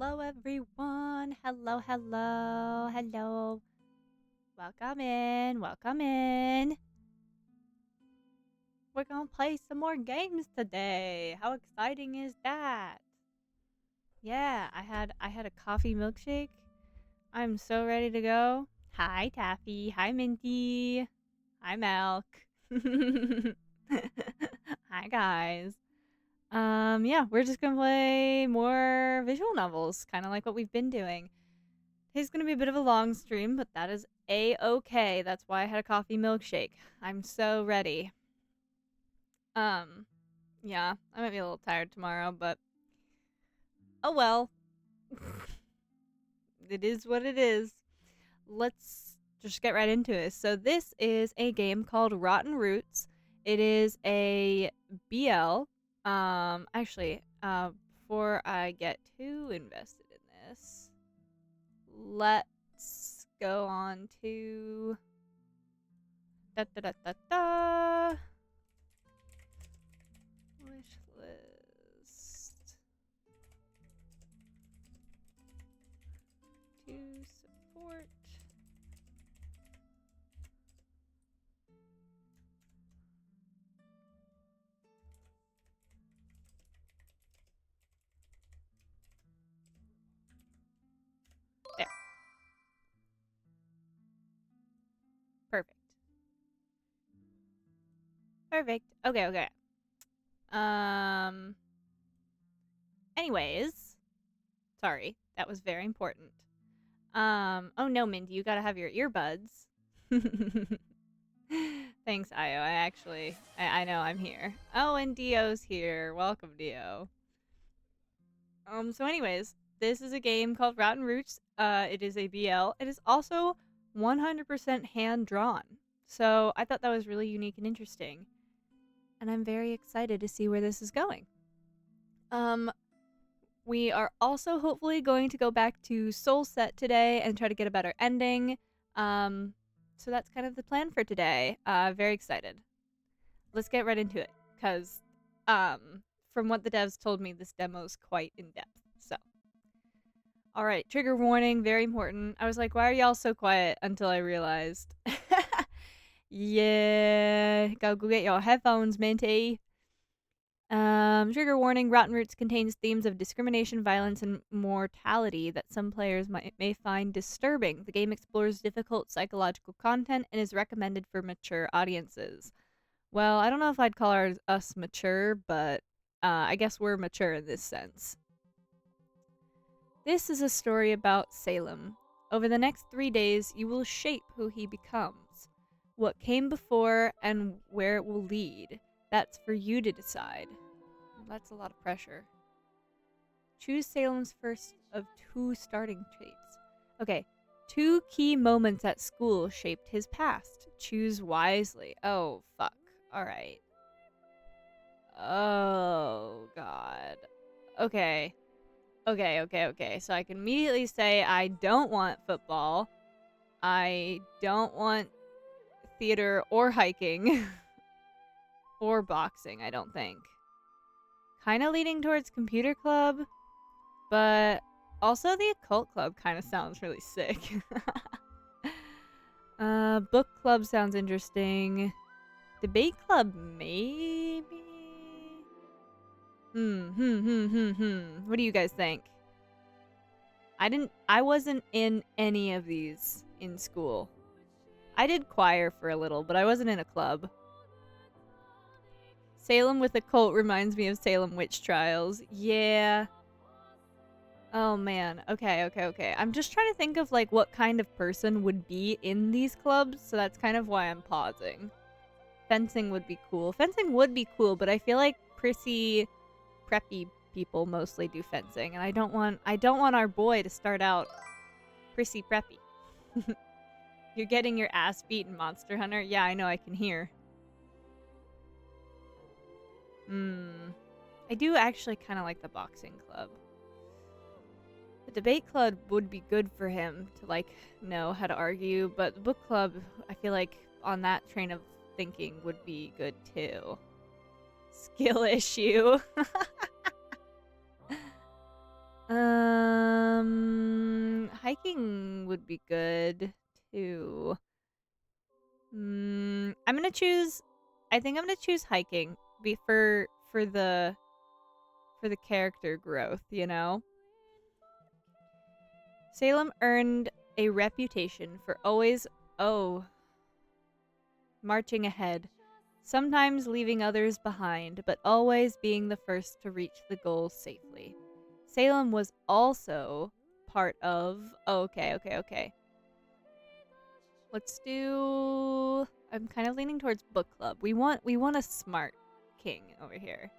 Hello, everyone. Hello, hello, hello. Welcome in. Welcome in. We're gonna play some more games today. How exciting is that? Yeah, I had a coffee milkshake. I'm so ready to go. Hi, Taffy. Hi, Minty. Hi, Milk. Hi, guys. Yeah, we're just gonna play more visual novels, kind of like what we've been doing. Today's gonna be a bit of a long stream, but that is a-okay. That's why I had a coffee milkshake. I'm so ready. Um, yeah, I might be a little tired tomorrow, but oh well. It is what it is. Let's just get right into it. So this is a game called Rotten Roots. It is a BL. Actually, before I get too invested in this, let's go on to da da da da da. Wish list to support. There. Perfect. Perfect. Okay, okay. Um anyways, sorry. That was very important. Oh no, Mindy, you gotta have your earbuds. Thanks, Io. I know I'm here. Oh, and Dio's here. Welcome, Dio. So anyways, this is a game called Rotten Roots. It is a BL. It is also 100% hand drawn. So I thought that was really unique and interesting. And I'm very excited to see where this is going. We are also hopefully going to go back to SoulSet today and try to get a better ending. So that's kind of the plan for today. Very excited. Let's get right into it, because from what the devs told me, this demo is quite in depth. So, all right, trigger warning, very important. I was like, why are y'all so quiet? Until I realized. Yeah, go get your headphones, Minty. Trigger warning, Rotten Roots contains themes of discrimination, violence, and mortality that some players may find disturbing. The game explores difficult psychological content and is recommended for mature audiences. Well, I don't know if I'd call us mature, but I guess we're mature in this sense. This is a story about Salem. Over the next 3 days, you will shape who he becomes. What came before and where it will lead. That's for you to decide. That's a lot of pressure. Choose Salem's first of 2 starting traits. Okay, 2 key moments at school shaped his past. Choose wisely. Oh, fuck. Alright. Oh, God. Okay. Okay. So I can immediately say I don't want football. I don't want theater or hiking. Or boxing, I don't think. Kind of leaning towards computer club, but also the occult club kind of sounds really sick. Book club sounds interesting. Debate club, maybe? What do you guys think? I wasn't in any of these in school. I did choir for a little, but I wasn't in a club. Salem with a cult reminds me of Salem witch trials. Yeah. Oh man. Okay. I'm just trying to think of like what kind of person would be in these clubs, so that's kind of why I'm pausing. Fencing would be cool. Fencing would be cool, but I feel like prissy, preppy people mostly do fencing, and I don't want our boy to start out prissy preppy. You're getting your ass beat in Monster Hunter? Yeah, I know, I can hear. I do actually kind of like the boxing club. The debate club would be good for him to, like, know how to argue, but the book club, I feel like on that train of thinking would be good too. Skill issue. be good too. I'm gonna choose. I think I'm gonna choose hiking for the character growth. You know, Salem earned a reputation for always marching ahead, sometimes leaving others behind, but always being the first to reach the goal safely. Salem was also part of. Okay. Let's do. I'm kind of leaning towards book club. We want a smart king over here.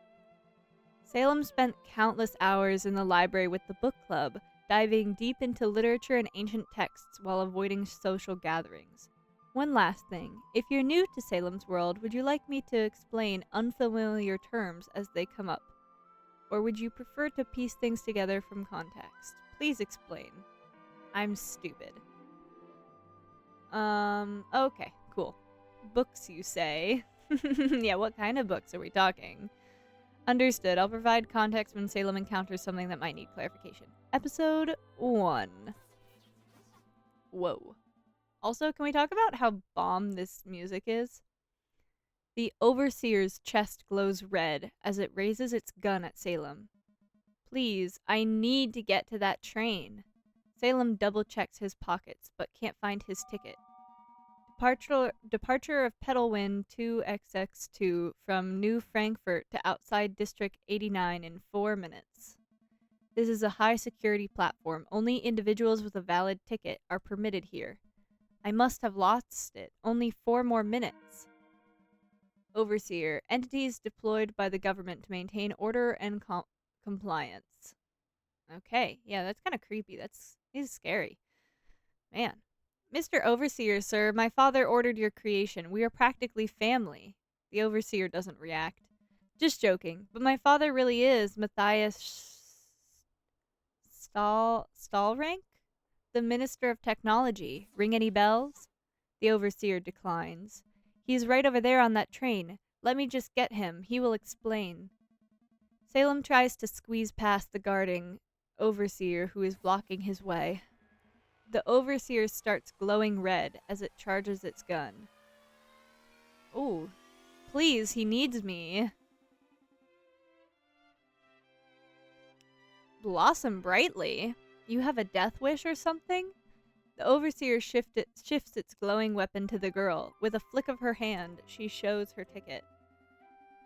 Salem spent countless hours in the library with the book club, diving deep into literature and ancient texts while avoiding social gatherings. One last thing. If you're new to Salem's world, would you like me to explain unfamiliar terms as they come up? Or would you prefer to piece things together from context? Please explain. I'm stupid. Okay, cool. Books, you say? Yeah, what kind of books are we talking? Understood. I'll provide context when Salem encounters something that might need clarification. Episode 1. Whoa. Also, can we talk about how bomb this music is? The Overseer's chest glows red as it raises its gun at Salem. Please, I need to get to that train. Salem double-checks his pockets, but can't find his ticket. Departure of Pedalwind 2XX2 from New Frankfurt to outside District 89 in 4 minutes. This is a high-security platform. Only individuals with a valid ticket are permitted here. I must have lost it. Only 4 more minutes. Overseer. Entities deployed by the government to maintain order and compliance. Okay, yeah, that's kind of creepy. He's scary. Man. Mr. Overseer, sir, my father ordered your creation. We are practically family. The Overseer doesn't react. Just joking, but my father really is Matthias Stahlrank? The Minister of Technology. Ring any bells? The Overseer declines. He's right over there on that train. Let me just get him. He will explain. Salem tries to squeeze past the guarding Overseer who is blocking his way. The Overseer starts glowing red as it charges its gun. Ooh. Please, he needs me. Blossom brightly. You have a death wish or something? The Overseer shifts its glowing weapon to the girl. With a flick of her hand, she shows her ticket.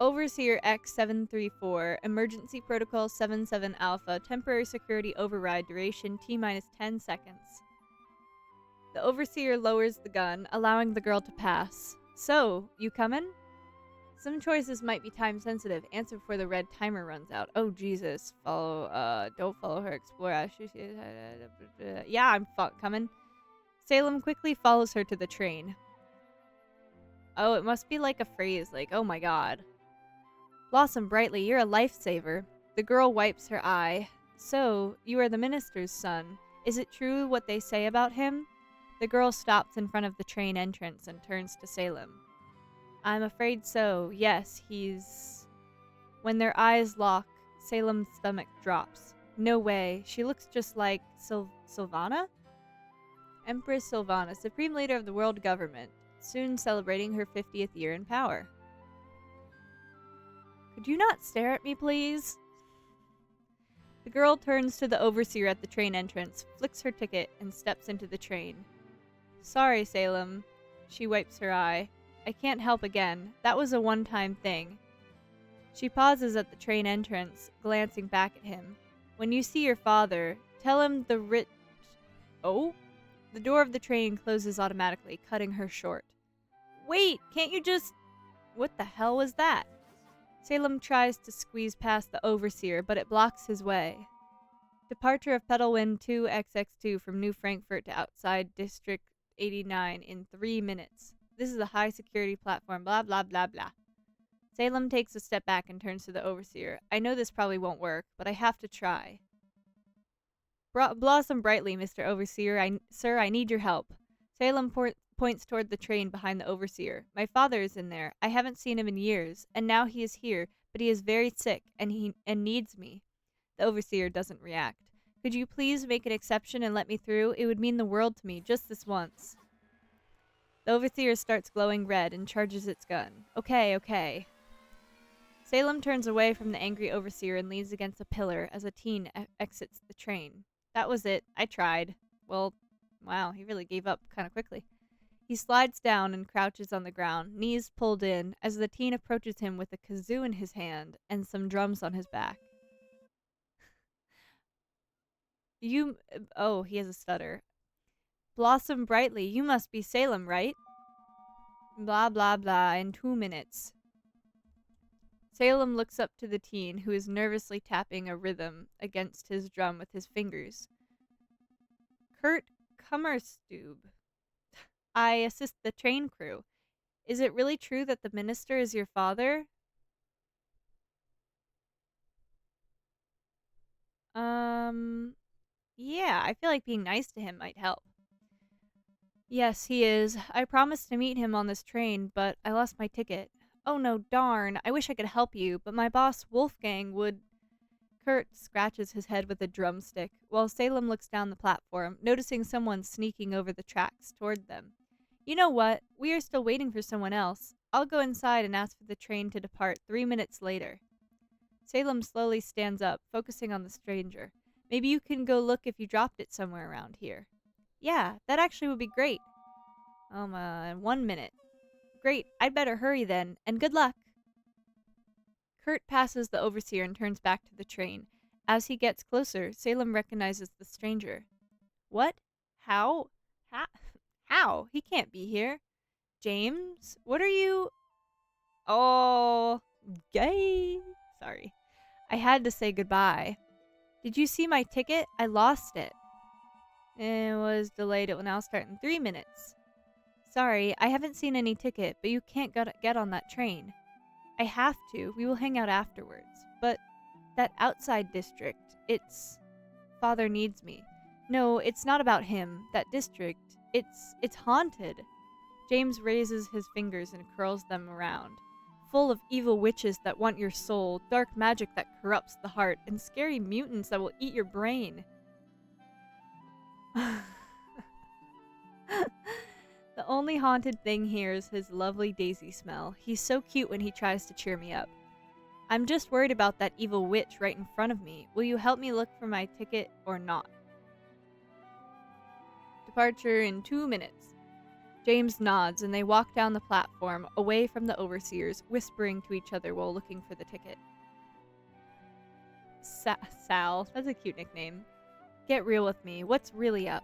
Overseer X734, Emergency Protocol 77 Alpha, Temporary Security Override, duration T-minus 10 seconds. The Overseer lowers the gun, allowing the girl to pass. So, you comin'? Some choices might be time-sensitive. Answer before the red timer runs out. Oh, Jesus. Don't follow her. Explore. Yeah, I'm coming. Salem quickly follows her to the train. Oh, it must be like a phrase, like, oh my god. Blossom brightly, you're a lifesaver. The girl wipes her eye. So, you are the minister's son. Is it true what they say about him? The girl stops in front of the train entrance and turns to Salem. I'm afraid so. Yes, he's... When their eyes lock, Salem's stomach drops. No way. She looks just like Sylvana? Empress Sylvana, supreme leader of the world government, soon celebrating her 50th year in power. Could you not stare at me, please? The girl turns to the Overseer at the train entrance, flicks her ticket, and steps into the train. Sorry, Salem. She wipes her eye. I can't help again. That was a one-time thing. She pauses at the train entrance, glancing back at him. When you see your father, tell him the rich... Oh? The door of the train closes automatically, cutting her short. Wait, can't you just... What the hell was that? Salem tries to squeeze past the Overseer, but it blocks his way. Departure of Pedalwind 2XX2 from New Frankfurt to outside District 89 in 3 minutes. This is a high-security platform, blah, blah, blah, blah. Salem takes a step back and turns to the Overseer. I know this probably won't work, but I have to try. Blossom brightly, Mr. Overseer. Sir, I need your help. Salem points toward the train behind the Overseer. My father is in there. I haven't seen him in years, and now he is here, but he is very sick, and needs me. The Overseer doesn't react. Could you please make an exception and let me through? It would mean the world to me, just this once. The overseer starts glowing red and charges its gun. Okay, okay. Salem turns away from the angry overseer and leans against a pillar as a teen exits the train. That was it. I tried. Well, wow, he really gave up kind of quickly. He slides down and crouches on the ground, knees pulled in, as the teen approaches him with a kazoo in his hand and some drums on his back. Oh, he has a stutter. Blossom brightly, you must be Salem, right? Blah, blah, blah, in 2 minutes. Salem looks up to the teen, who is nervously tapping a rhythm against his drum with his fingers. Kurt Kummerstube. I assist the train crew. Is it really true that the minister is your father? Yeah, I feel like being nice to him might help. Yes, he is. I promised to meet him on this train, but I lost my ticket. Oh no, darn. I wish I could help you, but my boss, Wolfgang, would... Kurt scratches his head with a drumstick, while Salem looks down the platform, noticing someone sneaking over the tracks toward them. You know what? We are still waiting for someone else. I'll go inside and ask for the train to depart 3 minutes later. Salem slowly stands up, focusing on the stranger. Maybe you can go look if you dropped it somewhere around here. Yeah, that actually would be great. 1 minute. Great, I'd better hurry then, and good luck. Kurt passes the overseer and turns back to the train. As he gets closer, Salem recognizes the stranger. What? How? How? He can't be here. James? What are you... Oh, gay. Sorry. I had to say goodbye. Did you see my ticket? I lost it. It was delayed. It will now start in 3 minutes. Sorry, I haven't seen any ticket, but you can't get on that train. I have to. We will hang out afterwards. But that outside district, it's... Father needs me. No, it's not about him. That district, it's haunted. James raises his fingers and curls them around. Full of evil witches that want your soul, dark magic that corrupts the heart, and scary mutants that will eat your brain. The only haunted thing here is his lovely daisy smell. He's so cute when he tries to cheer me up. I'm just worried about that evil witch right in front of me. Will you help me look for my ticket or not? Departure in 2 minutes. James nods and they walk down the platform, away from the overseers, whispering to each other while looking for the ticket. Sal, that's a cute nickname. Get real with me. What's really up?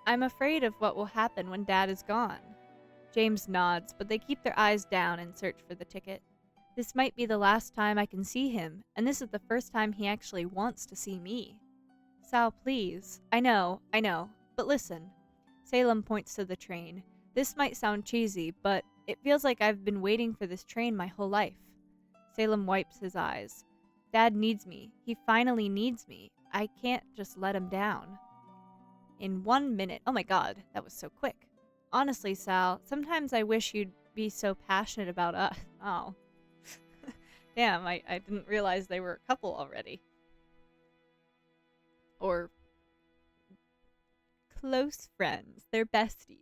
I'm afraid of what will happen when Dad is gone. James nods, but they keep their eyes down and search for the ticket. This might be the last time I can see him, and this is the first time he actually wants to see me. Sal, please. I know, but listen. Salem points to the train. This might sound cheesy, but it feels like I've been waiting for this train my whole life. Salem wipes his eyes. Dad needs me. He finally needs me. I can't just let him down. In 1 minute. Oh my god, that was so quick. Honestly, Sal, sometimes I wish you'd be so passionate about us. Oh. Damn, I didn't realize they were a couple already. Or close friends. They're besties.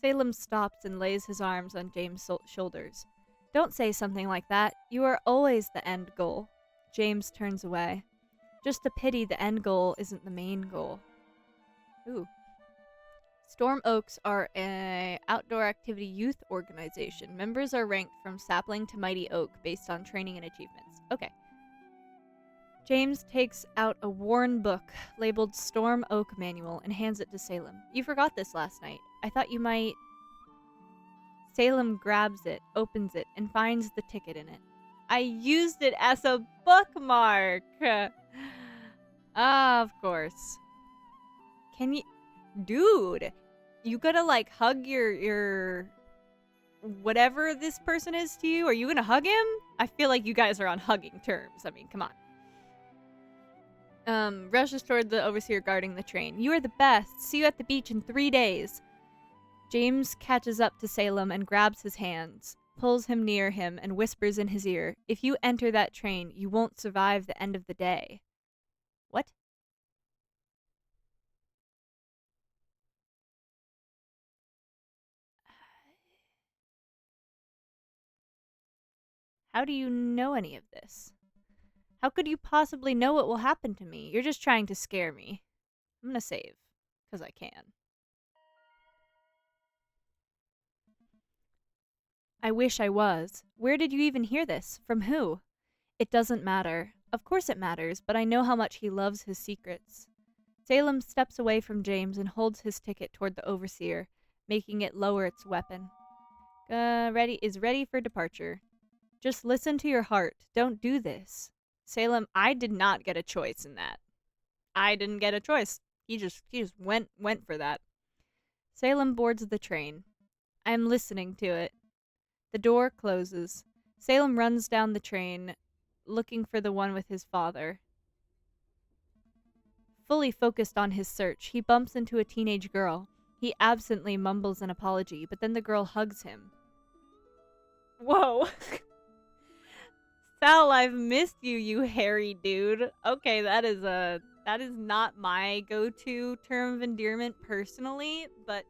Salem stops and lays his arms on James' shoulders. Don't say something like that. You are always the end goal. James turns away. Just a pity the end goal isn't the main goal. Ooh. Storm Oaks are an outdoor activity youth organization. Members are ranked from sapling to mighty oak based on training and achievements. Okay. James takes out a worn book labeled Storm Oak Manual and hands it to Salem. You forgot this last night. I thought you might... Salem grabs it, opens it, and finds the ticket in it. I used it as a bookmark! Ah, of course. Can you... Dude! You gotta, like, hug your... whatever this person is to you? Are you gonna hug him? I feel like you guys are on hugging terms. I mean, come on. Rushes toward the overseer guarding the train. You are the best. See you at the beach in 3 days. James catches up to Salem and grabs his hands. pulls him near him and whispers in his ear, "If you enter that train, you won't survive the end of the day." What? How do you know any of this? How could you possibly know what will happen to me? You're just trying to scare me. I'm gonna save, because I can. I wish I was. Where did you even hear this? From who? It doesn't matter. Of course it matters, but I know how much he loves his secrets. Salem steps away from James and holds his ticket toward the overseer, making it lower its weapon. Ready for departure. Just listen to your heart. Don't do this. Salem, I did not get a choice in that. I didn't get a choice. He just went for that. Salem boards the train. I am listening to it. The door closes. Salem runs down the train, looking for the one with his father. Fully focused on his search, he bumps into a teenage girl. He absently mumbles an apology, but then the girl hugs him. Whoa. Sal, I've missed you, you hairy dude. Okay, that is not my go-to term of endearment personally, but,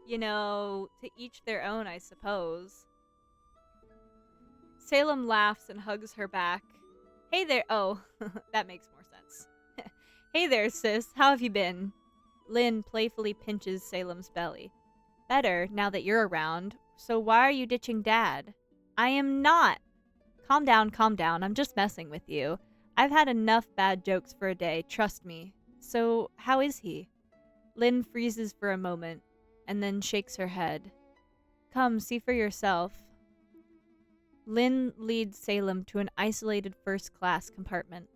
you know, to each their own, I suppose. Salem laughs and hugs her back. Hey there. Oh, that makes more sense. Hey there, sis. How have you been? Lynn playfully pinches Salem's belly. Better, now that you're around. So why are you ditching Dad? I am not. Calm down, calm down. I'm just messing with you. I've had enough bad jokes for a day, trust me. So, how is he? Lynn freezes for a moment, and then shakes her head. Come, see for yourself. Lynn leads Salem to an isolated first-class compartment.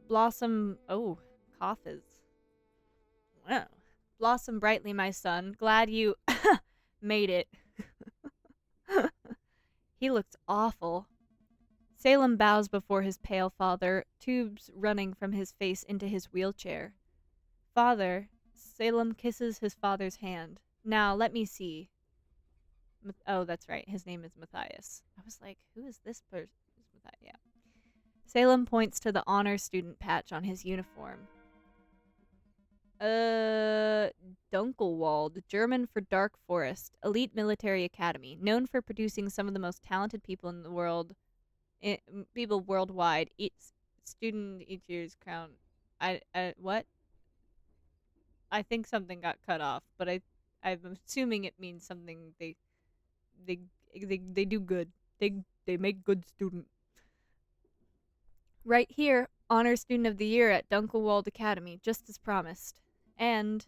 Blossom... Oh, coughes. Wow. Blossom brightly, my son. Glad you made it. He looks awful. Salem bows before his pale father, tubes running from his face into his wheelchair. Father. Salem kisses his father's hand. Now, let me see. Oh, that's right. His name is Matthias. I was like, who is this person? Yeah. Salem points to the honor student patch on his uniform. Dunkelwald, German for Dark Forest, elite military academy, known for producing some of the most talented people in the world, people worldwide. Student each year's crown. What? I think something got cut off, but I'm assuming it means something they do good. They make good student. Right here, honor student of the year at Dunkelwald Academy, just as promised. And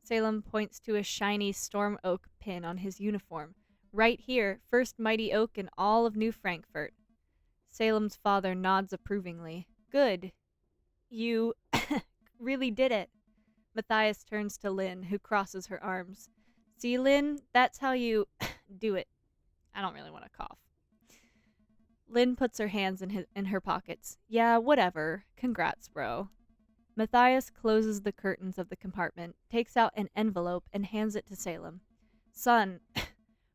Salem points to a shiny storm oak pin on his uniform. Right here, first mighty oak in all of New Frankfurt. Salem's father nods approvingly. Good. You really did it. Matthias turns to Lynn, who crosses her arms. See, Lynn, that's how you do it. I don't really want to cough. Lynn puts her hands in her pockets. Yeah, whatever. Congrats, bro. Matthias closes the curtains of the compartment, takes out an envelope, and hands it to Salem. Son,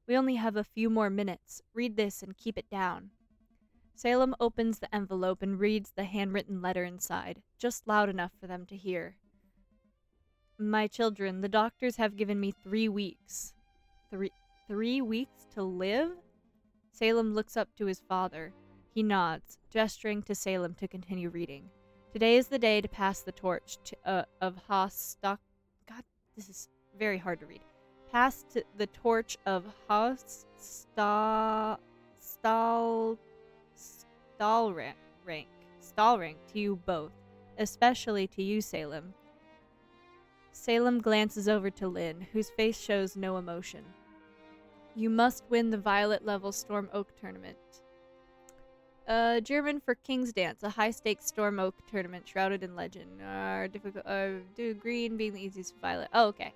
we only have a few more minutes. Read this and keep it down. Salem opens the envelope and reads the handwritten letter inside, just loud enough for them to hear. My children, the doctors have given me 3 weeks. 3 weeks to live? Salem looks up to his father. He nods, gesturing to Salem to continue reading. Today is the day to pass the torch of God, this is very hard to read. Pass the torch of Stahlrank to you both, especially to you, Salem. Salem glances over to Lynn, whose face shows no emotion. You must win the Violet level Storm Oak tournament. German for King's Dance, a high-stakes Storm Oak tournament shrouded in legend. Green being the easiest violet. Oh, okay.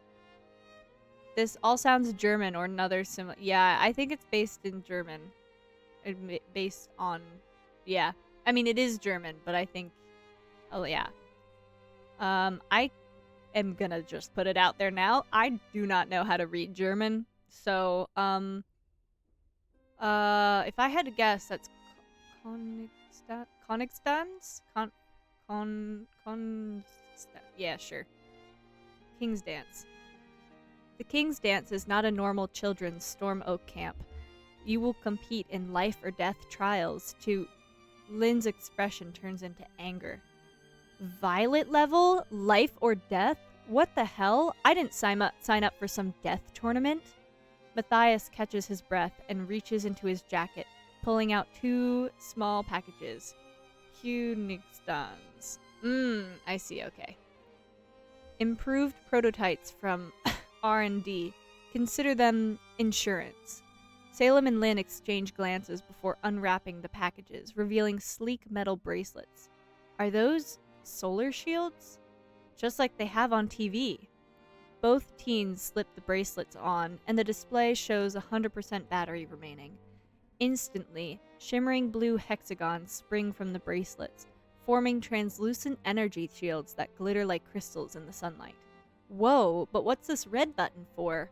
This all sounds German or another similar. Yeah, I think it's based in German. Based on, yeah. I mean, it is German, but I think, oh yeah. I am gonna just put it out there now. I do not know how to read German, so If I had to guess, that's Konigstans? Yeah, sure. King's Dance. The King's Dance is not a normal children's Storm Oak camp. You will compete in life or death trials to... Lynn's expression turns into anger. Violet level? Life or death? What the hell? I didn't sign up for some death tournament. Matthias catches his breath and reaches into his jacket, pulling out 2 small packages. Kunigstans. I see, okay. Improved prototypes from R&D. Consider them insurance. Salem and Lynn exchange glances before unwrapping the packages, revealing sleek metal bracelets. Are those solar shields? Just like they have on TV. Both teens slip the bracelets on, and the display shows 100% battery remaining. Instantly, shimmering blue hexagons spring from the bracelets, forming translucent energy shields that glitter like crystals in the sunlight. Whoa, but what's this red button for?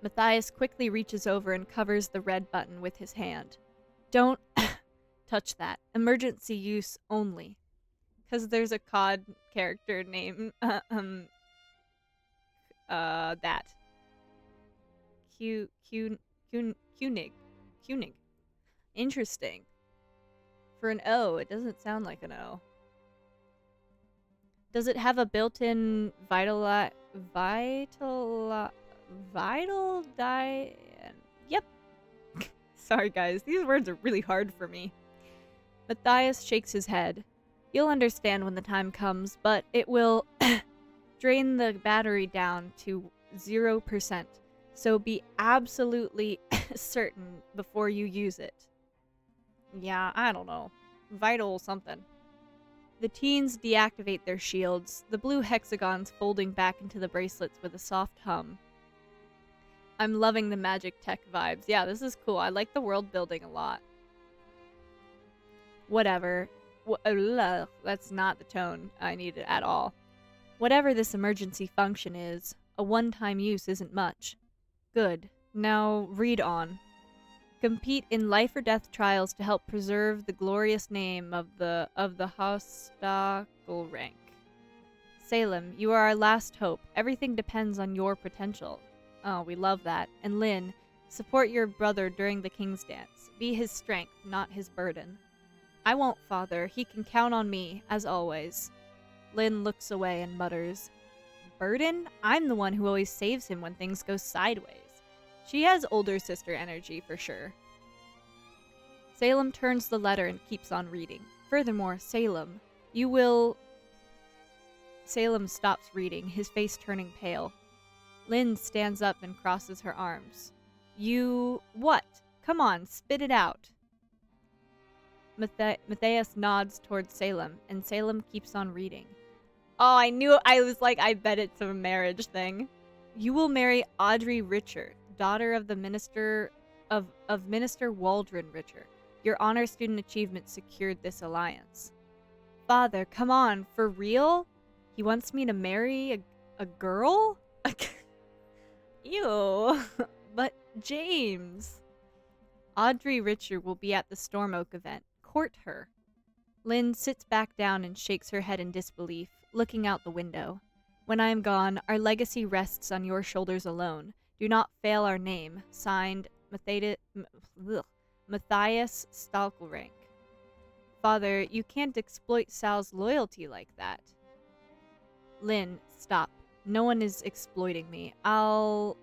Matthias quickly reaches over and covers the red button with his hand. Don't touch that. Emergency use only. Because there's a COD character named, that. Kunig. Interesting. For an O, it doesn't sound like an O. Does it have a built-in vital Yep. Sorry guys, these words are really hard for me. Matthias shakes his head. You'll understand when the time comes, but it will drain the battery down to 0%. So be absolutely certain before you use it. Yeah, I don't know. Vital something. The teens deactivate their shields, the blue hexagons folding back into the bracelets with a soft hum. I'm loving the magic tech vibes. Yeah, this is cool. I like the world building a lot. Whatever. That's not the tone I needed at all. Whatever this emergency function is, a one-time use isn't much. Good. Now read on. Compete in life or death trials to help preserve the glorious name of the Hostakal rank. Salem, you are our last hope. Everything depends on your potential. Oh, we love that. And Lynn, support your brother during the King's Dance. Be his strength, not his burden. I won't, Father. He can count on me, as always. Lynn looks away and mutters, Burden? I'm the one who always saves him when things go sideways. She has older sister energy for sure. Salem turns the letter and keeps on reading. Furthermore, Salem, you will... Salem stops reading, his face turning pale. Lynn stands up and crosses her arms. You... what? Come on, spit it out. Matthias nods towards Salem, and Salem keeps on reading. Oh, I knew... I was like, I bet it's a marriage thing. You will marry Audrey Richer, daughter of the Minister of Minister Waldron Richer. Your honor student achievement secured this alliance. Father, come on, for real? He wants me to marry a girl? Ew. But James. Audrey Richer will be at the Storm Oak event. Court her. Lynn sits back down and shakes her head in disbelief, looking out the window. When I am gone, our legacy rests on your shoulders alone. Do not fail our name. Signed, Matthias Stalkelrank. Father, you can't exploit Sal's loyalty like that. Lynn, stop. No one is exploiting me. I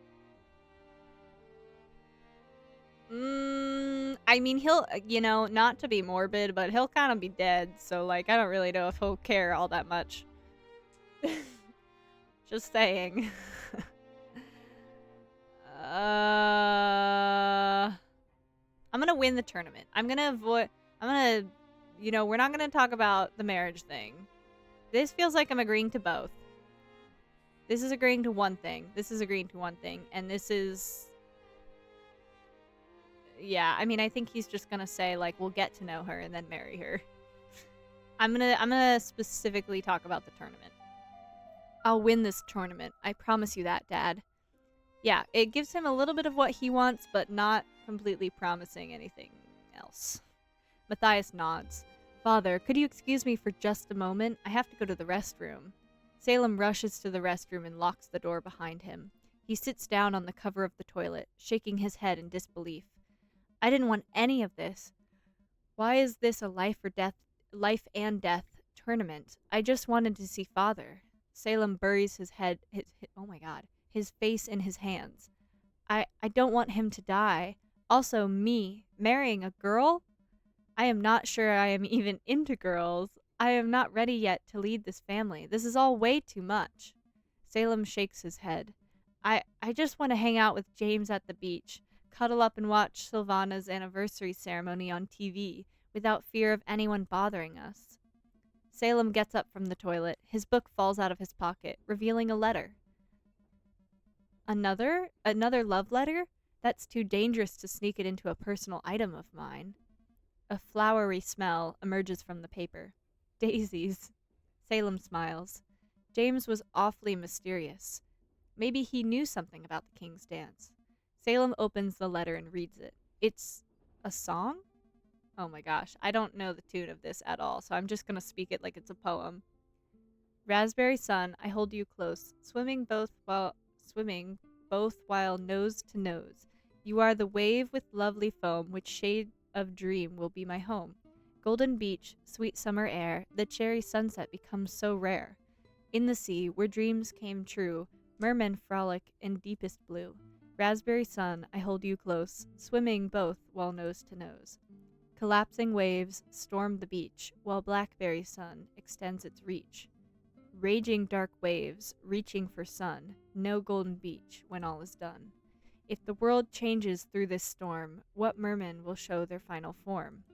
mean, he'll, you know, not to be morbid, but he'll kind of be dead, so, like, I don't really know if he'll care all that much. Just saying. I'm gonna win the tournament. You know, we're not gonna talk about the marriage thing. This feels like I'm agreeing to both. This is agreeing to one thing. This is agreeing to one thing. And this is... Yeah, I mean, I think he's just gonna say, like, we'll get to know her and then marry her. I'm gonna specifically talk about the tournament. I'll win this tournament. I promise you that, Dad. Yeah, it gives him a little bit of what he wants, but not completely promising anything else. Matthias nods. Father, could you excuse me for just a moment? I have to go to the restroom. Salem rushes to the restroom and locks the door behind him. He sits down on the cover of the toilet, shaking his head in disbelief. I didn't want any of this. Why is this a life and death tournament? I just wanted to see Father. Salem buries his oh my god, his face in his hands. I don't want him to die. Also, me, marrying a girl? I am not sure I am even into girls. I am not ready yet to lead this family. This is all way too much. Salem shakes his head. I just want to hang out with James at the beach, cuddle up and watch Sylvana's anniversary ceremony on TV, without fear of anyone bothering us. Salem gets up from the toilet. His book falls out of his pocket, revealing a letter. Another love letter? That's too dangerous to sneak it into a personal item of mine. A flowery smell emerges from the paper. Daisies. Salem smiles. James was awfully mysterious. Maybe he knew something about the King's Dance. Salem opens the letter and reads it. It's a song? Oh my gosh, I don't know the tune of this at all, so I'm just gonna speak it like it's a poem. Raspberry sun, I hold you close, swimming both while nose to nose. You are the wave with lovely foam, which shade of dream will be my home. Golden beach, sweet summer air, the cherry sunset becomes so rare. In the sea, where dreams came true, mermen frolic in deepest blue. Raspberry sun, I hold you close, swimming both while nose to nose. Collapsing waves storm the beach, while blackberry sun extends its reach. Raging dark waves, reaching for sun, no golden beach when all is done. If the world changes through this storm, what mermen will show their final form?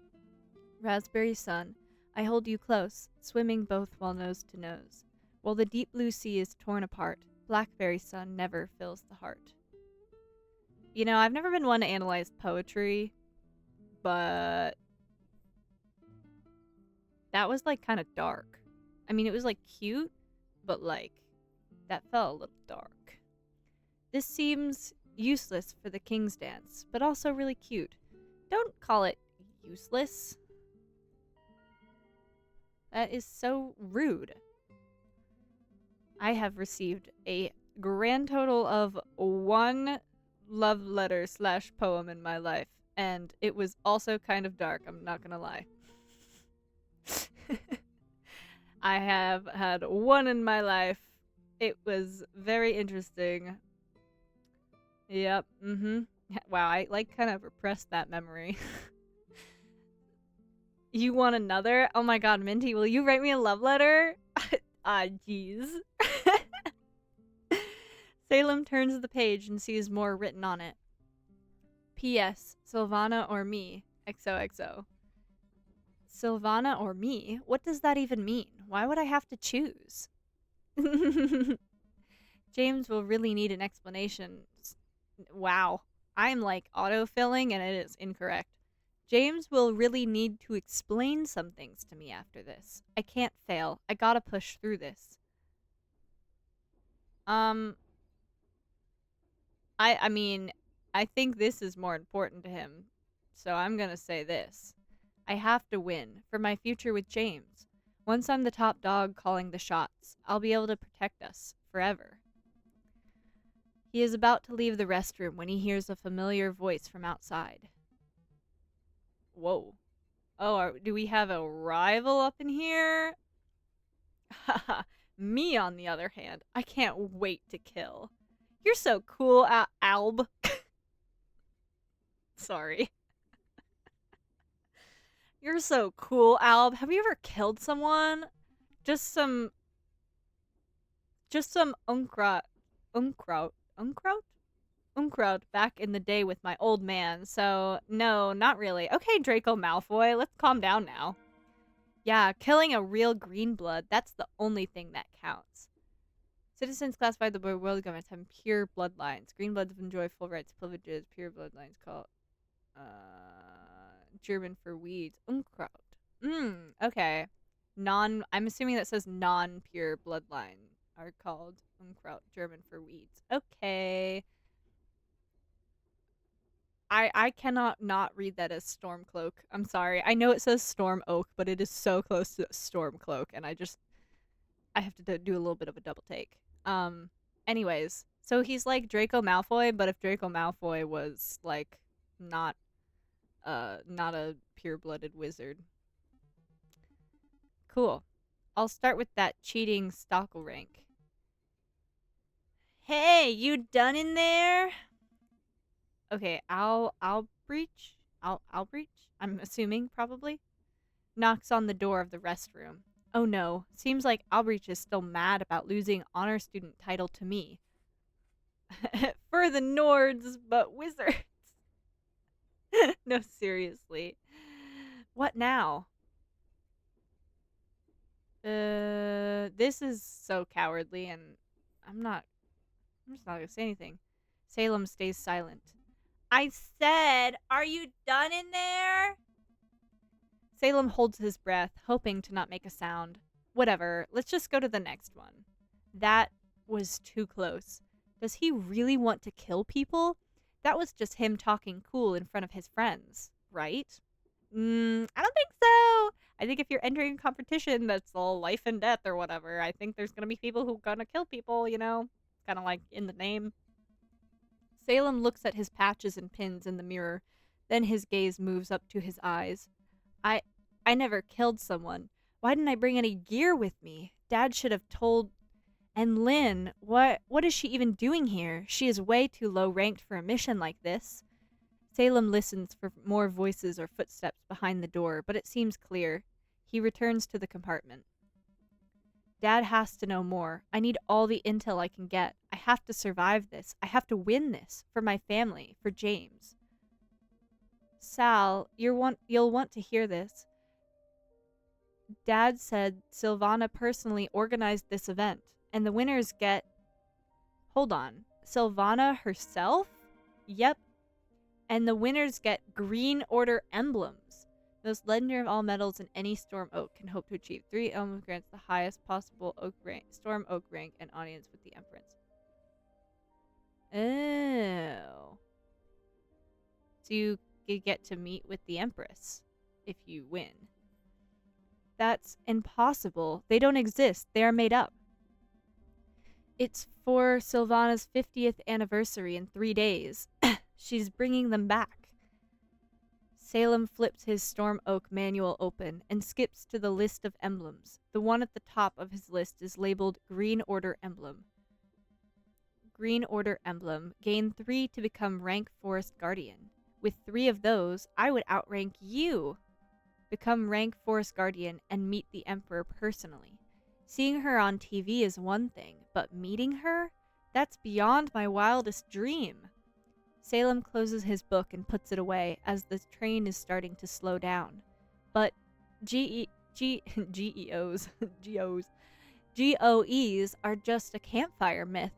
Raspberry sun, I hold you close, swimming both while nose to nose. While the deep blue sea is torn apart, blackberry sun never fills the heart. You know, I've never been one to analyze poetry, but that was like kind of dark. I mean, it was like cute, but like that felt a little dark. This seems useless for the King's Dance, but also really cute. Don't call it useless. That is so rude. I have received a grand total of 1 love letter / poem in my life, and it was also kind of dark, I'm not gonna lie. I have had 1 in my life. It was very interesting. Yep, Wow, I like kind of repressed that memory. You want another? Oh my god, Minty, will you write me a love letter? Jeez. Salem turns the page and sees more written on it. P.S. Sylvana or me, XOXO. Sylvana or me? What does that even mean? Why would I have to choose? James will really need an explanation. Wow. I'm like autofilling and it is incorrect. James will really need to explain some things to me after this. I can't fail. I gotta push through this. I mean, I think this is more important to him, so I'm gonna say this. I have to win, for my future with James. Once I'm the top dog calling the shots, I'll be able to protect us, forever. He is about to leave the restroom when he hears a familiar voice from outside. Whoa. Oh, do we have a rival up in here? Haha. Me, on the other hand, I can't wait to kill. You're so cool, Alb. Sorry. You're so cool, Alb. Have you ever killed someone? Just some Unkraut back in the day with my old man, so no, not really. Okay, Draco Malfoy, let's calm down now. Yeah, killing a real green blood, that's the only thing that counts. Citizens classified the world governments have pure bloodlines. Green bloods enjoy full rights, privileges. Pure bloodlines called German for weeds. Unkraut. Okay. I'm assuming that says non-pure bloodline are called Unkraut, German for weeds. Okay. I cannot not read that as Stormcloak. I'm sorry. I know it says Storm Oak, but it is so close to Stormcloak, and I have to do a little bit of a double take. Um, anyways, so he's like Draco Malfoy, but if Draco Malfoy was like not not a pure-blooded wizard. Cool. I'll start with that cheating Stockle rank. Hey, you done in there? Okay, I'll breach. I'll breach. I'm assuming probably. Knocks on the door of the restroom. Oh no, seems like Albrecht is still mad about losing honor student title to me. For the Nords, but wizards. No, seriously. What now? This is so cowardly, and I'm just not gonna say anything. Salem stays silent. I said, are you done in there? Salem holds his breath, hoping to not make a sound. Whatever, let's just go to the next one. That was too close. Does he really want to kill people? That was just him talking cool in front of his friends, right? I don't think so. I think if you're entering a competition that's all life and death or whatever, I think there's gonna be people who are gonna kill people, you know? Kind of like in the name. Salem looks at his patches and pins in the mirror. Then his gaze moves up to his eyes. I I never killed someone. Why didn't I bring any gear with me? Dad should have told. And Lynn, what is she even doing here? She is way too low ranked for a mission like this. Salem listens for more voices or footsteps behind the door, but it seems clear. He returns to the compartment. Dad has to know more. I need all the intel I can get. I have to survive this. I have to win this. For my family. For James. Sal, you'll want to hear this. Dad said Sylvana personally organized this event, and the winners get... Hold on. Sylvana herself? Yep. And the winners get Green Order emblems. Most legendary of all medals in any Storm Oak can hope to achieve 3 emblems grants the highest possible Oak rank, Storm Oak rank and audience with the Empress. Oh. So you get to meet with the Empress if you win. That's impossible. They don't exist. They are made up. It's for Sylvana's 50th anniversary in 3 days. She's bringing them back. Salem flips his Storm Oak manual open and skips to the list of emblems. The one at the top of his list is labeled Green Order Emblem. Green Order Emblem. Gain 3 to become rank Forest Guardian. With 3 of those, I would outrank you. Become rank Forest Guardian and meet the Emperor personally. Seeing her on TV is one thing, but meeting her? That's beyond my wildest dream. Salem closes his book and puts it away as the train is starting to slow down. But GEOs are just a campfire myth.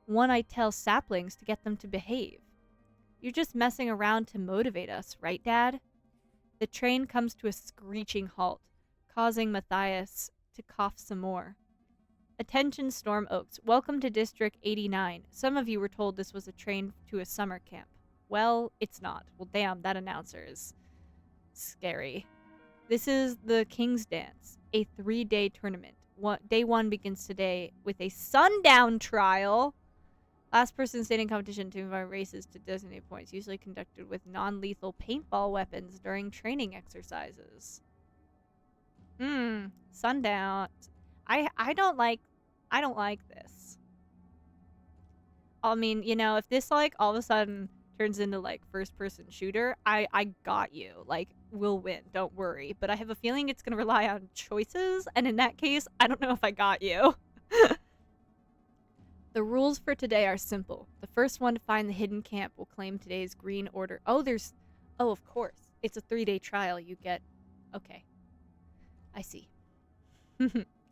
One I tell saplings to get them to behave. You're just messing around to motivate us, right, Dad? The train comes to a screeching halt, causing Matthias to cough some more. Attention Storm Oaks, welcome to District 89. Some of you were told this was a train to a summer camp. Well, it's not. Well, damn, that announcer is scary. This is the King's Dance, a 3-day tournament. Day 1 begins today with a sundown trial. Last person standing competition to invite races to designated points, usually conducted with non-lethal paintball weapons during training exercises. Sundown. I don't like this. I mean, you know, if this like all of a sudden turns into like first person shooter, I got you. Like, we'll win, don't worry. But I have a feeling it's gonna rely on choices, and in that case, I don't know if I got you. The rules for today are simple. The first one to find the hidden camp will claim today's Green Order. Oh, of course. It's a 3-day trial. You get... Okay. I see.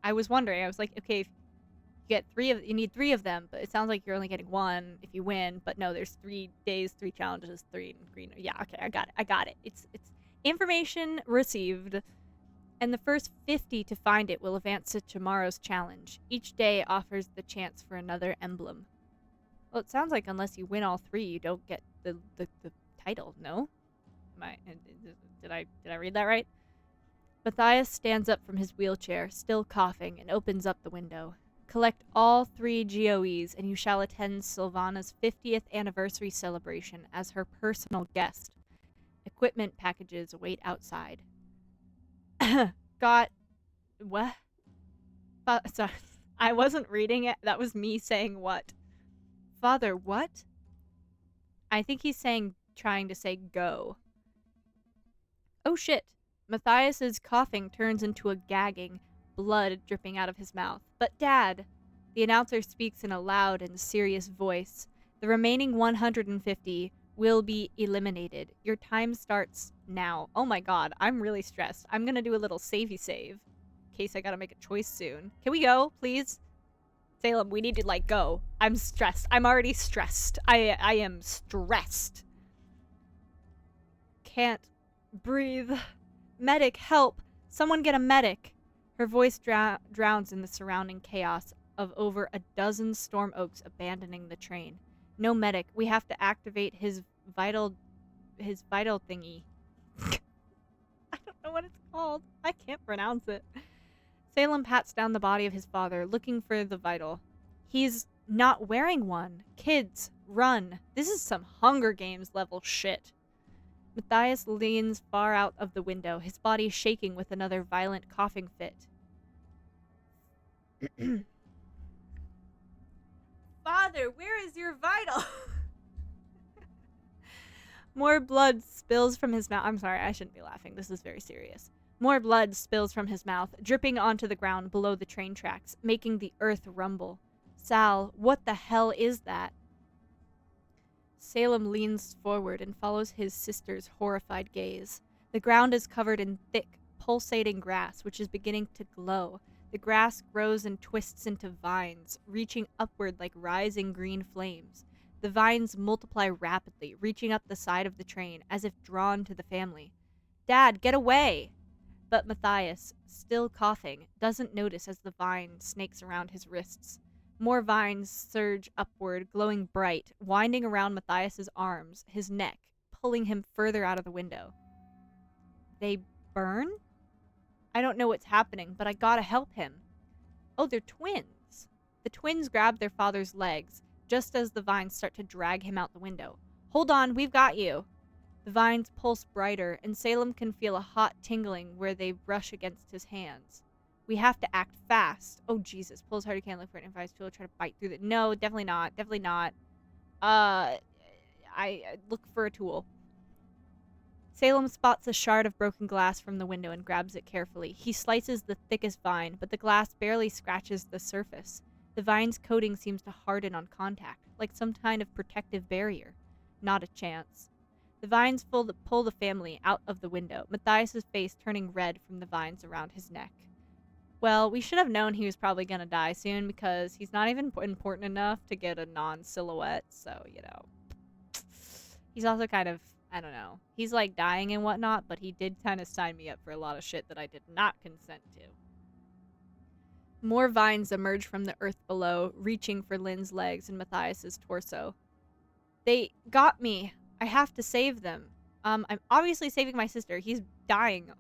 I was wondering. I was like, okay, if you need 3 of them, but it sounds like you're only getting 1 if you win. But no, there's 3 days, 3 challenges, 3 in Green. Yeah, okay, I got it. It's information received. And the first 50 to find it will advance to tomorrow's challenge. Each day offers the chance for another emblem. Well, it sounds like unless you win all 3, you don't get the title, no? Did I read that right? Matthias stands up from his wheelchair, still coughing, and opens up the window. Collect all 3 GOEs, and you shall attend Sylvana's 50th anniversary celebration as her personal guest. Equipment packages await outside. Got... what? Sorry, I wasn't reading it. That was me saying what. Father, what? I think he's trying to say go. Oh shit. Matthias's coughing turns into a gagging, blood dripping out of his mouth. But Dad! The announcer speaks in a loud and serious voice. The remaining 150 will be eliminated. Your time starts now. Oh my god, I'm really stressed. I'm gonna do a little savey save. In case I gotta make a choice soon. Can we go, please? Salem, we need to, like, go. I'm stressed. I'm already stressed. I am stressed. Can't breathe. Medic, help! Someone get a medic! Her voice drowns in the surrounding chaos of over a dozen Storm Oaks abandoning the train. No medic. We have to activate his vital thingy. I don't know what it's called. I can't pronounce it. Salem pats down the body of his father, looking for the vital. He's not wearing one. Kids, run. This is some Hunger Games level shit. Matthias leans far out of the window, his body shaking with another violent coughing fit. Father, where is your vital? More blood spills from his mouth. I'm sorry, I shouldn't be laughing. This is very serious. More blood spills from his mouth, dripping onto the ground below the train tracks, making the earth rumble. Sal, what the hell is that? Salem leans forward and follows his sister's horrified gaze. The ground is covered in thick, pulsating grass, which is beginning to glow. The grass grows and twists into vines, reaching upward like rising green flames. The vines multiply rapidly, reaching up the side of the train, as if drawn to the family. Dad, get away! But Matthias, still coughing, doesn't notice as the vine snakes around his wrists. More vines surge upward, glowing bright, winding around Matthias's arms, his neck, pulling him further out of the window. They burn? I don't know what's happening, but I gotta help him. Oh, they're twins. The twins grab their father's legs, just as the vines start to drag him out the window. Hold on, we've got you. The vines pulse brighter, and Salem can feel a hot tingling where they brush against his hands. We have to act fast. Oh, Jesus. Pull as hard as you can, look for an improvised tool, try to bite through the... No, definitely not. Definitely not. I look for a tool. Salem spots a shard of broken glass from the window and grabs it carefully. He slices the thickest vine, but the glass barely scratches the surface. The vine's coating seems to harden on contact, like some kind of protective barrier. Not a chance. The vines pull the family out of the window, Matthias's face turning red from the vines around his neck. Well, we should have known he was probably going to die soon because he's not even important enough to get a non-silhouette, so, you know. He's also kind of, I don't know. He's, like, dying and whatnot, but he did kind of sign me up for a lot of shit that I did not consent to. More vines emerge from the earth below, reaching for Lynn's legs and Matthias's torso. They got me. I have to save them. I'm obviously saving my sister. He's dying.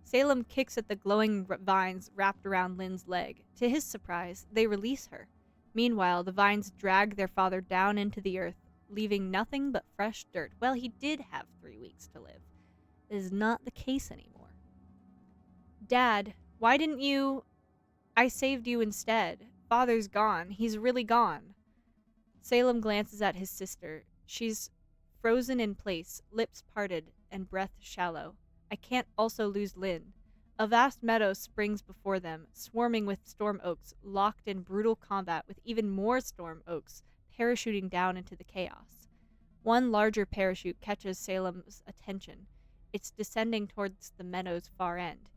Salem kicks at the glowing vines wrapped around Lynn's leg. To his surprise, they release her. Meanwhile, the vines drag their father down into the earth, leaving nothing but fresh dirt. Well, he did have 3 weeks to live. It is not the case anymore. Dad, why didn't you... I saved you instead. Father's gone. He's really gone. Salem glances at his sister. She's frozen in place, lips parted, and breath shallow. I can't also lose Lynn. A vast meadow springs before them, swarming with storm oaks, locked in brutal combat with even more storm oaks parachuting down into the chaos. One larger parachute catches Salem's attention. It's descending towards the meadow's far end.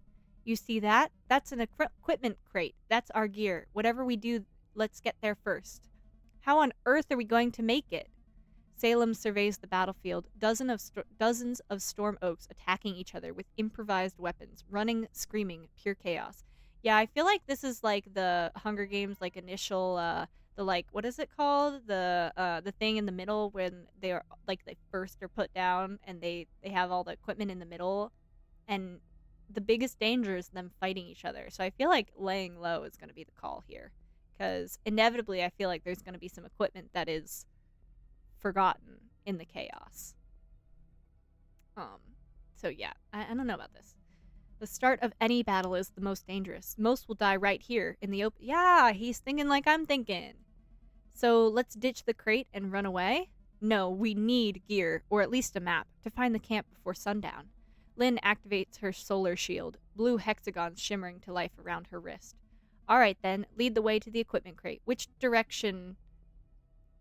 You see that? That's an equipment crate. That's our gear. Whatever we do, let's get there first. How on earth are we going to make it? Salem surveys the battlefield, dozens of storm oaks attacking each other with improvised weapons, running, screaming, pure chaos. Yeah, I feel like this is like the Hunger Games, like initial, the like, what is it called? The thing in the middle when they're like they first are put down and they have all the equipment in the middle, and the biggest danger is them fighting each other. So I feel like laying low is going to be the call here, because inevitably I feel like there's going to be some equipment that is forgotten in the chaos. So yeah, I don't know about this. The start of any battle is the most dangerous. Most will die right here in the open. Yeah, he's thinking like I'm thinking. So let's ditch the crate and run away? No, we need gear, or at least a map, to find the camp before sundown. Lynn activates her solar shield, blue hexagons shimmering to life around her wrist. Alright then, lead the way to the equipment crate. Which direction?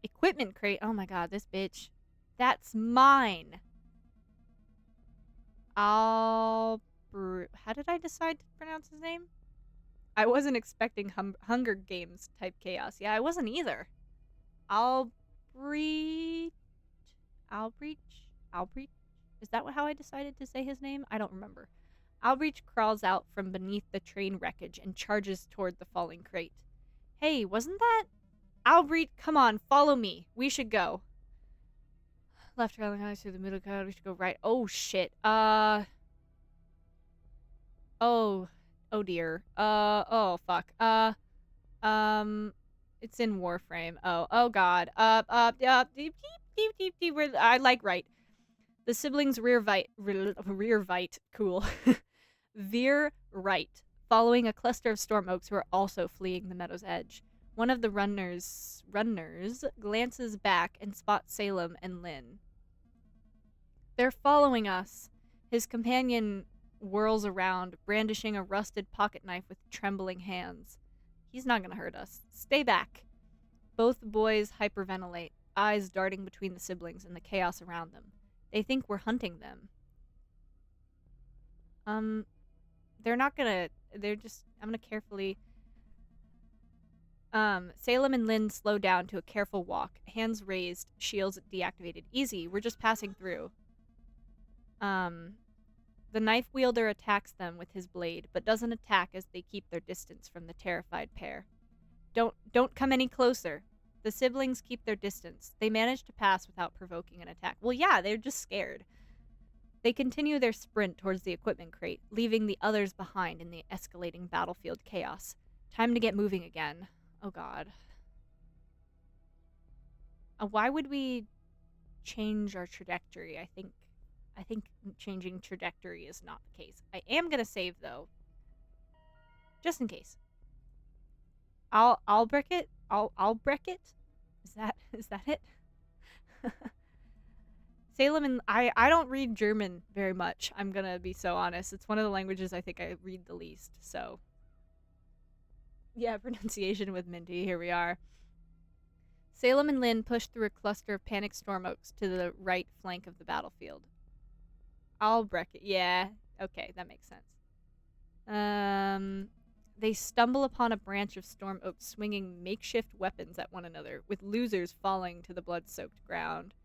Equipment crate? Oh my god, this bitch. That's mine. How did I decide to pronounce his name? I wasn't expecting Hunger Games type chaos. Yeah, I wasn't either. Albrecht? Albrecht? Is that how I decided to say his name? I don't remember. Albrecht crawls out from beneath the train wreckage and charges toward the falling crate. Hey, wasn't that? Albrecht, come on, follow me. We should go. Left trailing eyes through the middle crowd. We should go right. Oh, shit. Oh dear. Oh, fuck. It's in Warframe. Oh god. Deep. I like right. The siblings rear right. Cool. Veer right, following a cluster of storm oaks who are also fleeing the meadow's edge. One of the runners glances back and spots Salem and Lynn. They're following us. His companion whirls around, brandishing a rusted pocket knife with trembling hands. He's not gonna hurt us. Stay back. Both boys hyperventilate, eyes darting between the siblings and the chaos around them. They think we're hunting them. They're not gonna... They're just... I'm gonna carefully... Salem and Lynn slow down to a careful walk, hands raised, shields deactivated. Easy, we're just passing through. The knife wielder attacks them with his blade, but doesn't attack as they keep their distance from the terrified pair. Don't come any closer. The siblings keep their distance. They manage to pass without provoking an attack. Well, yeah, they're just scared. They continue their sprint towards the equipment crate, leaving the others behind in the escalating battlefield chaos. Time to get moving again. Oh god. Why would we change our trajectory? I think changing trajectory is not the case. I am gonna save though, just in case. I'll break it. I'll break it. Is that it? Salem and I don't read German very much. I'm gonna be so honest. It's one of the languages I think I read the least. So yeah, pronunciation with Minty. Here we are. Salem and Lynn push through a cluster of panicked storm oaks to the right flank of the battlefield. Albrecht. Yeah. Okay, that makes sense. They stumble upon a branch of storm oaks swinging makeshift weapons at one another, with losers falling to the blood-soaked ground.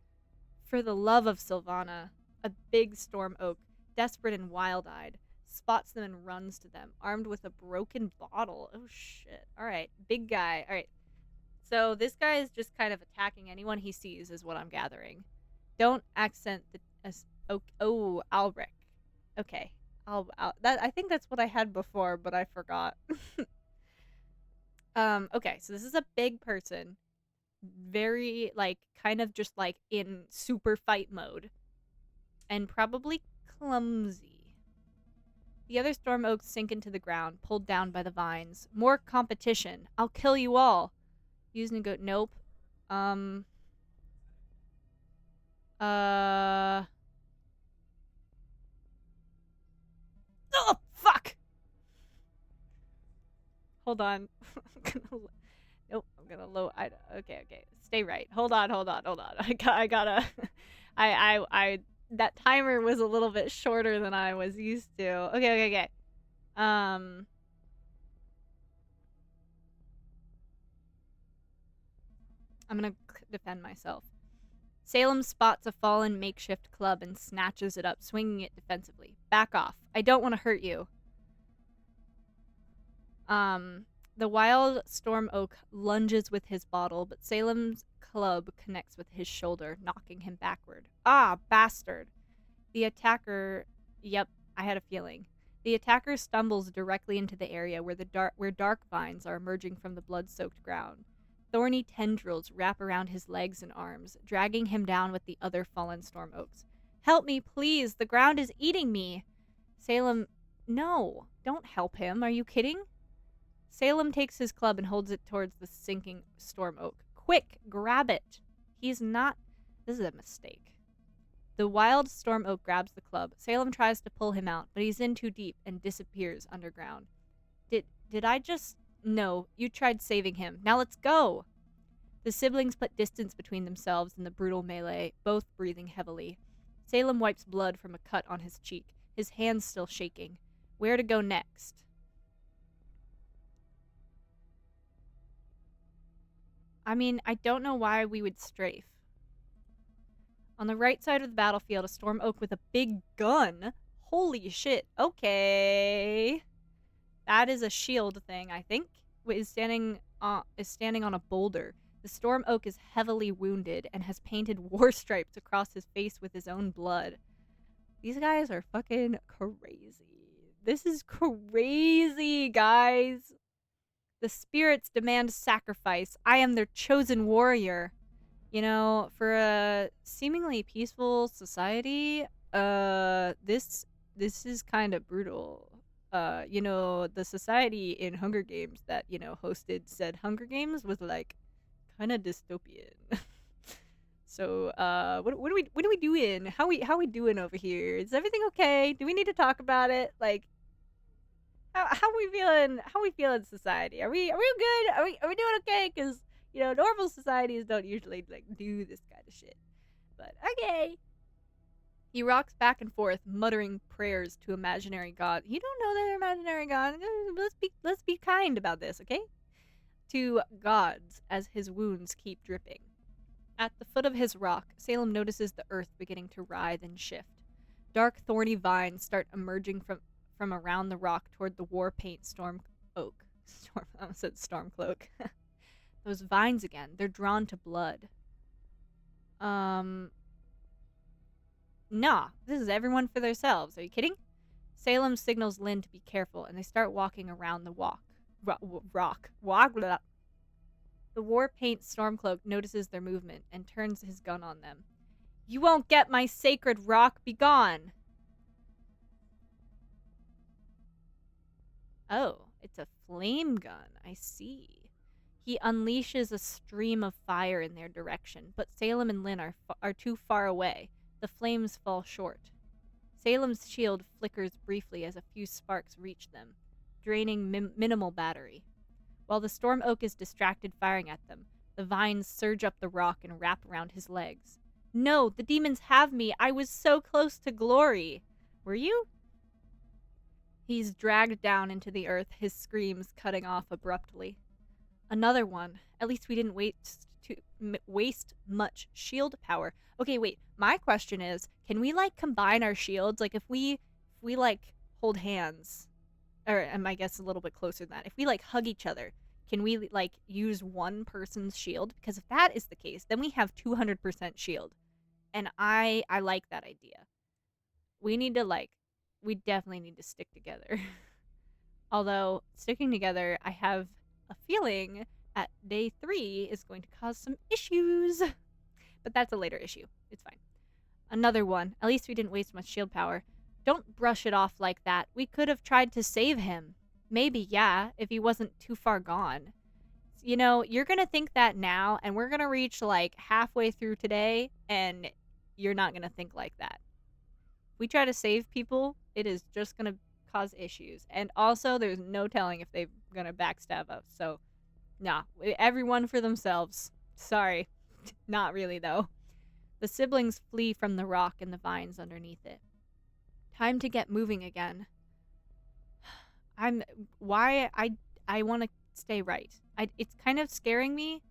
For the love of Sylvana, a big storm oak, desperate and wild-eyed, spots them and runs to them, armed with a broken bottle. Oh shit. Alright, big guy. Alright. So this guy is just kind of attacking anyone he sees, is what I'm gathering. Don't accent the... Oh, Albrecht. Okay. I think that's what I had before, but I forgot. Okay, so this is a big person. Very, like, kind of just, like, in super fight mode. And probably clumsy. The other storm oaks sink into the ground, pulled down by the vines. More competition. I'll kill you all. Using a goat. Nope. Oh, fuck! Hold on. Nope, I'm gonna low. Okay. Stay right. Hold on. I gotta. That timer was a little bit shorter than I was used to. Okay. I'm gonna defend myself. Salem spots a fallen makeshift club and snatches it up, swinging it defensively. Back off. I don't want to hurt you. The The wild storm oak lunges with his bottle, but Salem's club connects with his shoulder, knocking him backward. Ah, bastard! The attacker. Yep, I had a feeling. The attacker stumbles directly into the area where dark vines are emerging from the blood-soaked ground. Thorny tendrils wrap around his legs and arms, dragging him down with the other fallen storm oaks. Help me, please! The ground is eating me! Salem. No, don't help him. Are you kidding? Salem takes his club and holds it towards the sinking storm oak. Quick, grab it! He's not. This is a mistake. The wild storm oak grabs the club. Salem tries to pull him out, but he's in too deep and disappears underground. Did I just. No, you tried saving him. Now let's go! The siblings put distance between themselves in the brutal melee, both breathing heavily. Salem wipes blood from a cut on his cheek, his hands still shaking. Where to go next? I mean, I don't know why we would strafe. On the right side of the battlefield, a storm oak with a big gun. Holy shit. Okay. That is a shield thing, I think. Is standing on a boulder. The storm oak is heavily wounded and has painted war stripes across his face with his own blood. These guys are fucking crazy. This is crazy, guys. The spirits demand sacrifice. I am their chosen warrior. You know, for a seemingly peaceful society, this is kind of brutal. You know, the society in Hunger Games that, you know, hosted said Hunger Games was like kind of dystopian. So, what are we doing? How we doing over here? Is everything okay? Do we need to talk about it? Like, how we feeling? How we feel in society? Are we good? Are we doing okay? Because, you know, normal societies don't usually like do this kind of shit. But okay. He rocks back and forth, muttering prayers to imaginary gods. You don't know they're imaginary gods. Let's be kind about this, okay? To gods as his wounds keep dripping. At the foot of his rock, Salem notices the earth beginning to writhe and shift. Dark, thorny vines start emerging from around the rock toward the war paint storm oak. I almost said storm cloak. Those vines again. They're drawn to blood. Nah, this is everyone for themselves. Are you kidding? Salem signals Lynn to be careful, and they start walking around the rock. The war paint stormcloak notices their movement and turns his gun on them. You won't get my sacred rock. Be gone. Oh, it's a flame gun. I see. He unleashes a stream of fire in their direction, but Salem and Lynn are too far away. The flames fall short. Salem's shield flickers briefly as a few sparks reach them, draining minimal battery. While the storm oak is distracted firing at them, the vines surge up the rock and wrap around his legs. No, the demons have me. I was so close to glory. Were you? He's dragged down into the earth, his screams cutting off abruptly. Another one. At least we didn't waste much shield power. Okay, wait. My question is, can we like combine our shields? Like if we like hold hands, or I guess a little bit closer than that. If we like hug each other, can we like use one person's shield? Because if that is the case, then we have 200% shield, and I like that idea. We definitely need to stick together. Although sticking together, I have a feeling at day 3 is going to cause some issues. But that's a later issue. It's fine. Another one. At least we didn't waste much shield power. Don't brush it off like that. We could have tried to save him. Maybe, yeah, if he wasn't too far gone. You know, you're going to think that now, and we're going to reach like halfway through today, and you're not going to think like that. If we try to save people, it is just going to cause issues. And also, there's no telling if they're going to backstab us. So, nah, everyone for themselves. Sorry. Not really, though. The siblings flee from the rock and the vines underneath it. Time to get moving again. I want to stay right. It's kind of scaring me.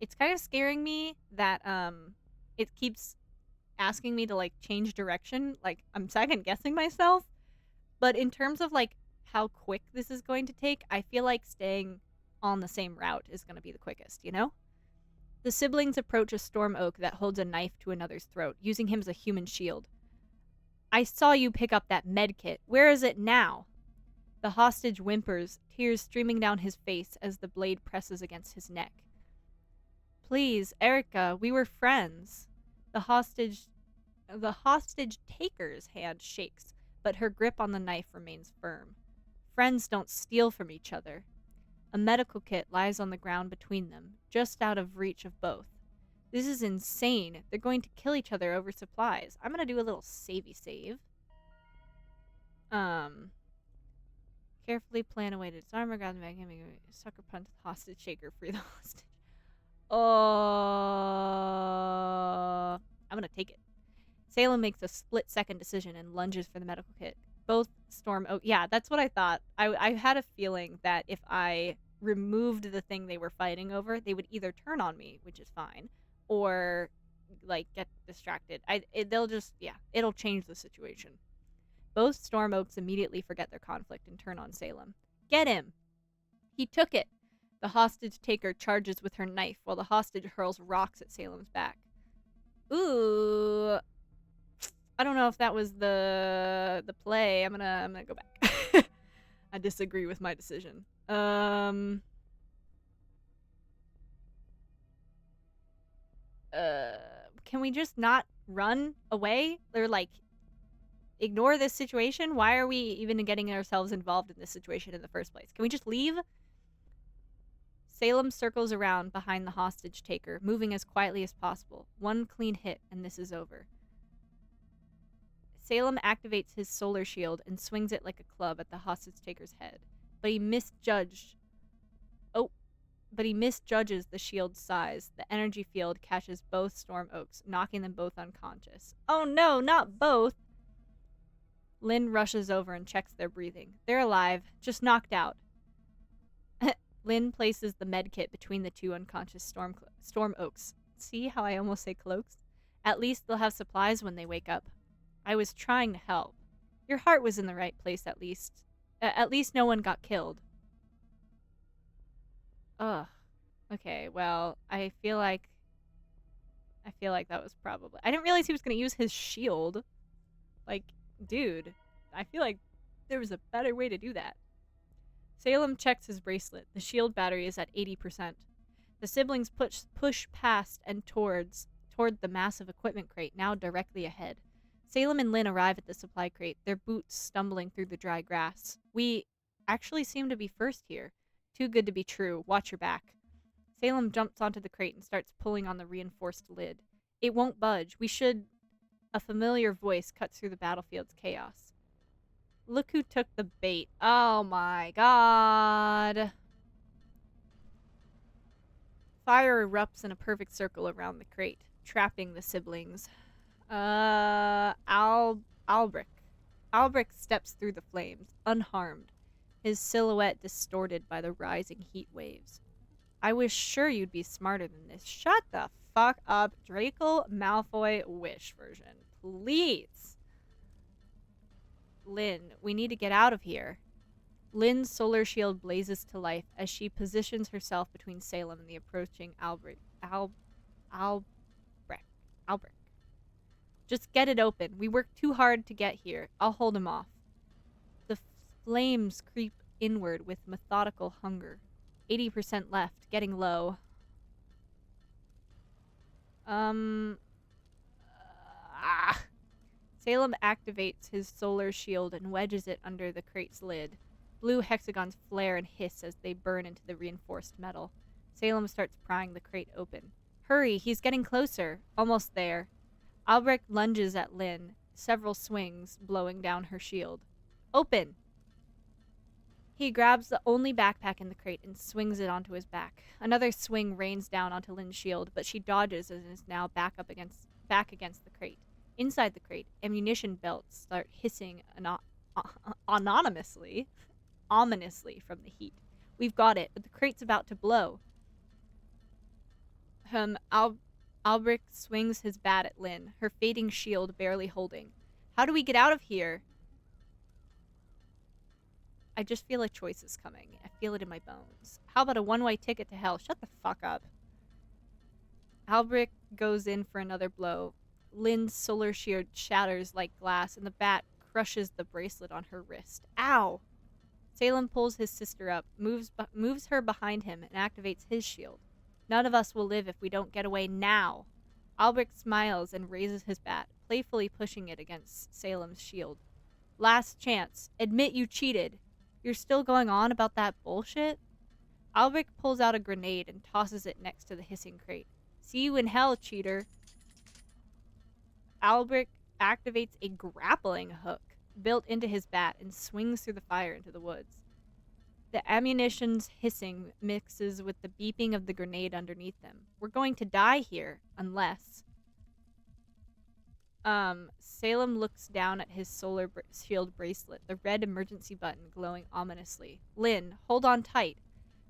It's kind of scaring me that it keeps asking me to like change direction. Like I'm second guessing myself. But in terms of like how quick this is going to take, I feel like staying on the same route is going to be the quickest, you know? The siblings approach a storm oak that holds a knife to another's throat, using him as a human shield. I saw you pick up that med kit. Where is it now? The hostage whimpers, tears streaming down his face as the blade presses against his neck. Please, Erica, we were friends. The hostage taker's hand shakes, but her grip on the knife remains firm. Friends don't steal from each other. A medical kit lies on the ground between them, just out of reach of both. This is insane. They're going to kill each other over supplies. I'm gonna do a little savey save. Carefully plan a way to disarm her, grab the bag, sucker punch the hostage, shaker, free the hostage. Oh, I'm gonna take it. Salem makes a split-second decision and lunges for the medical kit. Both storm. Oh, yeah, that's what I thought. I had a feeling that if I removed the thing they were fighting over, they would either turn on me, which is fine, or like get distracted. They'll just it'll change the situation. Both storm oaks immediately forget their conflict and turn on Salem. Get him! He took it. The hostage taker charges with her knife while the hostage hurls rocks at Salem's back. Ooh. I don't know if that was the play. I'm gonna go back. I disagree with my decision. Can we just not run away? Or like ignore this situation? Why are we even getting ourselves involved in this situation in the first place? Can we just leave? Salem circles around behind the hostage taker, moving as quietly as possible. One clean hit, and this is over. Salem activates his solar shield and swings it like a club at the hostage taker's head. But he misjudges the shield's size. The energy field catches both storm oaks, knocking them both unconscious. Oh no, not both! Lynn rushes over and checks their breathing. They're alive, just knocked out. Lynn places the med kit between the two unconscious storm oaks. See how I almost say cloaks? At least they'll have supplies when they wake up. I was trying to help. Your heart was in the right place, at least. At least no one got killed. Ugh. Okay, well, I feel like that was probably... I didn't realize he was going to use his shield. Like, dude, I feel like there was a better way to do that. Salem checks his bracelet. The shield battery is at 80%. The siblings push past and toward the massive equipment crate, now directly ahead. Salem and Lynn arrive at the supply crate, their boots stumbling through the dry grass. We actually seem to be first here. Too good to be true. Watch your back. Salem jumps onto the crate and starts pulling on the reinforced lid. It won't budge. We should... A familiar voice cuts through the battlefield's chaos. Look who took the bait. Oh my god. Fire erupts in a perfect circle around the crate, trapping the siblings. Albrecht steps through the flames, unharmed, his silhouette distorted by the rising heat waves. I was sure you'd be smarter than this. Shut the fuck up, Draco Malfoy Wish version. Please. Lynn, we need to get out of here. Lynn's solar shield blazes to life as she positions herself between Salem and the approaching Albrecht. Just get it open. We worked too hard to get here. I'll hold him off. The flames creep inward with methodical hunger. 80% left, getting low. Salem activates his solar shield and wedges it under the crate's lid. Blue hexagons flare and hiss as they burn into the reinforced metal. Salem starts prying the crate open. Hurry, he's getting closer. Almost there. Albrecht lunges at Lynn, several swings blowing down her shield. Open! He grabs the only backpack in the crate and swings it onto his back. Another swing rains down onto Lynn's shield, but she dodges and is now back against the crate. Inside the crate, ammunition belts start hissing ominously from the heat. We've got it, but the crate's about to blow. Albrecht swings his bat at Lynn, her fading shield barely holding. How do we get out of here? I just feel a choice is coming. I feel it in my bones. How about a one-way ticket to hell? Shut the fuck up. Albrecht goes in for another blow. Lynn's solar shield shatters like glass, and the bat crushes the bracelet on her wrist. Ow! Salem pulls his sister up, moves her behind him, and activates his shield. None of us will live if we don't get away now. Albrecht smiles and raises his bat, playfully pushing it against Salem's shield. Last chance. Admit you cheated. You're still going on about that bullshit? Albrecht pulls out a grenade and tosses it next to the hissing crate. See you in hell, cheater. Albrecht activates a grappling hook built into his bat and swings through the fire into the woods. The ammunition's hissing mixes with the beeping of the grenade underneath them. We're going to die here, unless... Salem looks down at his solar shield bracelet, the red emergency button glowing ominously. Lynn, hold on tight.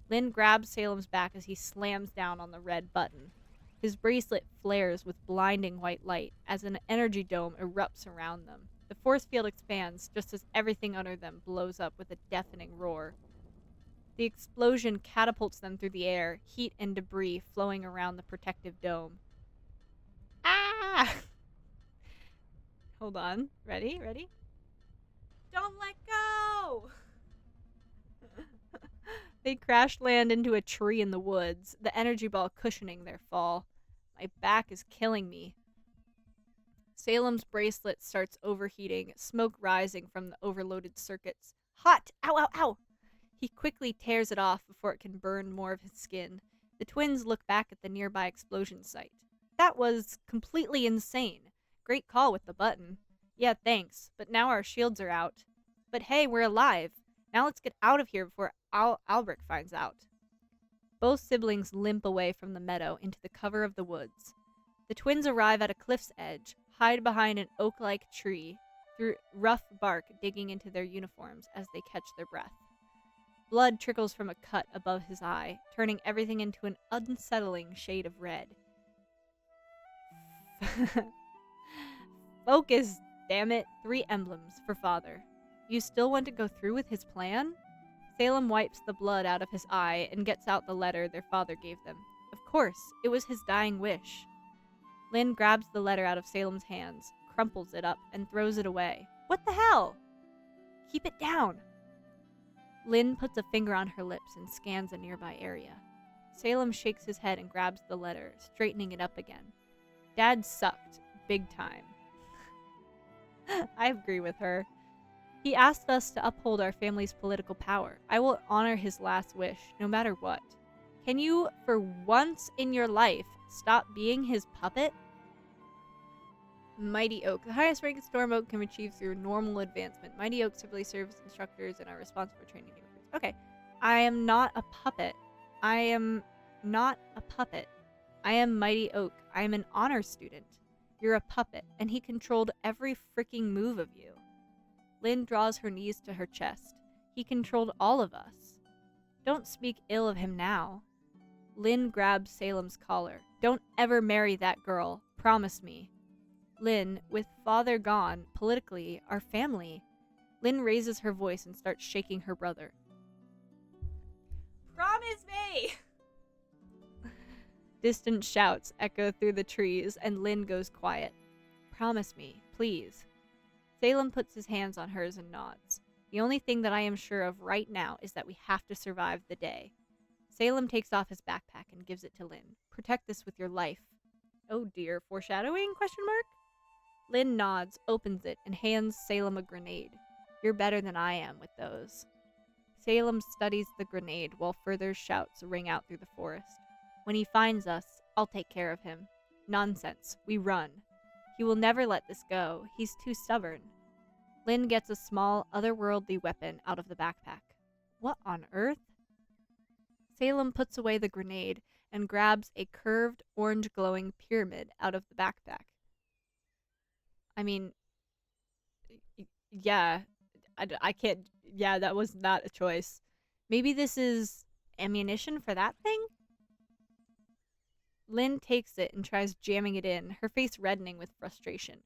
Lynn grabs Salem's back as he slams down on the red button. His bracelet flares with blinding white light as an energy dome erupts around them. The force field expands just as everything under them blows up with a deafening roar. The explosion catapults them through the air, heat and debris flowing around the protective dome. Ah! Hold on. Ready? Don't let go! They crash land into a tree in the woods, the energy ball cushioning their fall. My back is killing me. Salem's bracelet starts overheating, smoke rising from the overloaded circuits. Hot! Ow, ow, ow! He quickly tears it off before it can burn more of his skin. The twins look back at the nearby explosion site. That was completely insane. Great call with the button. Yeah, thanks, but now our shields are out. But hey, we're alive. Now let's get out of here before Albrecht finds out. Both siblings limp away from the meadow into the cover of the woods. The twins arrive at a cliff's edge, hide behind an oak-like tree, through rough bark digging into their uniforms as they catch their breath. Blood trickles from a cut above his eye, turning everything into an unsettling shade of red. Focus, damn it. 3 emblems for father. You still want to go through with his plan? Salem wipes the blood out of his eye and gets out the letter their father gave them. Of course, it was his dying wish. Lynn grabs the letter out of Salem's hands, crumples it up, and throws it away. What the hell? Keep it down. Lynn puts a finger on her lips and scans a nearby area. Salem shakes his head and grabs the letter, straightening it up again. Dad sucked. Big time. I agree with her. He asked us to uphold our family's political power. I will honor his last wish, no matter what. Can you, for once in your life, stop being his puppet? Mighty Oak. The highest rank Storm Oak can achieve through normal advancement. Mighty Oak typically serve as instructors and are responsible for training new recruits. Okay. I am not a puppet. I am Mighty Oak. I am an honor student. You're a puppet, and he controlled every freaking move of you. Lynn draws her knees to her chest. He controlled all of us. Don't speak ill of him now. Lynn grabs Salem's collar. Don't ever marry that girl. Promise me. Lynn, with father gone, politically, our family. Lynn raises her voice and starts shaking her brother. Promise me! Distant shouts echo through the trees, and Lynn goes quiet. Promise me, please. Salem puts his hands on hers and nods. The only thing that I am sure of right now is that we have to survive the day. Salem takes off his backpack and gives it to Lynn. Protect this with your life. Oh dear, foreshadowing? ? Lynn nods, opens it, and hands Salem a grenade. You're better than I am with those. Salem studies the grenade while further shouts ring out through the forest. When he finds us, I'll take care of him. Nonsense. We run. He will never let this go. He's too stubborn. Lynn gets a small, otherworldly weapon out of the backpack. What on earth? Salem puts away the grenade and grabs a curved, orange-glowing pyramid out of the backpack. I mean, yeah, I can't, yeah, that was not a choice. Maybe this is ammunition for that thing? Lynn takes it and tries jamming it in, her face reddening with frustration.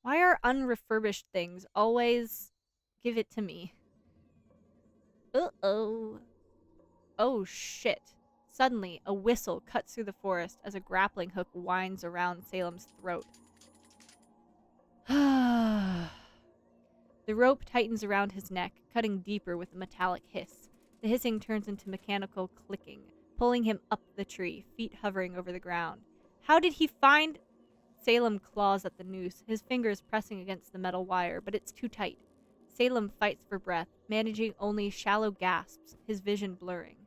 Why are unrefurbished things always... Give it to me. Uh-oh. Oh, shit. Suddenly, a whistle cuts through the forest as a grappling hook winds around Salem's throat. The rope tightens around his neck, cutting deeper with a metallic hiss. The hissing turns into mechanical clicking, pulling him up the tree, feet hovering over the ground. How did he find... Salem claws at the noose, his fingers pressing against the metal wire, but it's too tight. Salem fights for breath, managing only shallow gasps, his vision blurring.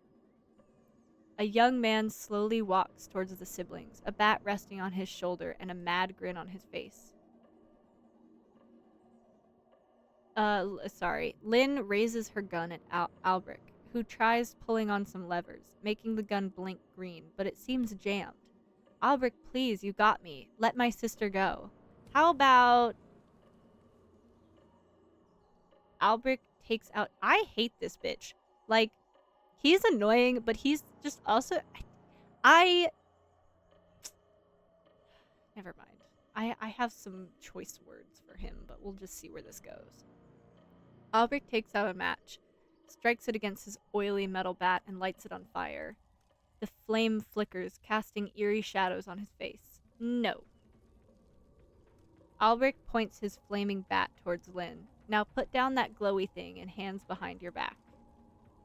A young man slowly walks towards the siblings, a bat resting on his shoulder and a mad grin on his face. Lynn raises her gun at Albrecht, who tries pulling on some levers, making the gun blink green, but it seems jammed. Albrecht, please, you got me. Let my sister go. How about... Albrecht takes out... I hate this bitch. Like, he's annoying, but he's just also... Never mind. I have some choice words for him, but we'll just see where this goes. Albrecht takes out a match, strikes it against his oily metal bat, and lights it on fire. The flame flickers, casting eerie shadows on his face. No. Albrecht points his flaming bat towards Lynn. Now put down that glowy thing and hands behind your back.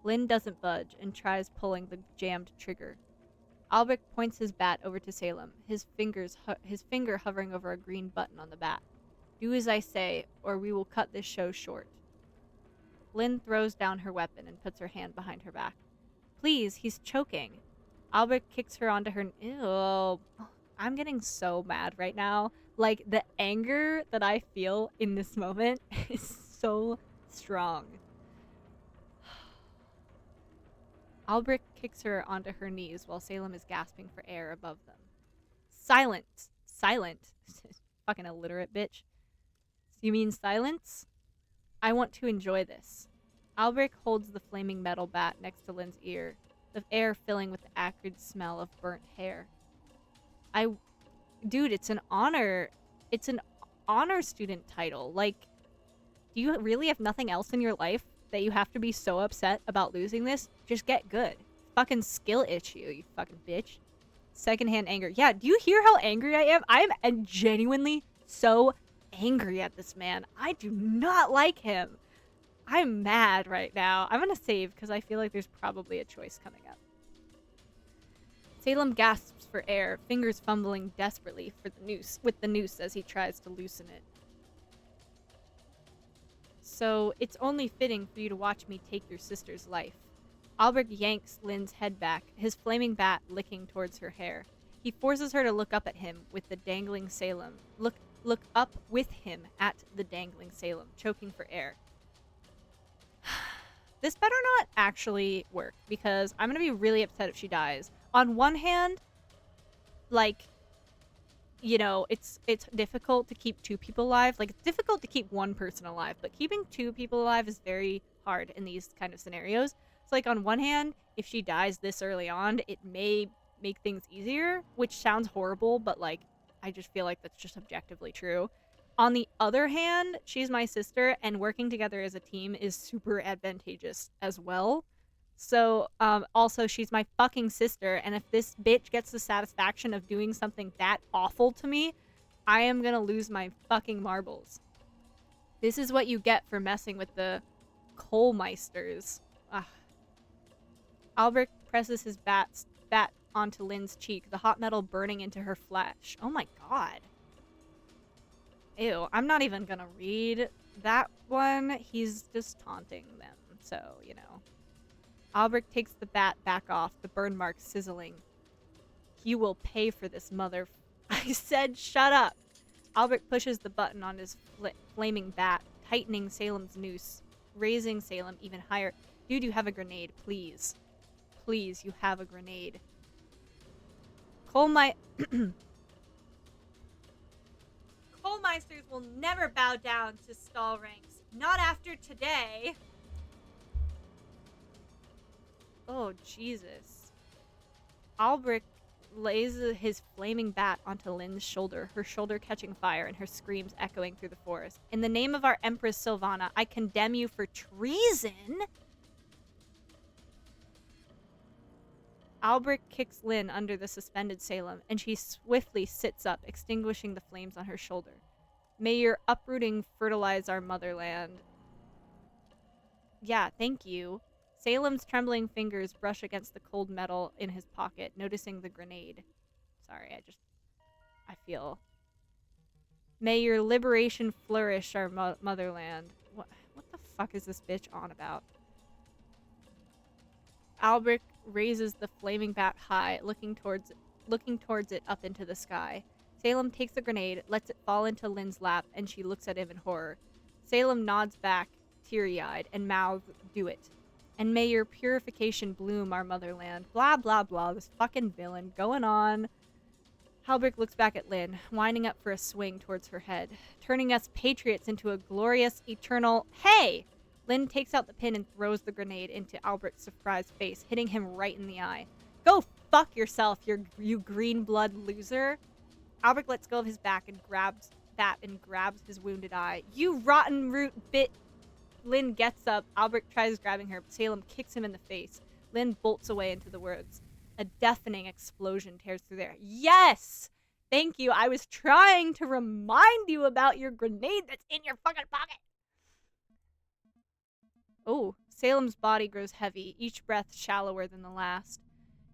Lynn doesn't budge and tries pulling the jammed trigger. Albrecht points his bat over to Salem, his finger hovering over a green button on the bat. Do as I say, or we will cut this show short. Lynn throws down her weapon and puts her hand behind her back. Please, he's choking. Albrecht kicks her onto her... Ew. I'm getting so mad right now. Like, the anger that I feel in this moment is so strong. Albrecht kicks her onto her knees while Salem is gasping for air above them. Silent. Silent. Fucking illiterate bitch. You mean silence? I want to enjoy this. Albrecht holds the flaming metal bat next to Lynn's ear, the air filling with the acrid smell of burnt hair. Dude, it's an honor. It's an honor student title. Like, do you really have nothing else in your life that you have to be so upset about losing this? Just get good. Fucking skill issue, you fucking bitch. Secondhand anger. Yeah, do you hear how angry I am? I am genuinely so angry at this man. I do not like him. I'm mad right now. I'm gonna save because I feel like there's probably a choice coming up. Salem gasps for air, fingers fumbling desperately with the noose as he tries to loosen it. So, it's only fitting for you to watch me take your sister's life. Albrecht yanks Lynn's head back, his flaming bat licking towards her hair. He forces her to look up at him with the dangling Salem. Look up with him at the dangling Salem, choking for air. This better not actually work, because I'm going to be really upset if she dies. On one hand, like, you know, it's difficult to keep two people alive. Like, it's difficult to keep one person alive, but keeping two people alive is very hard in these kind of scenarios. So, like, on one hand, if she dies this early on, it may make things easier, which sounds horrible, but, like, I just feel like that's just objectively true. On the other hand, she's my sister, and working together as a team is super advantageous as well. So, also, she's my fucking sister, and if this bitch gets the satisfaction of doing something that awful to me, I am gonna lose my fucking marbles. This is what you get for messing with the Coalmeisters. Ugh. Albrecht presses his bat onto Lynn's cheek, the hot metal burning into her flesh. Oh my god. Ew, I'm not even gonna read that one. He's just taunting them, so, you know. Albrecht takes the bat back off, the burn marks sizzling. You will pay for this, mother... I said shut up! Albrecht pushes the button on his flaming bat, tightening Salem's noose, raising Salem even higher. Dude, you have a grenade, please. Please, you have a grenade. Coalmeisters will never bow down to stall ranks. Not after today. Oh, Jesus. Albrecht lays his flaming bat onto Lynn's shoulder, her shoulder catching fire and her screams echoing through the forest. In the name of our Empress Sylvana, I condemn you for treason. Albrecht kicks Lynn under the suspended Salem, and she swiftly sits up, extinguishing the flames on her shoulder. May your uprooting fertilize our motherland. Yeah, thank you. Salem's trembling fingers brush against the cold metal in his pocket, noticing the grenade. Sorry, I feel. May your liberation flourish, our motherland. What the fuck is this bitch on about? Albrecht raises the flaming bat high, looking towards it up into the sky. Salem takes the grenade, lets it fall into Lynn's lap, and she looks at him in horror. Salem nods back, teary-eyed, and mouths, "Do it. And may your purification bloom, our motherland." Blah, blah, blah. This fucking villain going on. Albrecht looks back at Lynn, winding up for a swing towards her head, turning us patriots into a glorious, eternal... Hey! Lynn takes out the pin and throws the grenade into Albrecht's surprised face, hitting him right in the eye. Go fuck yourself, you green blood loser. Albrecht lets go of his back and grabs his wounded eye. You rotten root bit. Lynn gets up. Albrecht tries grabbing her, but Salem kicks him in the face. Lynn bolts away into the woods. A deafening explosion tears through there. Yes! Thank you. I was trying to remind you about your grenade that's in your fucking pocket. Oh, Salem's body grows heavy, each breath shallower than the last.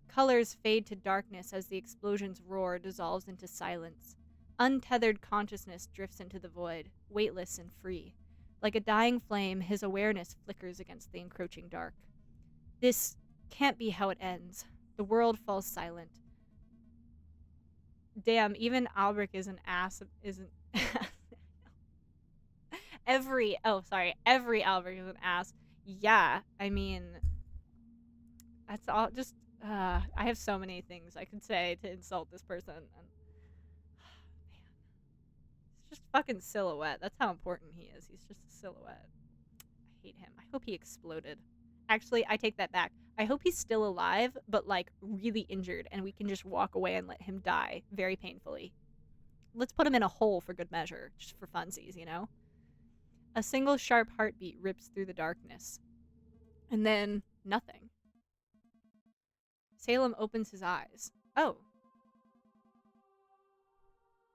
Colors fade to darkness as the explosion's roar dissolves into silence. Untethered consciousness drifts into the void, weightless and free. Like a dying flame, his awareness flickers against the encroaching dark. This can't be how it ends. The world falls silent. Damn, even Albrecht isn't every Albrecht is an ass. Yeah, I mean, that's all. Just I have so many things I could say to insult this person, and man, it's just fucking Silhouette. That's how important he is. He's just a silhouette. I hate him. I hope he exploded. Actually, I take that back. I hope he's still alive, but like really injured, and we can just walk away and let him die very painfully. Let's put him in a hole for good measure, just for funsies, you know? A single sharp heartbeat rips through the darkness. And then, nothing. Salem opens his eyes. Oh.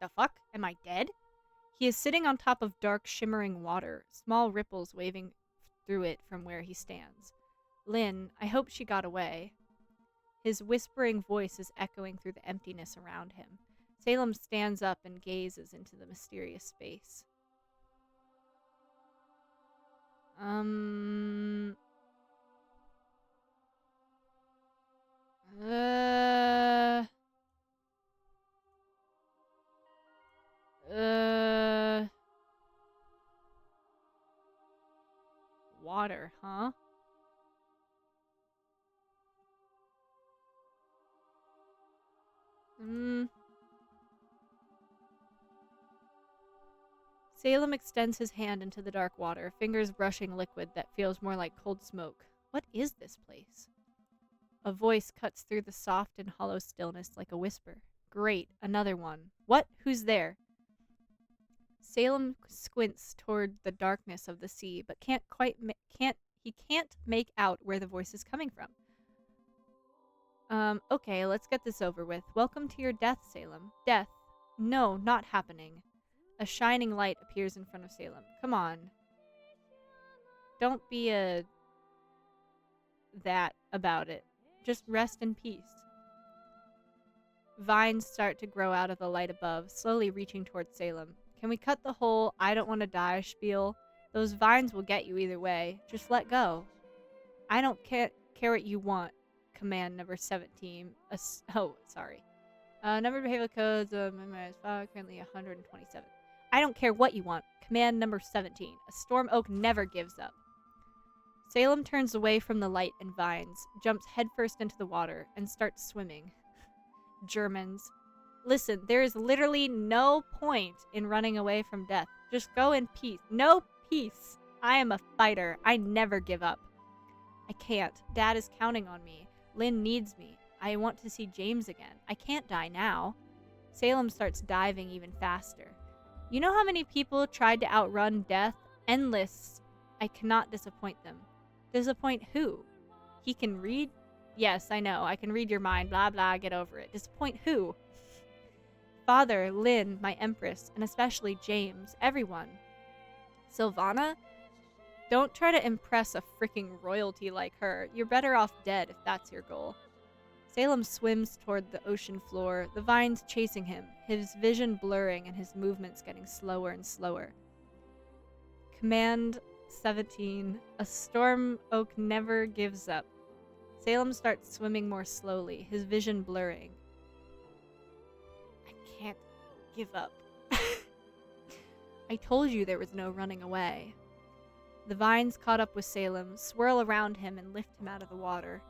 The fuck? Am I dead? He is sitting on top of dark, shimmering water, small ripples waving through it from where he stands. Lynn, I hope she got away. His whispering voice is echoing through the emptiness around him. Salem stands up and gazes into the mysterious space. Water, huh? Salem extends his hand into the dark water, fingers brushing liquid that feels more like cold smoke. What is this place? A voice cuts through the soft and hollow stillness like a whisper. Great, another one. What? Who's there? Salem squints toward the darkness of the sea, but can't make out where the voice is coming from. Okay, let's get this over with. Welcome to your death, Salem. Death. No, not happening. A shining light appears in front of Salem. Come on. Don't be that about it. Just rest in peace. Vines start to grow out of the light above, slowly reaching towards Salem. Can we cut the whole "I don't want to die" spiel? Those vines will get you either way. Just let go. I don't care what you want. Command number 17. Number of behavioral codes of memorized file, currently 127. I don't care what you want. Command number 17. A storm oak never gives up. Salem turns away from the light and vines, jumps headfirst into the water, and starts swimming. Germans. Listen, there is literally no point in running away from death. Just go in peace. No peace. I am a fighter. I never give up. I can't. Dad is counting on me. Lynn needs me. I want to see James again. I can't die now. Salem starts diving even faster. You know how many people tried to outrun death? Endless. I cannot disappoint them. Disappoint who? He can read? Yes, I know. I can read your mind. Blah, blah. Get over it. Disappoint who? Father, Lynn, my empress, and especially James. Everyone. Sylvana? Don't try to impress a freaking royalty like her. You're better off dead if that's your goal. Salem swims toward the ocean floor, the vines chasing him, his vision blurring and his movements getting slower and slower. Command 17. A storm oak never gives up. Salem starts swimming more slowly, his vision blurring. I can't give up. I told you there was no running away. The vines caught up with Salem, swirl around him, and lift him out of the water.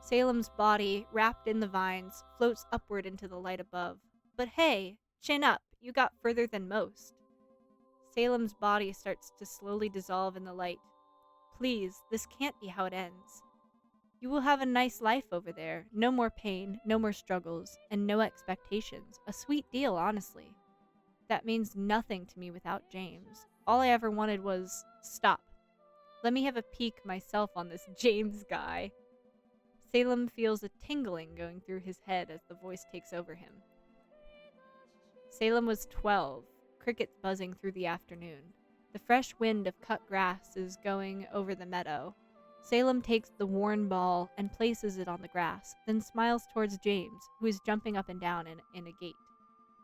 Salem's body, wrapped in the vines, floats upward into the light above. But hey, chin up, you got further than most. Salem's body starts to slowly dissolve in the light. Please, this can't be how it ends. You will have a nice life over there. No more pain, no more struggles, and no expectations. A sweet deal, honestly. That means nothing to me without James. All I ever wanted was, stop. Let me have a peek myself on this James guy. Salem feels a tingling going through his head as the voice takes over him. Salem was 12, crickets buzzing through the afternoon. The fresh wind of cut grass is going over the meadow. Salem takes the worn ball and places it on the grass, then smiles towards James, who is jumping up and down in a gate.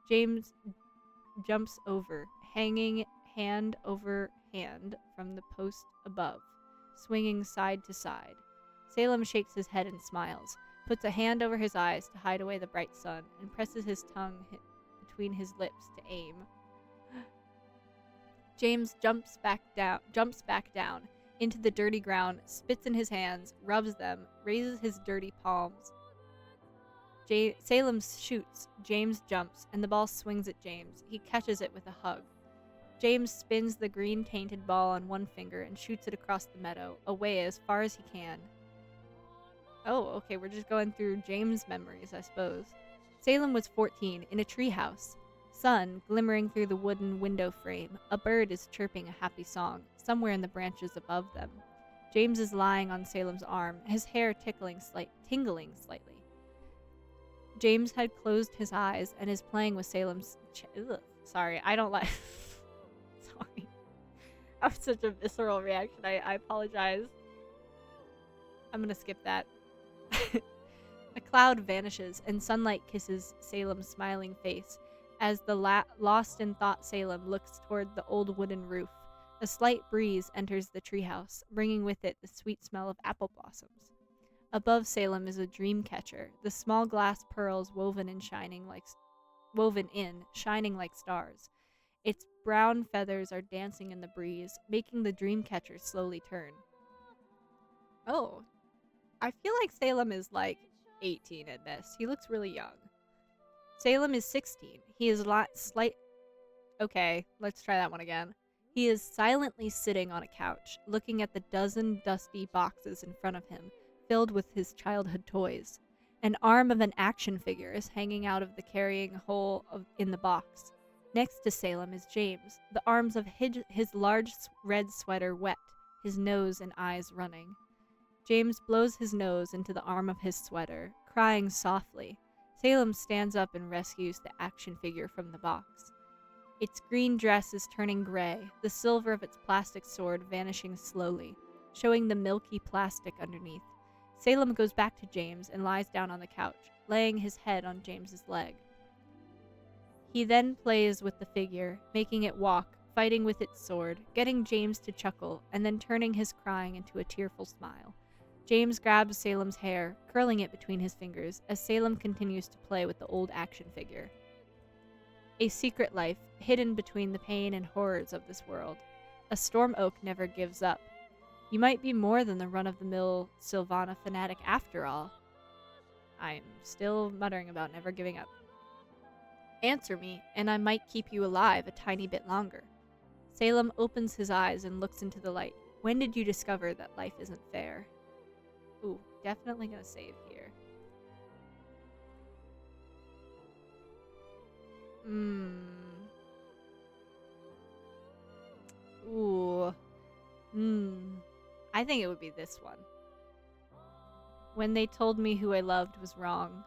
James jumps over, hanging hand over hand from the post above, swinging side to side. Salem shakes his head and smiles, puts a hand over his eyes to hide away the bright sun, and presses his tongue between his lips to aim. James jumps back down into the dirty ground, spits in his hands, rubs them, raises his dirty palms. Salem shoots, James jumps, and the ball swings at James. He catches it with a hug. James spins the green-tainted ball on one finger and shoots it across the meadow, away as far as he can. Oh, okay, we're just going through James' memories, I suppose. Salem was 14, in a treehouse. Sun glimmering through the wooden window frame. A bird is chirping a happy song, somewhere in the branches above them. James is lying on Salem's arm, his hair tingling slightly. James had closed his eyes and is playing with Salem's... Sorry, I don't like... Sorry. That was such a visceral reaction. I apologize. I'm gonna skip that. A cloud vanishes and sunlight kisses Salem's smiling face as the lost in thought Salem looks toward the old wooden roof. A slight breeze enters the treehouse, bringing with it the sweet smell of apple blossoms. Above Salem is a dream catcher, the small glass pearls woven in, shining like stars. Its brown feathers are dancing in the breeze, making the dream catcher slowly turn. Oh, I feel like Salem is like 18 in this. He looks really young. Salem is 16. He is Okay, let's try that one again. He is silently sitting on a couch, looking at the dozen dusty boxes in front of him, filled with his childhood toys. An arm of an action figure is hanging out of the carrying hole in the box. Next to Salem is James, the arms of his large red sweater wet, his nose and eyes running. James blows his nose into the arm of his sweater, crying softly. Salem stands up and rescues the action figure from the box. Its green dress is turning gray, the silver of its plastic sword vanishing slowly, showing the milky plastic underneath. Salem goes back to James and lies down on the couch, laying his head on James's leg. He then plays with the figure, making it walk, fighting with its sword, getting James to chuckle, and then turning his crying into a tearful smile. James grabs Salem's hair, curling it between his fingers, as Salem continues to play with the old action figure. A secret life, hidden between the pain and horrors of this world. A storm oak never gives up. You might be more than the run-of-the-mill Sylvana fanatic after all. I'm still muttering about never giving up. Answer me, and I might keep you alive a tiny bit longer. Salem opens his eyes and looks into the light. When did you discover that life isn't fair? Ooh, definitely gonna save here. Ooh. I think it would be this one. when they told me who I loved was wrong.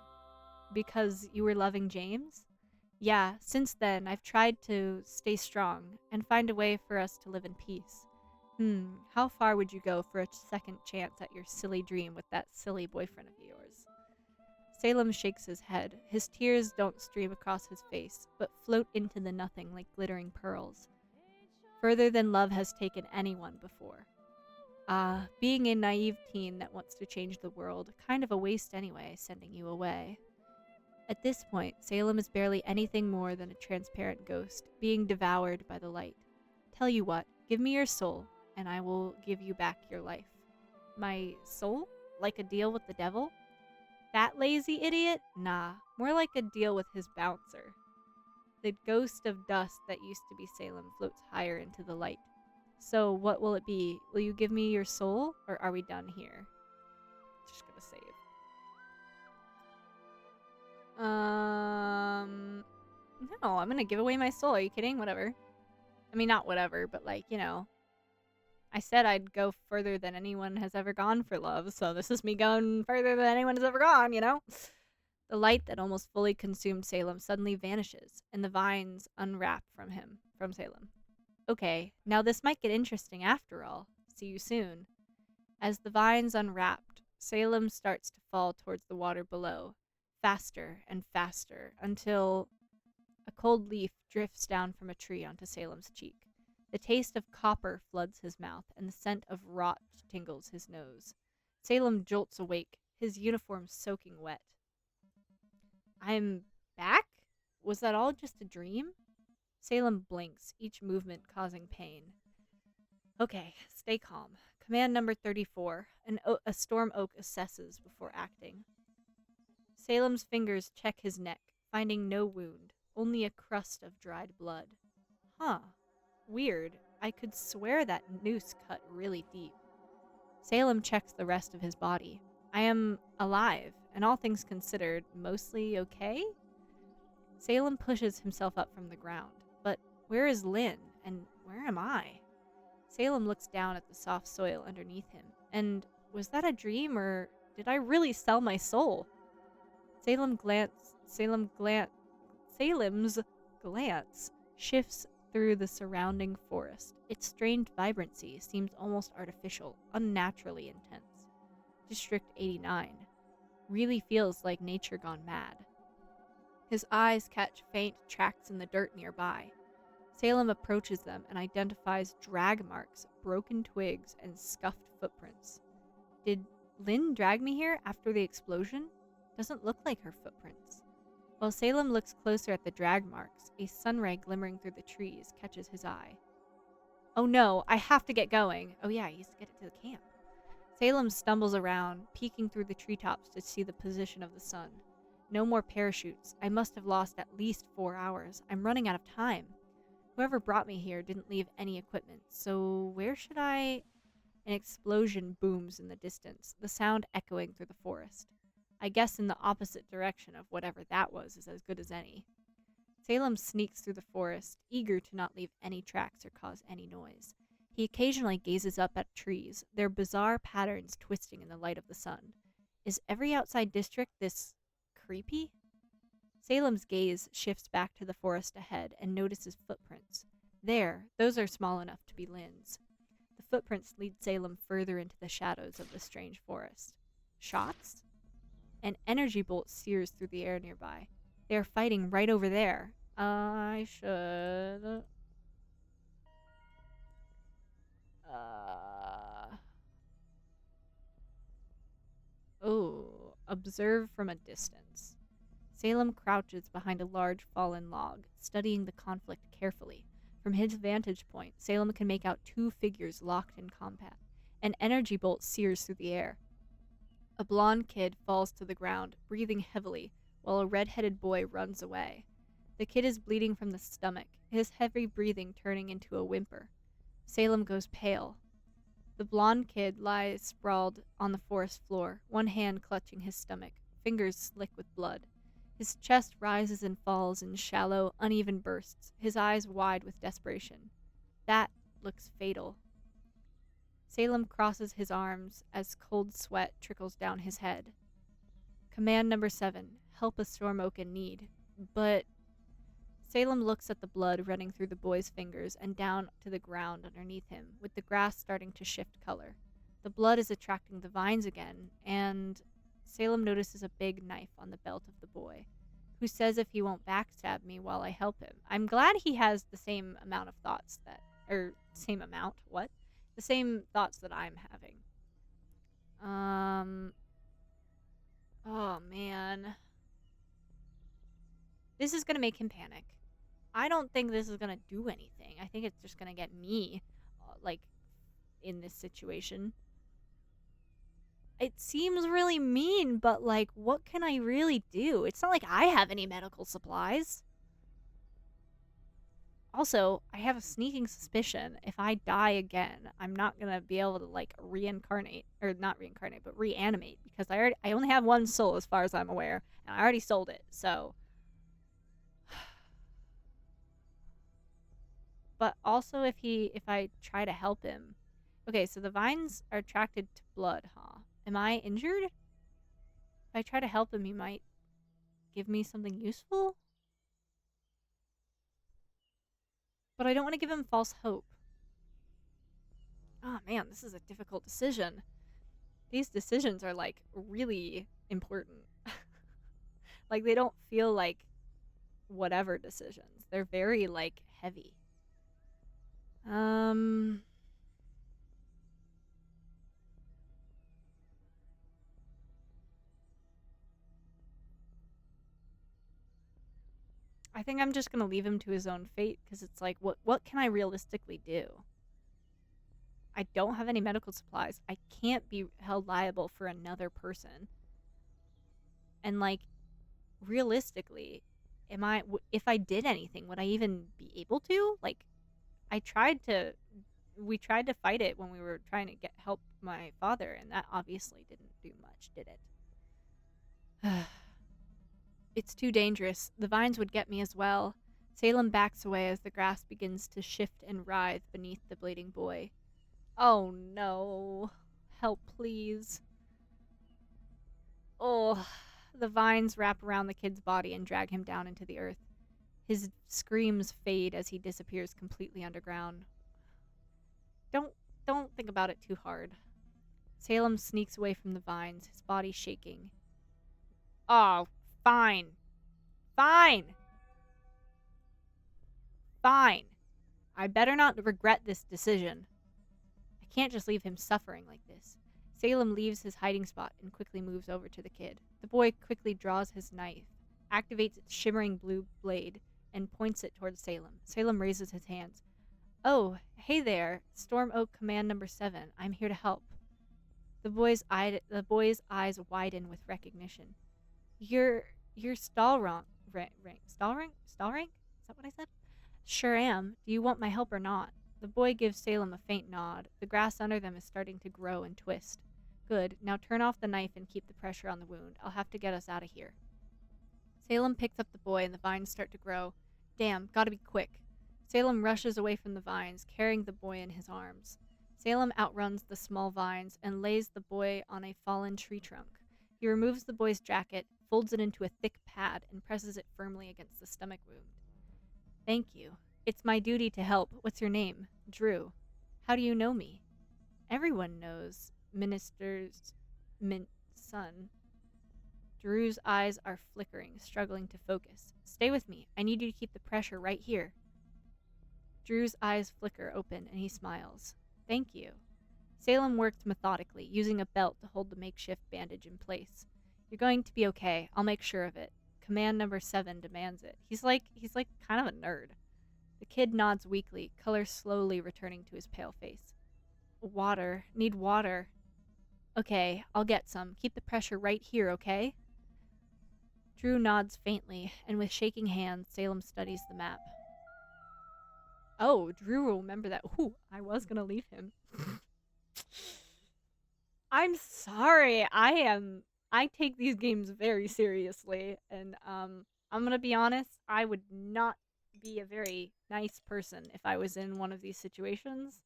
Because you were loving James? Yeah, since then, I've tried to stay strong and find a way for us to live in peace. How far would you go for a second chance at your silly dream with that silly boyfriend of yours? Salem shakes his head. His tears don't stream across his face, but float into the nothing like glittering pearls. Further than love has taken anyone before. Being a naive teen that wants to change the world, kind of a waste anyway, sending you away. At this point, Salem is barely anything more than a transparent ghost, being devoured by the light. Tell you what, give me your soul, and I will give you back your life. My soul? Like a deal with the devil? That lazy idiot? Nah, more like a deal with his bouncer. The ghost of dust that used to be Salem floats higher into the light. So, what will it be? Will you give me your soul, or are we done here? Just gonna save. No, I'm gonna give away my soul. Are you kidding? Whatever. I mean, not whatever, but like, I said I'd go further than anyone has ever gone for love, so this is me going further than anyone has ever gone, The light that almost fully consumed Salem suddenly vanishes, and the vines unwrap from Salem. Okay, now this might get interesting after all. See you soon. As the vines unwrapped, Salem starts to fall towards the water below, faster and faster, until a cold leaf drifts down from a tree onto Salem's cheek. The taste of copper floods his mouth, and the scent of rot tingles his nose. Salem jolts awake, his uniform soaking wet. I'm back? Was that all just a dream? Salem blinks, each movement causing pain. Okay, stay calm. Command number 34. A storm oak assesses before acting. Salem's fingers check his neck, finding no wound, only a crust of dried blood. Huh. Weird. I could swear that noose cut really deep. Salem checks the rest of his body. I am alive, and all things considered, mostly okay? Salem pushes himself up from the ground. But where is Lynn, and where am I? Salem looks down at the soft soil underneath him. And was that a dream, or did I really sell my soul? Salem's glance shifts through the surrounding forest. Its strange vibrancy seems almost artificial, unnaturally intense. District 89 really feels like nature gone mad. His eyes catch faint tracks in the dirt nearby. Salem approaches them and identifies drag marks, broken twigs, and scuffed footprints. Did Lynn drag me here after the explosion? Doesn't look like her footprints. While Salem looks closer at the drag marks, a sunray glimmering through the trees catches his eye. Oh no, I have to get going. Oh yeah, he has to get it to the camp. Salem stumbles around, peeking through the treetops to see the position of the sun. No more parachutes. I must have lost at least 4 hours. I'm running out of time. Whoever brought me here didn't leave any equipment, so where should I... An explosion booms in the distance, the sound echoing through the forest. I guess in the opposite direction of whatever that was is as good as any. Salem sneaks through the forest, eager to not leave any tracks or cause any noise. He occasionally gazes up at trees, their bizarre patterns twisting in the light of the sun. Is every outside district this creepy? Salem's gaze shifts back to the forest ahead and notices footprints. There, those are small enough to be Lynn's. The footprints lead Salem further into the shadows of the strange forest. Shots? An energy bolt sears through the air nearby. They are fighting right over there. I should... Oh, observe from a distance. Salem crouches behind a large fallen log, studying the conflict carefully. From his vantage point, Salem can make out 2 figures locked in combat. An energy bolt sears through the air. A blonde kid falls to the ground, breathing heavily, while a red-headed boy runs away. The kid is bleeding from the stomach, his heavy breathing turning into a whimper. Salem goes pale. The blonde kid lies sprawled on the forest floor, one hand clutching his stomach, fingers slick with blood. His chest rises and falls in shallow, uneven bursts, his eyes wide with desperation. That looks fatal. Salem crosses his arms as cold sweat trickles down his head. Command number 7, help a storm oak in need. But Salem looks at the blood running through the boy's fingers and down to the ground underneath him, with the grass starting to shift color. The blood is attracting the vines again, and Salem notices a big knife on the belt of the boy, who says if he won't backstab me while I help him. I'm glad he has the same amount of thoughts that, same amount, what? The same thoughts that I'm having. Oh man. This is gonna make him panic. I don't think this is gonna do anything. I think it's just gonna get me, in this situation. It seems really mean, but, what can I really do? It's not like I have any medical supplies. Also, I have a sneaking suspicion if I die again, I'm not gonna be able to, reincarnate. Or not reincarnate, but reanimate. Because I only have one soul as far as I'm aware. And I already sold it, so... But also if I try to help him... Okay, so the vines are attracted to blood, huh? Am I injured? If I try to help him, he might give me something useful? But I don't want to give him false hope. Oh man, this is a difficult decision. These decisions are, really important. They don't feel like whatever decisions. They're very, heavy. I think I'm just gonna leave him to his own fate, because it's what can I realistically do? I don't have any medical supplies. I can't be held liable for another person. And, realistically, if I did anything, would I even be able to? We tried to fight it when we were trying to help my father, and that obviously didn't do much, did it? It's too dangerous. The vines would get me as well. Salem backs away as the grass begins to shift and writhe beneath the bleeding boy. Oh no. Help, please. Oh, the vines wrap around the kid's body and drag him down into the earth. His screams fade as he disappears completely underground. Don't think about it too hard. Salem sneaks away from the vines, his body shaking. Oh, fine. Fine. Fine. I better not regret this decision. I can't just leave him suffering like this. Salem leaves his hiding spot and quickly moves over to the kid. The boy quickly draws his knife, activates its shimmering blue blade, and points it towards Salem. Salem raises his hands. Oh, hey there, Storm Oak Command number 7. I'm here to help. The boy's eyes widen with recognition. You're Stalrank. Stalrank? Is that what I said? Sure am. Do you want my help or not? The boy gives Salem a faint nod. The grass under them is starting to grow and twist. Good. Now turn off the knife and keep the pressure on the wound. I'll have to get us out of here. Salem picks up the boy and the vines start to grow. Damn, gotta be quick. Salem rushes away from the vines, carrying the boy in his arms. Salem outruns the small vines and lays the boy on a fallen tree trunk. He removes the boy's jacket, folds it into a thick pad, and presses it firmly against the stomach wound. Thank you. It's my duty to help. What's your name? Drew. How do you know me? Everyone knows Minister's son. Drew's eyes are flickering, struggling to focus. Stay with me. I need you to keep the pressure right here. Drew's eyes flicker open and he smiles. Thank you. Salem worked methodically, using a belt to hold the makeshift bandage in place. You're going to be okay. I'll make sure of it. Command number 7 demands it. He's like kind of a nerd. The kid nods weakly, color slowly returning to his pale face. Water. Need water. Okay, I'll get some. Keep the pressure right here, okay? Drew nods faintly, and with shaking hands, Salem studies the map. Oh, Drew will remember that. Ooh, I was gonna leave him. I'm sorry. I take these games very seriously, and I'm gonna be honest, I would not be a very nice person if I was in one of these situations.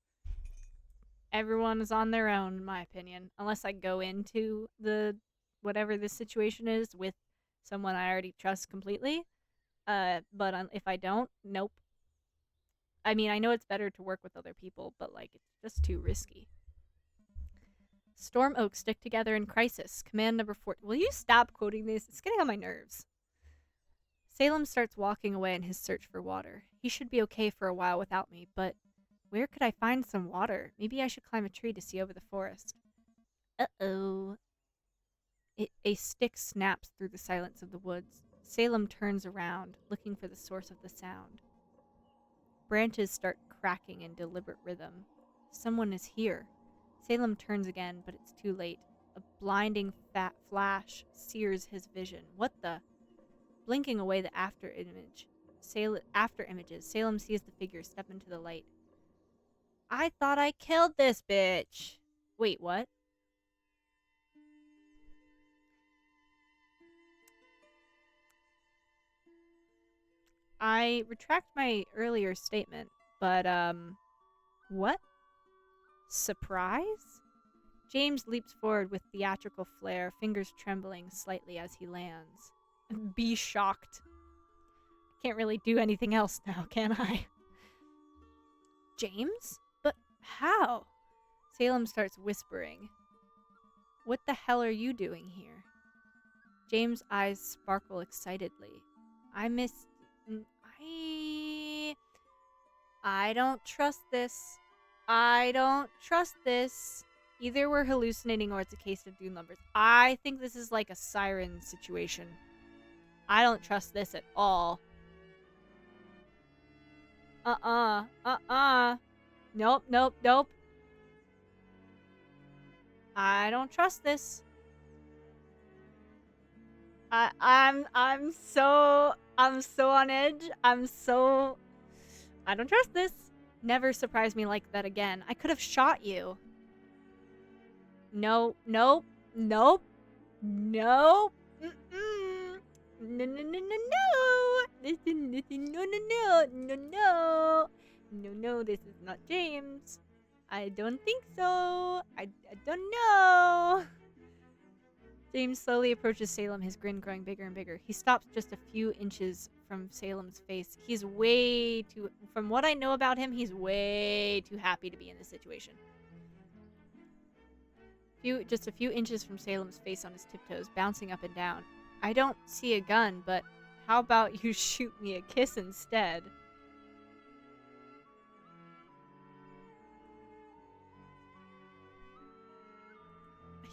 Everyone is on their own, in my opinion. Unless I go into the whatever this situation is with someone I already trust completely. But if I don't, nope. I mean, I know it's better to work with other people, but like it's just too risky. Storm Oaks stick together in crisis. Command number 4. Will you stop quoting this? It's getting on my nerves. Salem starts walking away in his search for water. He should be okay for a while without me, but where could I find some water? Maybe I should climb a tree to see over the forest. Uh-oh. A stick snaps through the silence of the woods. Salem turns around, looking for the source of the sound. Branches start cracking in deliberate rhythm. Someone is here. Salem turns again, but it's too late. A blinding fat flash sears his vision. What the? Blinking away the after images, Salem sees the figure step into the light. I thought I killed this bitch. Wait, what? I retract my earlier statement, but, what? Surprise? James leaps forward with theatrical flair, fingers trembling slightly as he lands. Be shocked. Can't really do anything else now, can I? James? But how? Salem starts whispering. What the hell are you doing here? James' eyes sparkle excitedly. I don't trust this. I don't trust this. Either we're hallucinating or it's a case of Dune Lovers. I think this is like a siren situation. I don't trust this at all. Nope, nope, nope. I don't trust this. I'm so on edge. I don't trust this. Never surprise me like that again. I could have shot you. No, nope, nope, nope. Mm-mm. No, no, no, no, no. Listen, no, no, no, no, no. No, this is not James. I don't think so. I don't know. James slowly approaches Salem, his grin growing bigger and bigger. He stops just a few inches from Salem's face. He's way too... From what I know about him, he's way too happy to be in this situation. Just a few inches from Salem's face on his tiptoes, bouncing up and down. I don't see a gun, but how about you shoot me a kiss instead?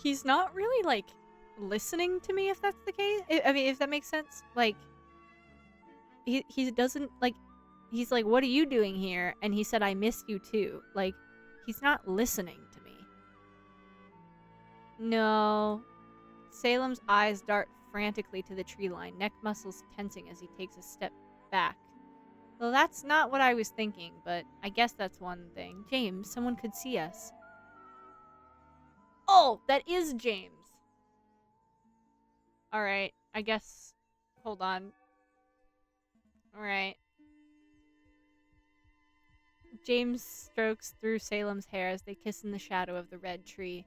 He's not really, like, listening to me, if that's the case. I mean, if that makes sense. Like, he doesn't, like, he's like, what are you doing here? And he said, I missed you too. Like, he's not listening to me. No. Salem's eyes dart frantically to the tree line, neck muscles tensing as he takes a step back. Well, that's not what I was thinking, but I guess that's one thing. James, someone could see us. Oh, that is James. Alright, I guess... Hold on. Alright. James strokes through Salem's hair as they kiss in the shadow of the red tree.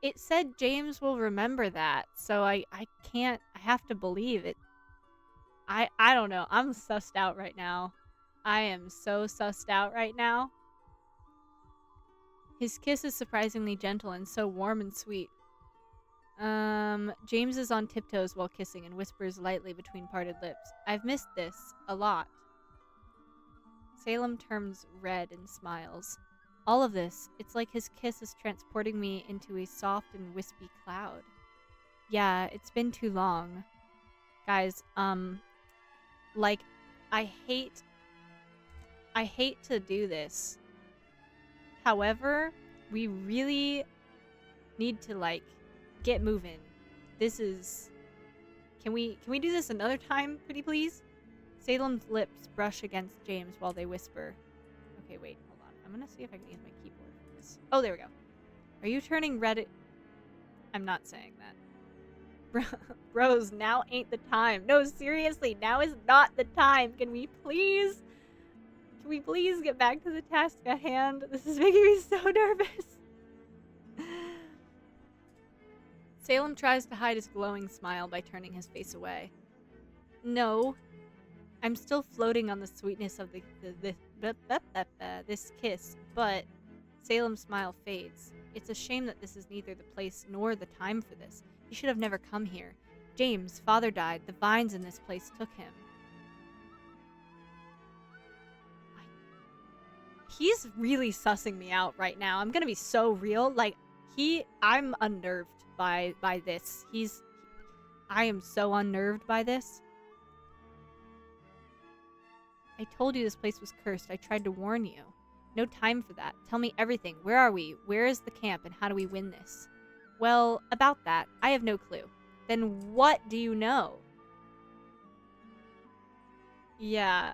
It said James will remember that, so I can't... I have to believe it. I don't know. I'm sussed out right now. I am so sussed out right now. His kiss is surprisingly gentle and so warm and sweet. James is on tiptoes while kissing and whispers lightly between parted lips. I've missed this. A lot. Salem turns red and smiles. All of this, it's like his kiss is transporting me into a soft and wispy cloud. Yeah, it's been too long. Guys, like, I hate to do this. However, we really need to, like, get moving. This is... Can we do this another time, pretty please? Salem's lips brush against James while they whisper. Okay, wait, hold on. I'm gonna see if I can use my keyboard for this. Oh, there we go. Are you turning red? I'm not saying that. Bros, now ain't the time. No, seriously, now is not the time. Can we please Can we please get back to the task at hand? This is making me so nervous. Salem tries to hide his glowing smile by turning his face away. No. I'm still floating on the sweetness of this kiss, but Salem's smile fades. It's a shame that this is neither the place nor the time for this. He should have never come here. James, father died. The vines in this place took him. He's really sussing me out right now. I'm gonna be so real. Like, I'm unnerved by this. I am so unnerved by this. I told you this place was cursed. I tried to warn you. No time for that. Tell me everything. Where are we? Where is the camp, and how do we win this? Well, about that, I have no clue. Then what do you know? Yeah.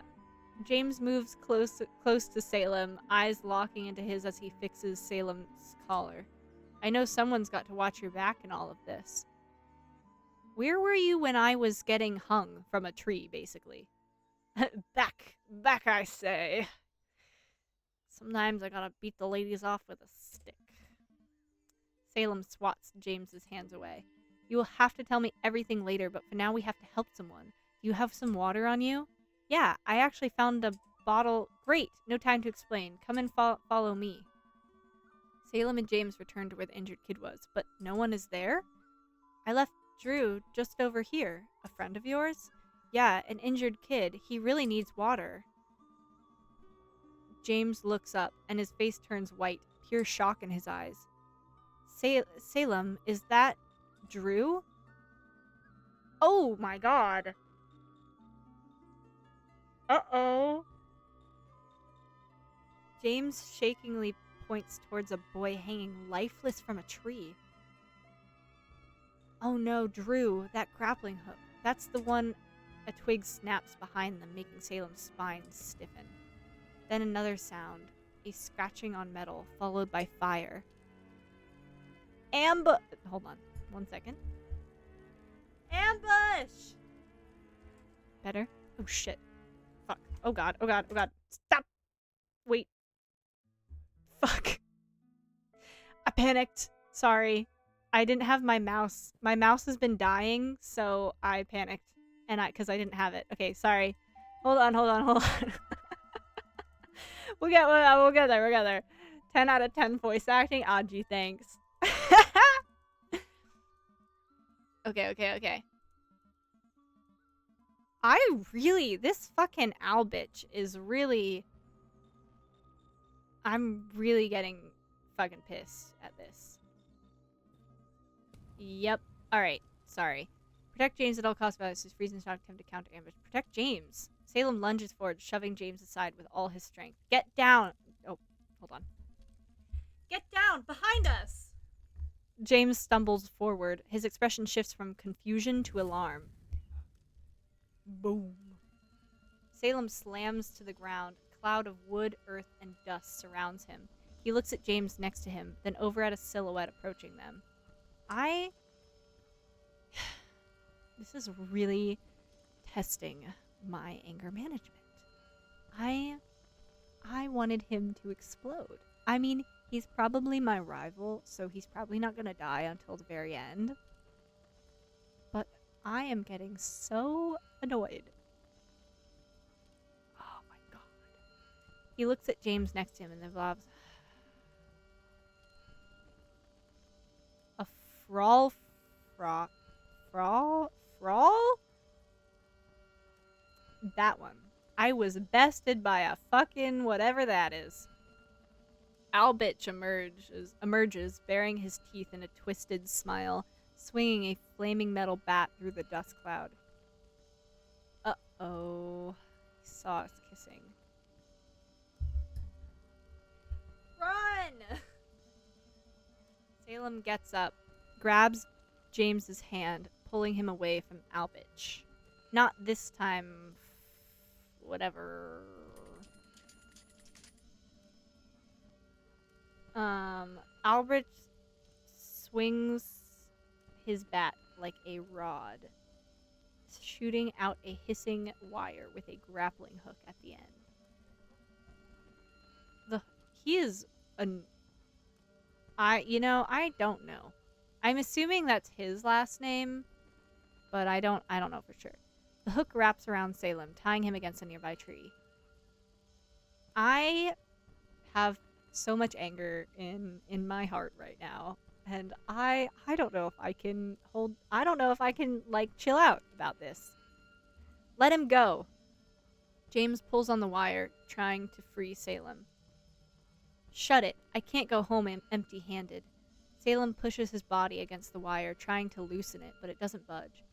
James moves close to Salem, eyes locking into his as he fixes Salem's collar. I know someone's got to watch your back in all of this. Where were you when I was getting hung from a tree, basically? Back, I say. Sometimes I gotta beat the ladies off with a stick. Salem swats James's hands away. You will have to tell me everything later, but for now we have to help someone. Do you have some water on you? Yeah, I actually found a bottle. Great, no time to explain. Come and follow me. Salem and James return to where the injured kid was, but no one is there? I left Drew just over here. A friend of yours? Yeah, an injured kid. He really needs water. James looks up, and his face turns white, pure shock in his eyes. Salem, is that Drew? Oh my god. Uh-oh. James shakingly points towards a boy hanging lifeless from a tree. Oh no, Drew, that grappling hook. That's the one. A twig snaps behind them, making Salem's spine stiffen. Then another sound, a scratching on metal, followed by fire. Hold on, 1 second. Ambush! Better? Oh shit. Fuck. Oh god, oh god, oh god. Stop! Wait. Fuck. I panicked. Sorry. I didn't have my mouse. My mouse has been dying, so I panicked. Because I didn't have it. Okay, sorry. Hold on. We'll get there. 10 out of 10 voice acting. Ah, gee, thanks. Okay. This fucking owl bitch is really... I'm really getting fucking pissed at this. Yep. Alright, sorry. Protect James at all costs, but his reasons not attempt to counter ambush. Protect James. Salem lunges forward, shoving James aside with all his strength. Get down! Oh, hold on. Get down! Behind us! James stumbles forward. His expression shifts from confusion to alarm. Boom. Salem slams to the ground. A cloud of wood, earth, and dust surrounds him. He looks at James next to him, then over at a silhouette approaching them. This is really testing my anger management. I wanted him to explode. I mean, he's probably my rival, so he's probably not gonna die until the very end. But I am getting so annoyed. Oh my god. He looks at James next to him and then blobs. A frawl? That one. I was bested by a fucking whatever that is. Albitch emerges, baring his teeth in a twisted smile, swinging a flaming metal bat through the dust cloud. Uh-oh. He saw us kissing. Run! Salem gets up, grabs James's hand, pulling him away from Albitch. Not this time. Whatever. Albert swings his bat like a rod, shooting out a hissing wire with a grappling hook at the end. he is an... I don't know. I'm assuming that's his last name, but I don't know for sure. The hook wraps around Salem, tying him against a nearby tree. I have so much anger in my heart right now, and I don't know if I can like chill out about this. Let him go. James pulls on the wire, trying to free Salem. Shut it. I can't go home empty-handed. Salem pushes his body against the wire, trying to loosen it, but it doesn't budge.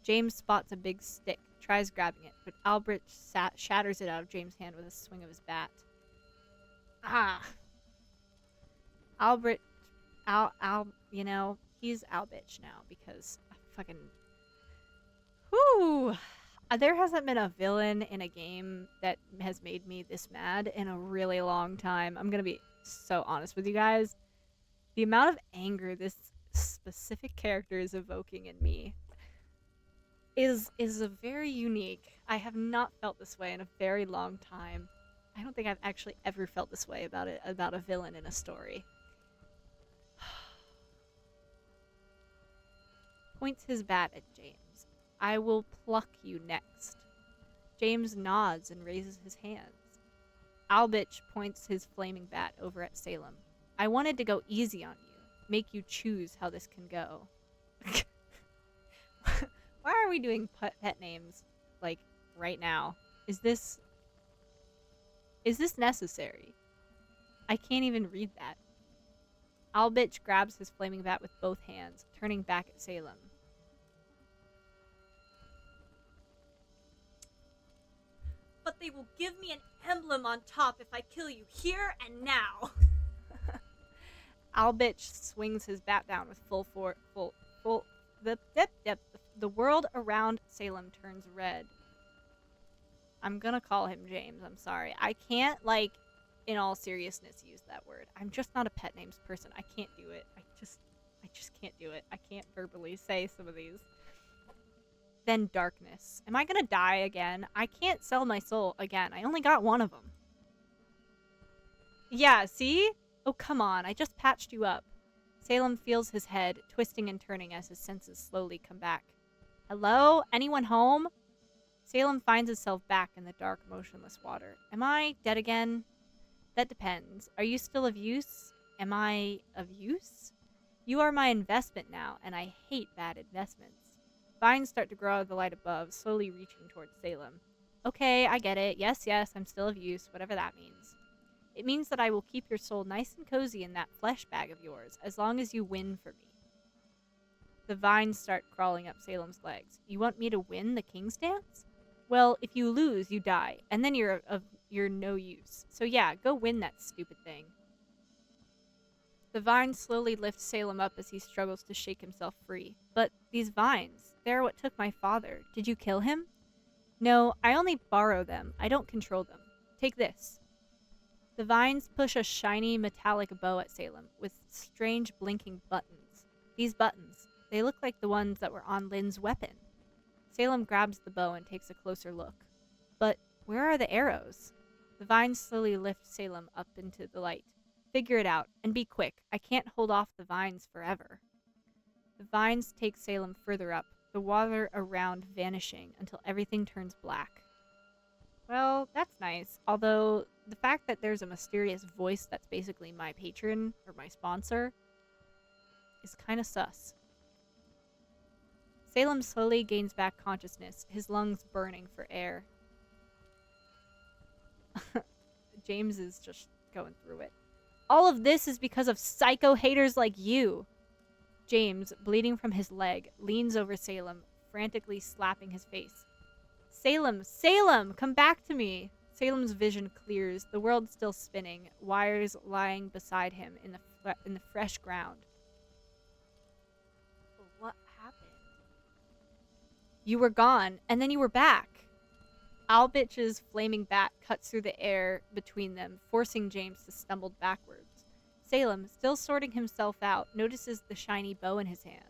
James spots a big stick, tries grabbing it, but Albert shatters it out of James' hand with a swing of his bat. Ah! Albert, he's Albitch now because fucking... Whew! There hasn't been a villain in a game that has made me this mad in a really long time. I'm gonna be so honest with you guys. The amount of anger this specific character is evoking in me is a very unique. I have not felt this way in a very long time. I don't think I've actually ever felt this way about a villain in a story. Points his bat at James. I will pluck you next. James nods and raises his hands. Albitch points his flaming bat over at Salem. I wanted to go easy on you, make you choose how this can go. Why are we doing pet names, like, right now? Is this necessary? I can't even read that. Albitch grabs his flaming bat with both hands, turning back at Salem. But they will give me an emblem on top if I kill you here and now. Albitch swings his bat down with the world around Salem turns red. I'm gonna call him James. I'm sorry. I can't, like, in all seriousness, use that word. I'm just not a pet names person. I can't do it. I just can't do it. I can't verbally say some of these. Then darkness. Am I gonna die again? I can't sell my soul again. I only got one of them. Yeah, see? Oh, come on. I just patched you up. Salem feels his head, twisting and turning as his senses slowly come back. Hello? Anyone home? Salem finds himself back in the dark, motionless water. Am I dead again? That depends. Are you still of use? Am I of use? You are my investment now, and I hate bad investments. Vines start to grow out of the light above, slowly reaching towards Salem. Okay, I get it. Yes, I'm still of use, whatever that means. It means that I will keep your soul nice and cozy in that flesh bag of yours, as long as you win for me. The vines start crawling up Salem's legs. You want me to win the King's Dance? Well, if you lose, you die, and then you're no use. So yeah, go win that stupid thing. The vines slowly lift Salem up as he struggles to shake himself free. But these vines, they're what took my father. Did you kill him? No, I only borrow them. I don't control them. Take this. The vines push a shiny metallic bow at Salem with strange blinking buttons. These buttons, they look like the ones that were on Lynn's weapon. Salem grabs the bow and takes a closer look. But where are the arrows? The vines slowly lift Salem up into the light. Figure it out, and be quick. I can't hold off the vines forever. The vines take Salem further up, the water around vanishing until everything turns black. Well, that's nice. Although, the fact that there's a mysterious voice that's basically my patron, or my sponsor, is kind of sus. Salem slowly gains back consciousness, his lungs burning for air. James is just going through it. All of this is because of psycho haters like you. James, bleeding from his leg, leans over Salem, frantically slapping his face. Salem, come back to me. Salem's vision clears, the world still spinning, wires lying beside him in the fresh ground. What happened? You were gone, and then you were back. Albitch's flaming bat cuts through the air between them, forcing James to stumble backwards. Salem, still sorting himself out, notices the shiny bow in his hand.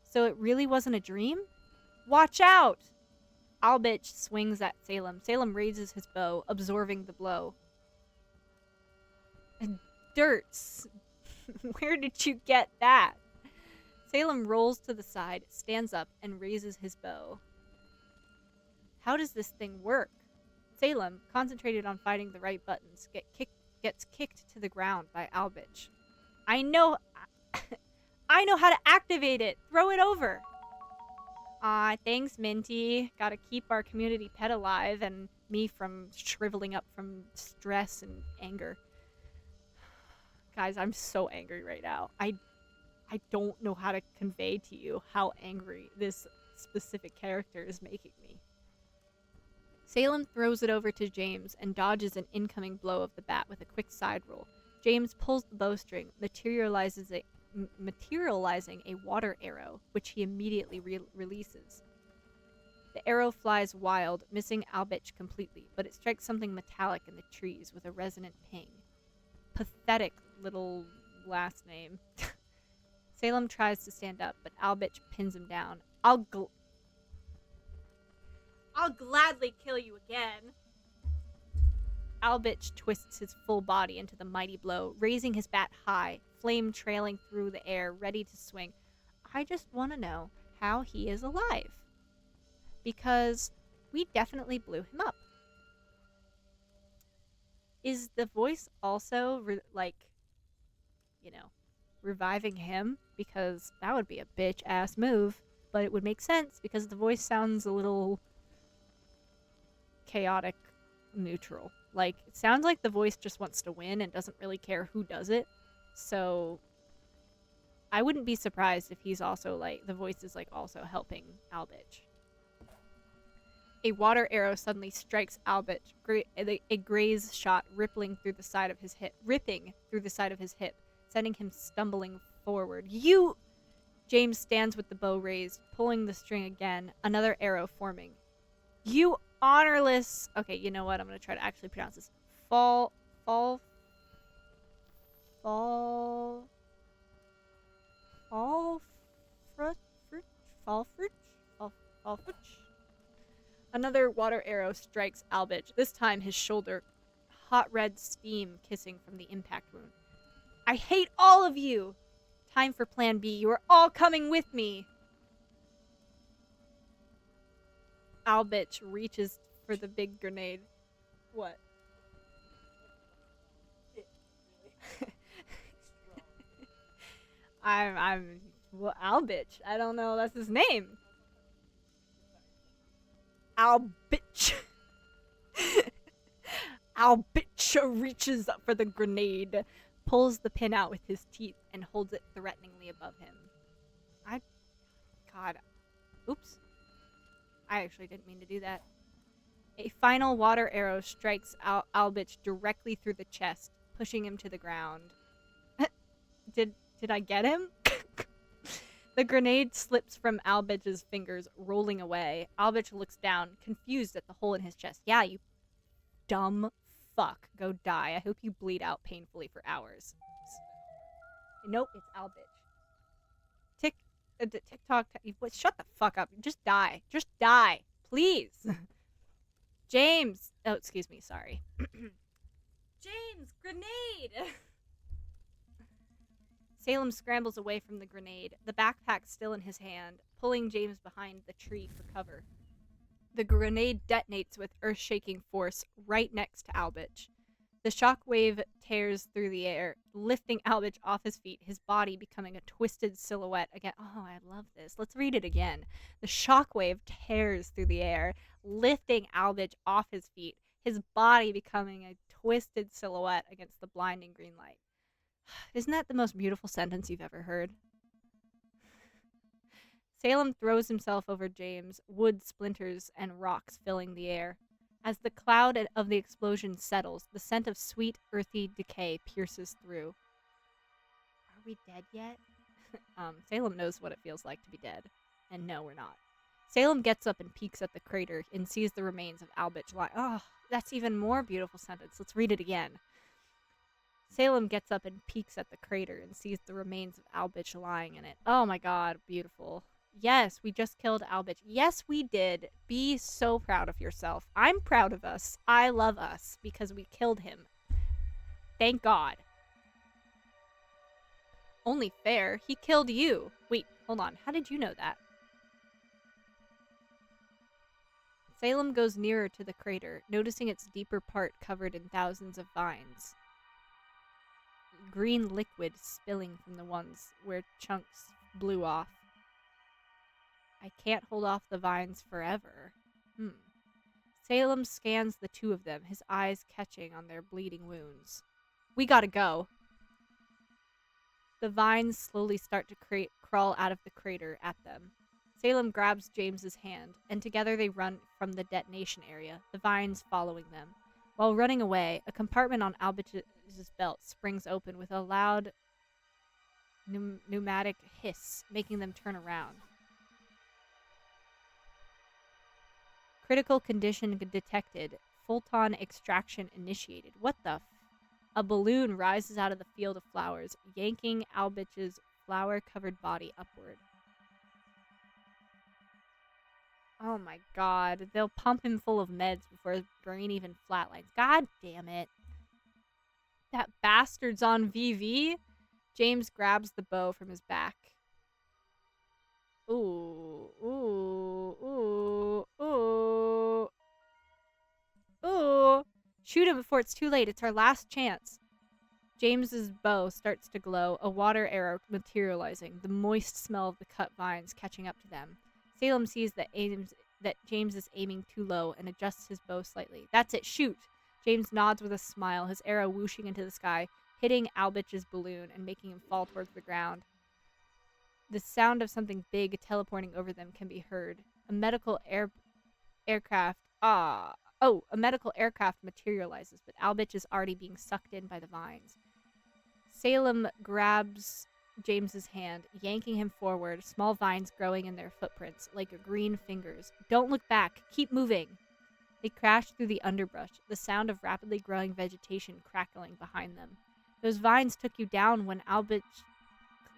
So it really wasn't a dream? Watch out! Albitch swings at Salem. Salem raises his bow, absorbing the blow. dirts. Where did you get that? Salem rolls to the side, stands up, and raises his bow. How does this thing work? Salem, concentrated on finding the right buttons, gets kicked to the ground by Albich. I know how to activate it. Throw it over. Aw, thanks, Minty. Gotta keep our community pet alive and me from shriveling up from stress and anger. Guys, I'm so angry right now. I don't know how to convey to you how angry this specific character is making me. Salem throws it over to James and dodges an incoming blow of the bat with a quick side roll. James pulls the bowstring, materializing a water arrow, which he immediately releases. The arrow flies wild, missing Albich completely, but it strikes something metallic in the trees with a resonant ping. Pathetic little last name. Salem tries to stand up, but Albich pins him down. I'll gladly kill you again. Albich twists his full body into the mighty blow, raising his bat high, flame trailing through the air, ready to swing. I just want to know how he is alive. Because we definitely blew him up. Is the voice also, reviving him? Because that would be a bitch-ass move. But it would make sense because the voice sounds a little chaotic neutral. Like, it sounds like the voice just wants to win and doesn't really care who does it. So I wouldn't be surprised if he's also, the voice is, also helping Albich. A water arrow suddenly strikes Albich, a graze shot ripping through the side of his hip, sending him stumbling forward. James stands with the bow raised, pulling the string again, another arrow forming. You honorless... Okay, you know what? I'm going to try to actually pronounce this. Falfritch? Another water arrow strikes Albich, this time his shoulder, hot red steam kissing from the impact wound. I hate all of you! Time for plan B. You are all coming with me! Albich reaches for the big grenade. What? Albich. I don't know. That's his name. Albich. Albich reaches up for the grenade, pulls the pin out with his teeth, and holds it threateningly above him. Oops. I actually didn't mean to do that. A final water arrow strikes Albich directly through the chest, pushing him to the ground. Did I get him? The grenade slips from Albich's fingers, rolling away. Albich looks down, confused at the hole in his chest. Yeah, you dumb fuck. Go die. I hope you bleed out painfully for hours. Nope, it's Albich. TikTok. Shut the fuck up. Just die. Just die. Please. James. Oh, excuse me. Sorry. James, grenade! Salem scrambles away from the grenade, the backpack still in his hand, pulling James behind the tree for cover. The grenade detonates with earth-shaking force right next to Albich. The shockwave tears through the air, lifting Albich off his feet, his body becoming a twisted silhouette again. Oh, I love this. Let's read it again. The shockwave tears through the air, lifting Albich off his feet, his body becoming a twisted silhouette against the blinding green light. Isn't that the most beautiful sentence you've ever heard? Salem throws himself over James, wood splinters and rocks filling the air. As the cloud of the explosion settles, the scent of sweet, earthy decay pierces through. Are we dead yet? Salem knows what it feels like to be dead. And no, we're not. Salem gets up and peeks at the crater and sees the remains of Albich lying. Oh, that's even more beautiful sentence. Let's read it again. Salem gets up and peeks at the crater and sees the remains of Albich lying in it. Oh my god, beautiful. Yes, we just killed Albich. Yes, we did. Be so proud of yourself. I'm proud of us. I love us because we killed him. Thank God. Only fair. He killed you. Wait, hold on. How did you know that? Salem goes nearer to the crater, noticing its deeper part covered in thousands of vines. Green liquid spilling from the ones where chunks blew off. I can't hold off the vines forever. Salem scans the two of them, his eyes catching on their bleeding wounds. We gotta go. The vines slowly start to crawl out of the crater at them. Salem grabs James's hand, and together they run from the detonation area, the vines following them. While running away, a compartment on Albich's belt springs open with a loud pneumatic hiss, making them turn around. Critical condition detected. Photon extraction initiated. What the A balloon rises out of the field of flowers, yanking Albich's flower-covered body upward. Oh my god. They'll pump him full of meds before his brain even flatlines. God damn it. That bastard's on VV? James grabs the bow from his back. Ooh, ooh, ooh, ooh. Ooh. Shoot him before it's too late. It's our last chance. James's bow starts to glow, a water arrow materializing, the moist smell of the cut vines catching up to them. Salem sees that James is aiming too low and adjusts his bow slightly. That's it, shoot! James nods with a smile, his arrow whooshing into the sky, hitting Albich's balloon and making him fall towards the ground. The sound of something big teleporting over them can be heard. A medical aircraft. A medical aircraft materializes, but Albich is already being sucked in by the vines. Salem grabs James's hand, yanking him forward, small vines growing in their footprints, like green fingers. Don't look back. Keep moving. They crash through the underbrush, the sound of rapidly growing vegetation crackling behind them. Those vines took you down when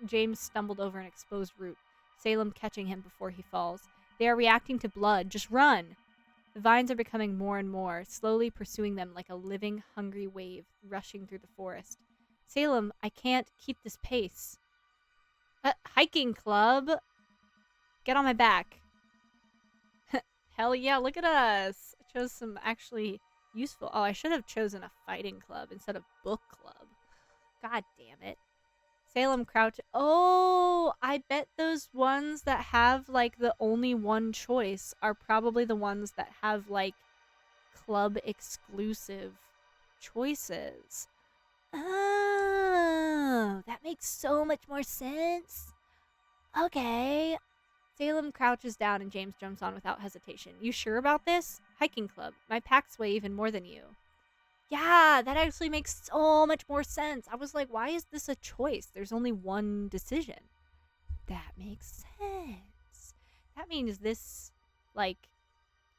James stumbled over an exposed root, Salem catching him before he falls. They are reacting to blood. Just run! The vines are becoming more and more, slowly pursuing them like a living, hungry wave rushing through the forest. Salem, I can't keep this pace. Hiking club! Get on my back. Hell yeah, look at us! I chose some actually useful... Oh, I should have chosen a fighting club instead of book club. God damn it. Salem crouch. Oh, I bet those ones that have, like, the only one choice are probably the ones that have, like, club exclusive choices. Oh, that makes so much more sense. Okay. Salem crouches down and James jumps on without hesitation. You sure about this? Hiking club. My packs weigh even more than you. Yeah, that actually makes so much more sense. I was like, why is this a choice? There's only one decision. That makes sense. That means this, like,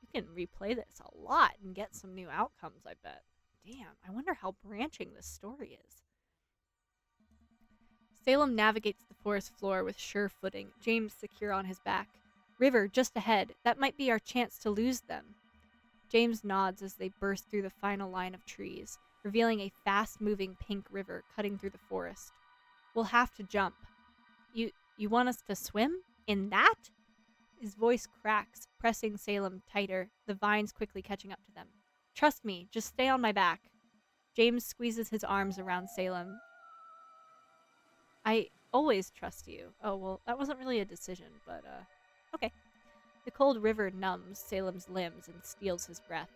you can replay this a lot and get some new outcomes, I bet. Damn, I wonder how branching this story is. Salem navigates the forest floor with sure footing, James secure on his back. River, just ahead. That might be our chance to lose them. James nods as they burst through the final line of trees, revealing a fast-moving pink river cutting through the forest. We'll have to jump. You want us to swim? In that? His voice cracks, pressing Salem tighter, the vines quickly catching up to them. Trust me, just stay on my back. James squeezes his arms around Salem. I always trust you. Oh, well, that wasn't really a decision, but, okay. The cold river numbs Salem's limbs and steals his breath.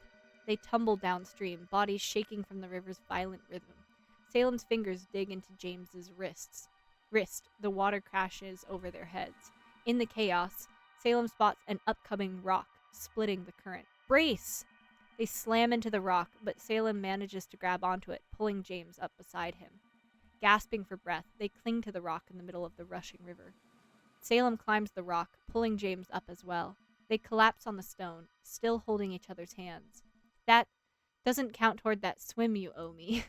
They tumble downstream, bodies shaking from the river's violent rhythm. Salem's fingers dig into James's wrist. The water crashes over their heads. In the chaos, Salem spots an upcoming rock, splitting the current. Brace! They slam into the rock, but Salem manages to grab onto it, pulling James up beside him. Gasping for breath, they cling to the rock in the middle of the rushing river. Salem climbs the rock, pulling James up as well. They collapse on the stone, still holding each other's hands. That doesn't count toward that swim you owe me.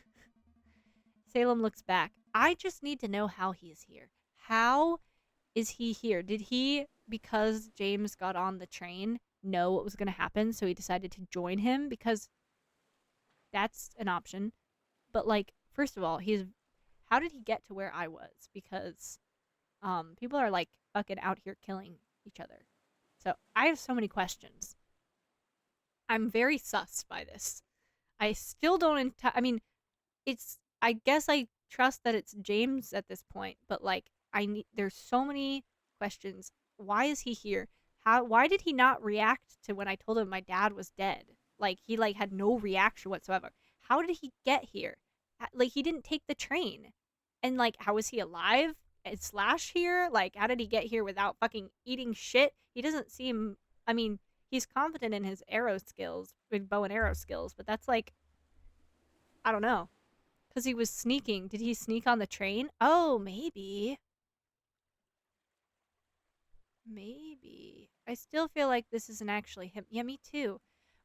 Salem looks back. I just need to know how he is here. How is he here? Did he, because James got on the train, know what was going to happen, so he decided to join him? Because that's an option. But, like, first of all, how did he get to where I was? Because people are like fucking out here killing each other. So I have so many questions. I'm very sus by this. I still don't. I mean, it's. I guess I trust that it's James at this point, but like, I need. There's so many questions. Why is he here? How? Why did he not react to when I told him my dad was dead? Like he like had no reaction whatsoever. How did he get here? Like he didn't take the train, and like how is he alive? Slash here? Like how did he get here without fucking eating shit? He doesn't seem. I mean, he's confident in his arrow skills, with bow and arrow skills, but that's like, I don't know. Because he was sneaking. Did he sneak on the train? Oh, maybe. Maybe. I still feel like this isn't actually him. Yeah, me too.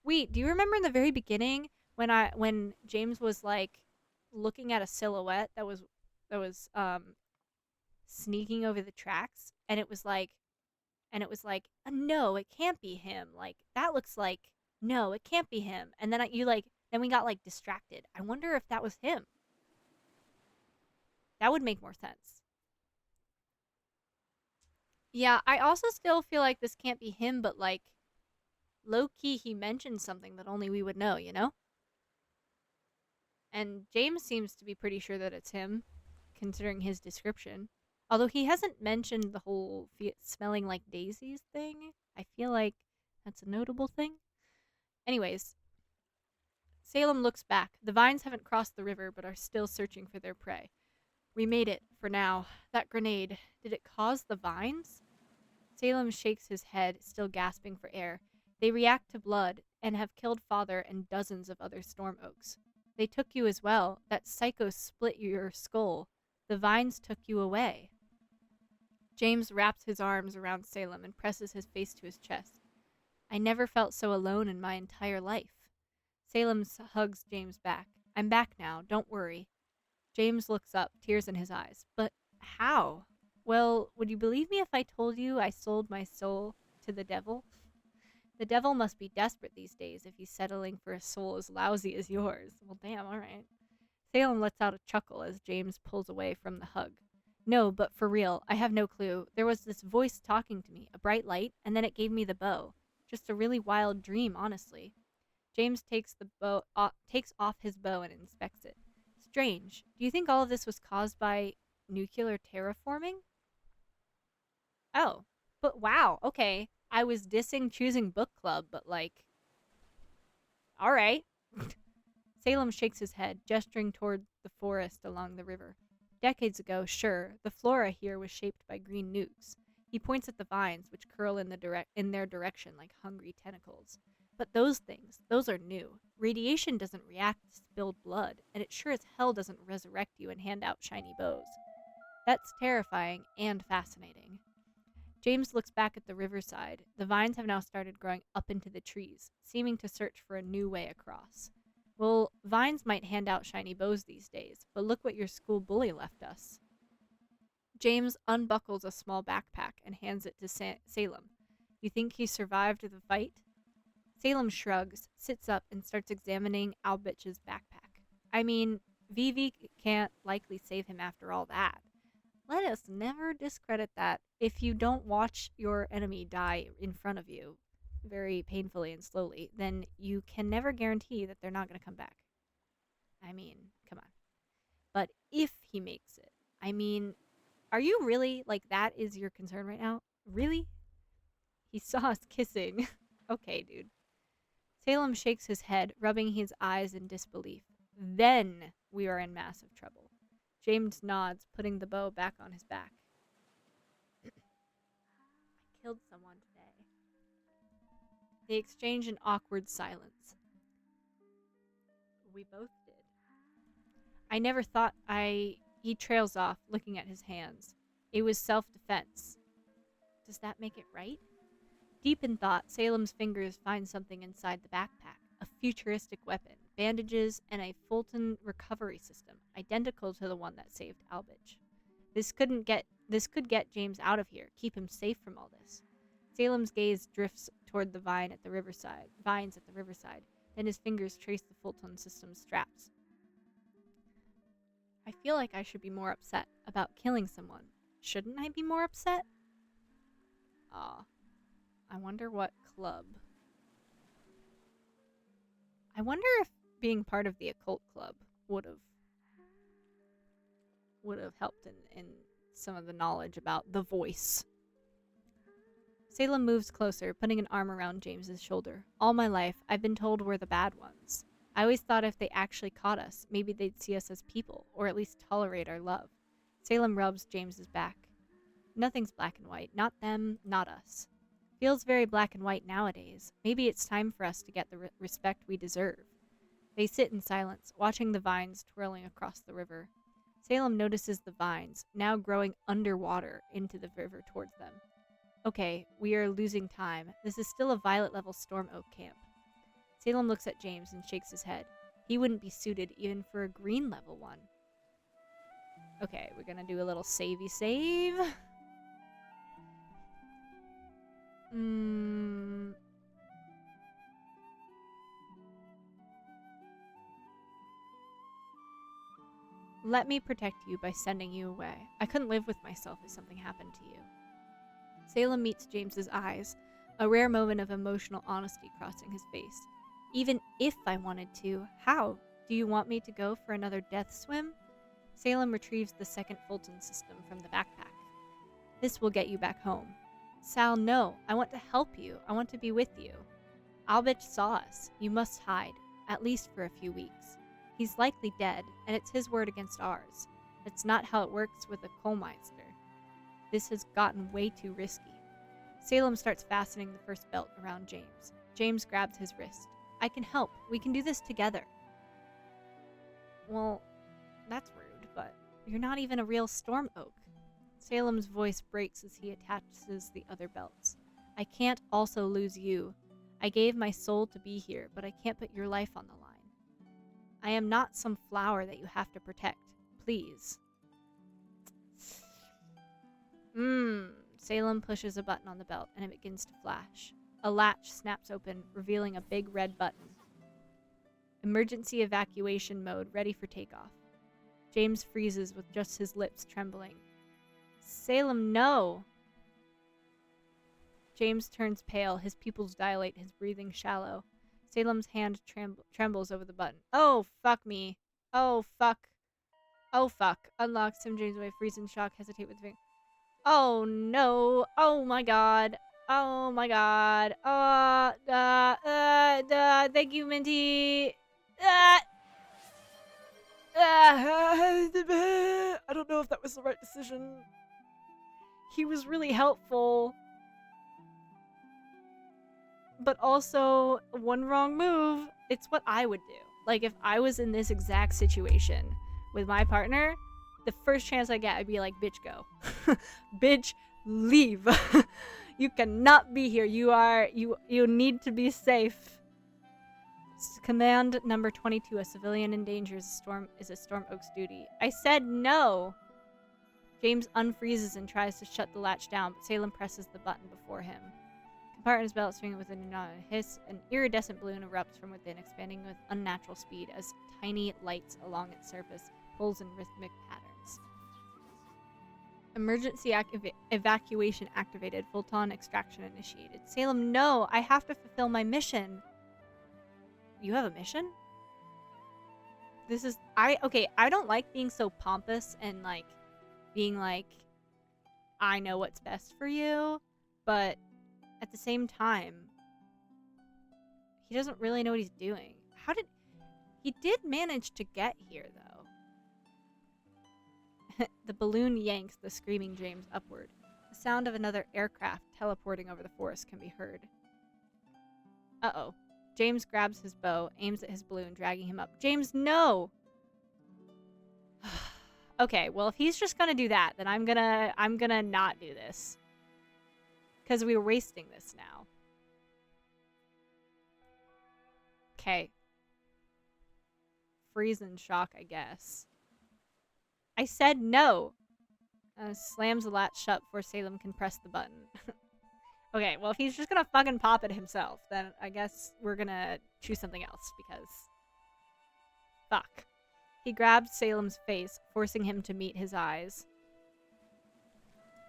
Wait, do you remember in the very beginning when James was like looking at a silhouette that was sneaking over the tracks, and it was like, no, it can't be him. Like that looks like, no, it can't be him. And then then we got like distracted. I wonder if that was him. That would make more sense. Yeah, I also still feel like this can't be him, but like low key he mentioned something that only we would know, you know? And James seems to be pretty sure that it's him, considering his description. Although he hasn't mentioned the whole smelling like daisies thing. I feel like that's a notable thing. Anyways, Salem looks back. The vines haven't crossed the river, but are still searching for their prey. We made it, for now. That grenade, did it cause the vines? Salem shakes his head, still gasping for air. They react to blood and have killed Father and dozens of other storm oaks. They took you as well. That psycho split your skull. The vines took you away. James wraps his arms around Salem and presses his face to his chest. I never felt so alone in my entire life. Salem hugs James back. I'm back now, don't worry. James looks up, tears in his eyes. But how? Well, would you believe me if I told you I sold my soul to the devil? The devil must be desperate these days if he's settling for a soul as lousy as yours. Well, damn, all right. Salem lets out a chuckle as James pulls away from the hug. No, but for real, I have no clue. There was this voice talking to me, a bright light, and then it gave me the bow. Just a really wild dream, honestly. James takes off his bow and inspects it. Strange. Do you think all of this was caused by nuclear terraforming? Oh, but wow, okay. I was dissing choosing book club, but like, all right. Salem shakes his head, gesturing toward the forest along the river. Decades ago, sure, the flora here was shaped by green nukes. He points at the vines, which curl in their direction like hungry tentacles. But those things, those are new. Radiation doesn't react to spilled blood, and it sure as hell doesn't resurrect you and hand out shiny bows. That's terrifying and fascinating. James looks back at the riverside. The vines have now started growing up into the trees, seeming to search for a new way across. Well, vines might hand out shiny bows these days, but look what your school bully left us. James unbuckles a small backpack and hands it to Salem. You think he survived the fight? Salem shrugs, sits up, and starts examining Albitch's backpack. I mean, Vivi can't likely save him after all that. Let us never discredit that. If you don't watch your enemy die in front of you, very painfully and slowly, then you can never guarantee that they're not going to come back. I mean, come on. But if he makes it, I mean, are you really, like, that is your concern right now? Really? He saw us kissing. Okay, dude. Salem shakes his head, rubbing his eyes in disbelief. Then we are in massive trouble. James nods, putting the bow back on his back. I killed someone today. They exchange an awkward silence. We both did. I never thought He trails off, looking at his hands. It was self-defense. Does that make it right? Deep in thought, Salem's fingers find something inside the backpack. A futuristic weapon, bandages, and a Fulton recovery system, identical to the one that saved Albitch. This could get James out of here, keep him safe from all this. Salem's gaze drifts toward the vines at the riverside, then his fingers trace the Fulton system's straps. I feel like I should be more upset about killing someone. Shouldn't I be more upset? I wonder what club. I wonder if being part of the occult club would have helped in some of the knowledge about the voice. Salem moves closer, putting an arm around James's shoulder. All my life, I've been told we're the bad ones. I always thought if they actually caught us, maybe they'd see us as people, or at least tolerate our love. Salem rubs James's back. Nothing's black and white. Not them, not us. Feels very black and white nowadays. Maybe it's time for us to get the respect we deserve. They sit in silence, watching the vines twirling across the river. Salem notices the vines, now growing underwater into the river towards them. Okay, we are losing time. This is still a violet-level Storm Oak camp. Salem looks at James and shakes his head. He wouldn't be suited even for a green-level one. Okay, we're gonna do a little savey save. Let me protect you by sending you away. I couldn't live with myself if something happened to you. Salem meets James's eyes, a rare moment of emotional honesty crossing his face. Even if I wanted to, how? Do you want me to go for another death swim? Salem retrieves the second Fulton system from the backpack. This will get you back home. Sal, no. I want to help you. I want to be with you. Albich saw us. You must hide, at least for a few weeks. He's likely dead, and it's his word against ours. That's not how it works with a coalmeister. This has gotten way too risky. Salem starts fastening the first belt around James. James grabs his wrist. I can help. We can do this together. Well, that's rude, but you're not even a real Storm Oak. Salem's voice breaks as he attaches the other belts. I can't also lose you. I gave my soul to be here, but I can't put your life on the line. I am not some flower that you have to protect. Please. Salem pushes a button on the belt, and it begins to flash. A latch snaps open, revealing a big red button. Emergency evacuation mode, ready for takeoff. James freezes with just his lips trembling. Salem, no! James turns pale, his pupils dilate, his breathing shallow. Salem's hand trembles over the button. Oh, fuck me. Oh, fuck. Oh, fuck. Unlock. Sim James away. Freeze in shock. Hesitate with finger. Oh, no. Oh, my God. Oh, my God. Thank you, Minty. I don't know if that was the right decision. He was really helpful. But also, one wrong move, it's what I would do. Like, if I was in this exact situation with my partner, the first chance I get, I'd be like, bitch, go. Bitch, leave. You cannot be here. You need to be safe. Command number 22, a civilian in danger is a Storm Oak's duty. I said no. James unfreezes and tries to shut the latch down, but Salem presses the button before him. Compartment's belt swinging with a hiss, an iridescent balloon erupts from within, expanding with unnatural speed as tiny lights along its surface pulls in rhythmic patterns. Emergency evacuation activated. Fulton extraction initiated. Salem, no! I have to fulfill my mission! You have a mission? This is... I don't like being so pompous and, like, being like, I know what's best for you, but at the same time, he doesn't really know what he's doing. He did manage to get here, though. The balloon yanks the screaming James upward. The sound of another aircraft teleporting over the forest can be heard. Uh-oh. James grabs his bow, aims at his balloon, dragging him up. James, no! Okay, well, if he's just gonna do that, then I'm gonna not do this. Because we were wasting this now. Okay. Freeze in shock, I guess. I said no! Slams the latch shut before Salem can press the button. Okay, well, if he's just gonna fucking pop it himself, then I guess we're gonna choose something else, because... Fuck. He grabs Salem's face, forcing him to meet his eyes.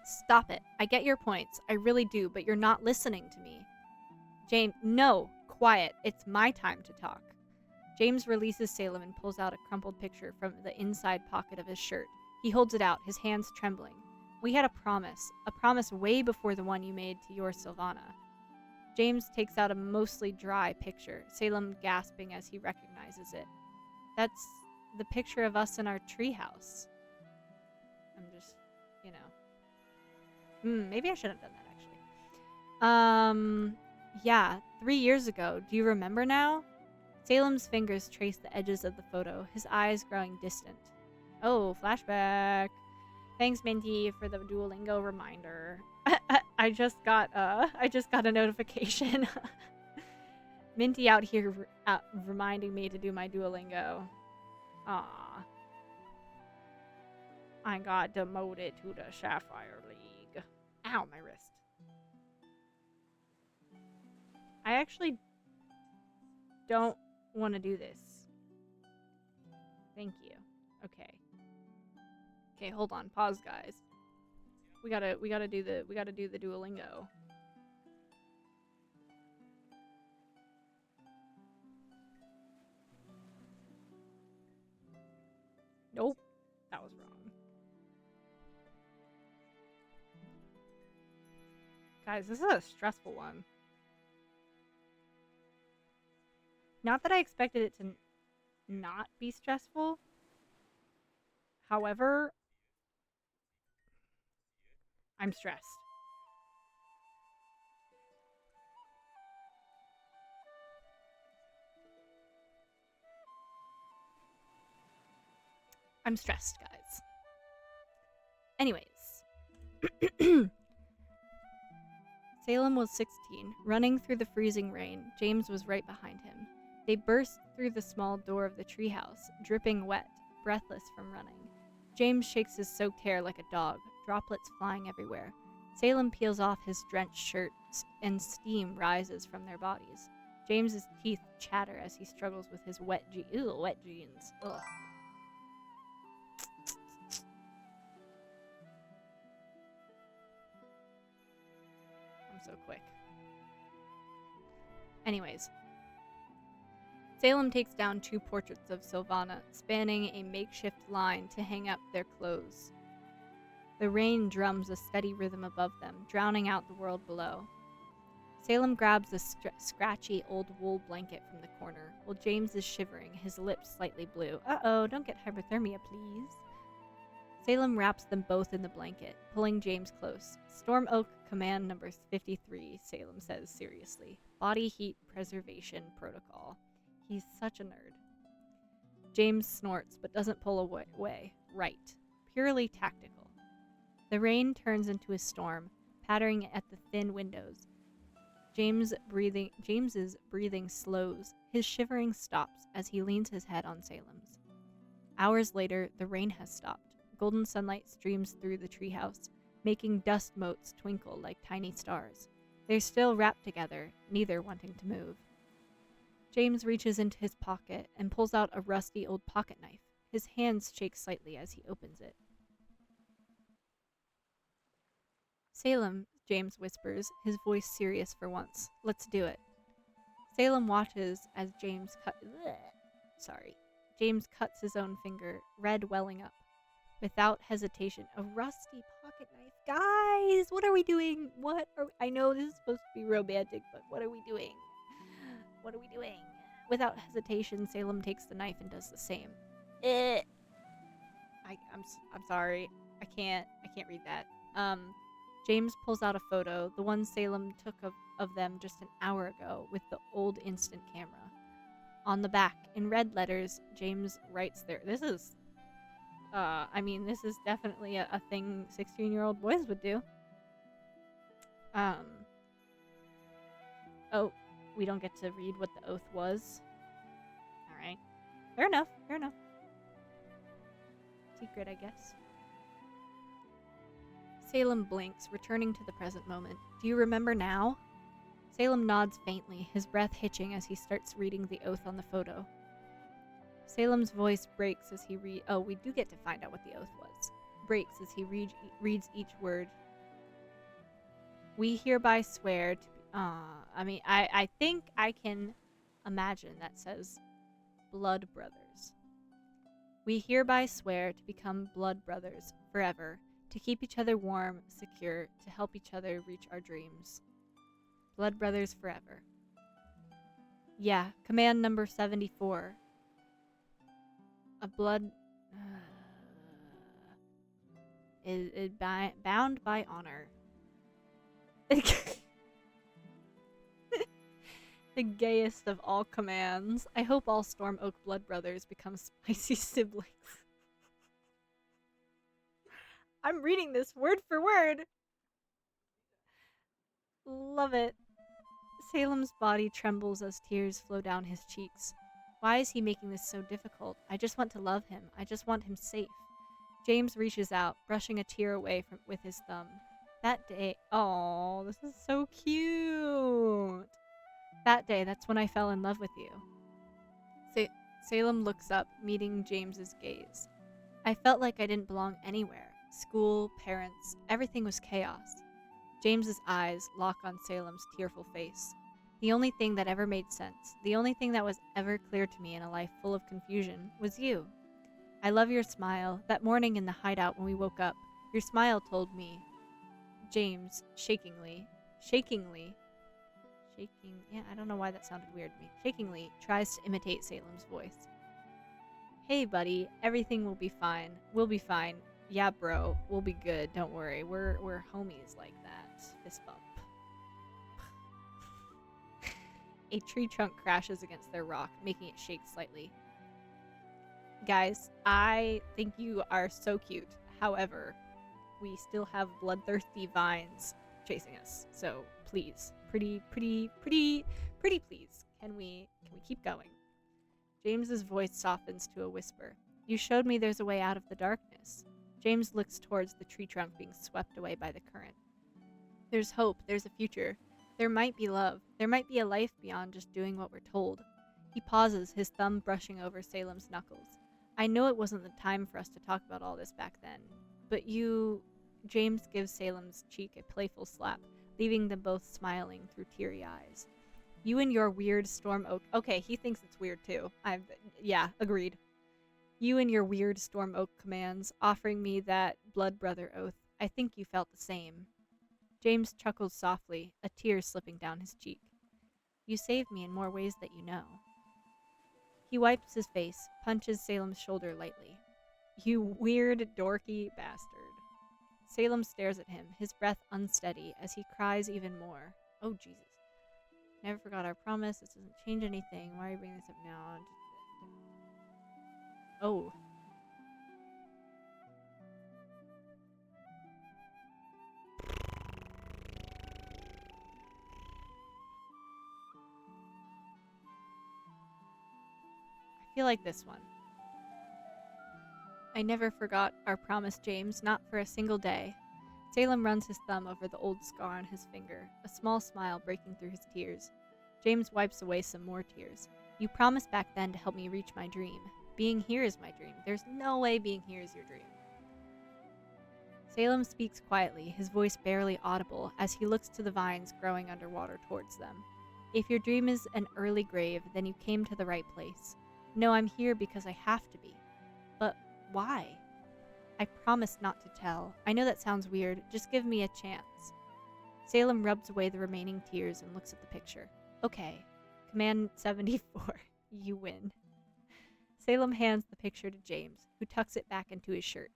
Stop it. I get your points. I really do, but you're not listening to me. James, no. Quiet. It's my time to talk. James releases Salem and pulls out a crumpled picture from the inside pocket of his shirt. He holds it out, his hands trembling. We had a promise way before the one you made to your Sylvana. James takes out a mostly dry picture, Salem gasping as he recognizes it. That's the picture of us in our treehouse. I'm just, maybe I shouldn't have done that, actually. Yeah, 3 years ago. Do you remember now? Salem's fingers trace the edges of the photo, his eyes growing distant. Oh, flashback. Thanks, Minty, for the Duolingo reminder. I just got a notification. Minty out here reminding me to do my Duolingo. Aw. I got demoted to the Sapphire League. Ow, my wrist. I actually don't want to do this. Thank you. Okay. Okay, hold on. Pause, guys. We gotta do the Duolingo. Nope. That was wrong. Guys, this is a stressful one. Not that I expected it to not be stressful. However, I'm stressed. I'm stressed, guys. Anyways. Salem was 16. Running through the freezing rain, James was right behind him. They burst through the small door of the treehouse, dripping wet, breathless from running. James shakes his soaked hair like a dog, droplets flying everywhere. Salem peels off his drenched shirt, and steam rises from their bodies. James's teeth chatter as he struggles with his wet jeans. Ugh. I'm so quick. Anyways. Salem takes down 2 portraits of Sylvana, spanning a makeshift line to hang up their clothes. The rain drums a steady rhythm above them, drowning out the world below. Salem grabs a scratchy old wool blanket from the corner, while James is shivering, his lips slightly blue. Uh-oh, don't get hypothermia, please. Salem wraps them both in the blanket, pulling James close. Storm Oak Command Number 53, Salem says seriously. Body heat preservation protocol. He's such a nerd. James snorts, but doesn't pull away. Right. Purely tactical. The rain turns into a storm, pattering at the thin windows. James's breathing slows. His shivering stops as he leans his head on Salem's. Hours later, the rain has stopped. Golden sunlight streams through the treehouse, making dust motes twinkle like tiny stars. They're still wrapped together, neither wanting to move. James reaches into his pocket and pulls out a rusty old pocket knife. His hands shake slightly as he opens it. Salem, James whispers, his voice serious for once. Let's do it. Salem watches as James cuts his own finger, red welling up. Without hesitation, a rusty pocket knife. Guys, what are we doing? I know this is supposed to be romantic, but what are we doing? What are we doing? Without hesitation, Salem takes the knife and does the same. I'm sorry. I can't read that. James pulls out a photo, the one Salem took of them just an hour ago with the old instant camera. On the back, in red letters, James writes there. This is definitely a thing 16-year-old boys would do. Oh, we don't get to read what the oath was. Alright. Fair enough. Secret, I guess. Salem blinks, returning to the present moment. Do you remember now? Salem nods faintly, his breath hitching as he starts reading the oath on the photo. Salem's voice breaks as he oh, we do get to find out what the oath was. Breaks as he reads each word. We hereby swear to be, I think I can imagine that says blood brothers. We hereby swear to become blood brothers forever, to keep each other warm, secure, to help each other reach our dreams. Blood brothers forever. Yeah, command number 74. A blood is bound by honor. The gayest of all commands. I hope all Storm Oak blood brothers become spicy siblings. I'm reading this word for word. Love it. Salem's body trembles as tears flow down his cheeks. Why is he making this so difficult? I just want to love him. I just want him safe. James reaches out, brushing a tear away with his thumb. That day, oh, this is so cute. That day, that's when I fell in love with you. Salem looks up, meeting James's gaze. I felt like I didn't belong anywhere. School, parents, everything was chaos. James's eyes lock on Salem's tearful face. The only thing that ever made sense, the only thing that was ever clear to me in a life full of confusion, was you. I love your smile. That morning in the hideout when we woke up, your smile told me. James, shakingly, yeah, I don't know why that sounded weird to me. Shakingly tries to imitate Salem's voice. Hey, buddy, everything will be fine. We'll be fine. Yeah, bro, we'll be good. Don't worry. We're homies like that. Fist bump. A tree trunk crashes against their rock, making it shake slightly. Guys, I think you are so cute. However, we still have bloodthirsty vines chasing us. So please, pretty please, can we keep going? James's voice softens to a whisper. You showed me there's a way out of the darkness. James looks towards the tree trunk being swept away by the current. There's hope. There's a future. There might be love. There might be a life beyond just doing what we're told. He pauses, his thumb brushing over Salem's knuckles. I know it wasn't the time for us to talk about all this back then, but you... James gives Salem's cheek a playful slap, leaving them both smiling through teary eyes. You and your weird Storm Oak... Okay, he thinks it's weird too. Yeah, agreed. You and your weird Storm Oak commands, offering me that blood brother oath. I think you felt the same. James chuckles softly, a tear slipping down his cheek. You saved me in more ways that you know. He wipes his face, punches Salem's shoulder lightly. You weird, dorky bastard. Salem stares at him, his breath unsteady, as he cries even more. Oh, Jesus. Never forgot our promise. This doesn't change anything. Why are you bringing this up now? Oh. I feel like this one. I never forgot our promise, James, not for a single day. Salem runs his thumb over the old scar on his finger, a small smile breaking through his tears. James wipes away some more tears. You promised back then to help me reach my dream. Being here is my dream. There's no way being here is your dream. Salem speaks quietly, his voice barely audible, as he looks to the vines growing underwater towards them. If your dream is an early grave, then you came to the right place. No, I'm here because I have to be. But why? I promise not to tell. I know that sounds weird. Just give me a chance. Salem rubs away the remaining tears and looks at the picture. Okay. Command 74. You win. Salem hands the picture to James, who tucks it back into his shirt.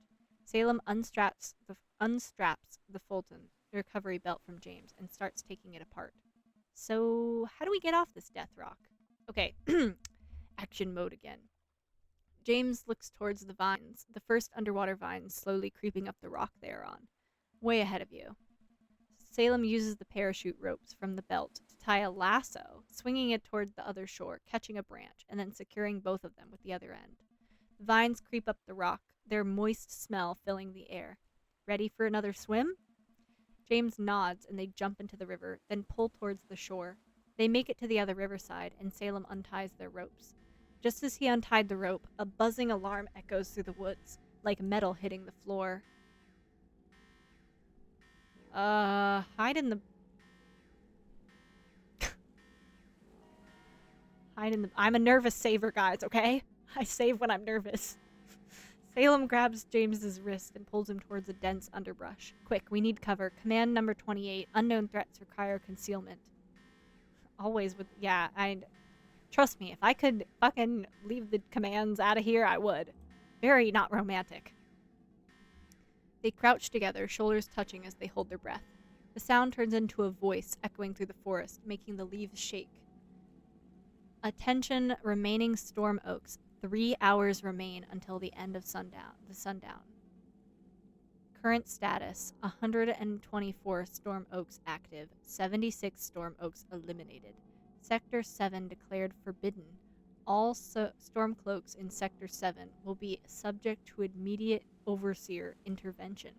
Salem unstraps the Fulton recovery belt from James and starts taking it apart. So, how do we get off this death rock? Okay. Action mode again. James looks towards the vines, the first underwater vines slowly creeping up the rock they are on, way ahead of you. Salem uses the parachute ropes from the belt to tie a lasso, swinging it toward the other shore, catching a branch, and then securing both of them with the other end. The vines creep up the rock, their moist smell filling the air. Ready for another swim? James nods and they jump into the river, then pull towards the shore. They make it to the other riverside, and Salem unties their ropes. Just as he untied the rope, a buzzing alarm echoes through the woods, like metal hitting the floor. Hide in the... Hide in the... I'm a nervous saver, guys, okay? I save when I'm nervous. Salem grabs James's wrist and pulls him towards a dense underbrush. Quick, we need cover. Command number 28. Unknown threats require concealment. Always with... Yeah, trust me, if I could fucking leave the commands out of here, I would. Very not romantic. They crouch together, shoulders touching as they hold their breath. The sound turns into a voice echoing through the forest, making the leaves shake. Attention, remaining storm oaks. 3 hours remain until the end of sundown. Current status, 124 storm oaks active, 76 storm oaks eliminated. Sector 7 declared forbidden. All storm cloaks in Sector 7 will be subject to immediate overseer intervention.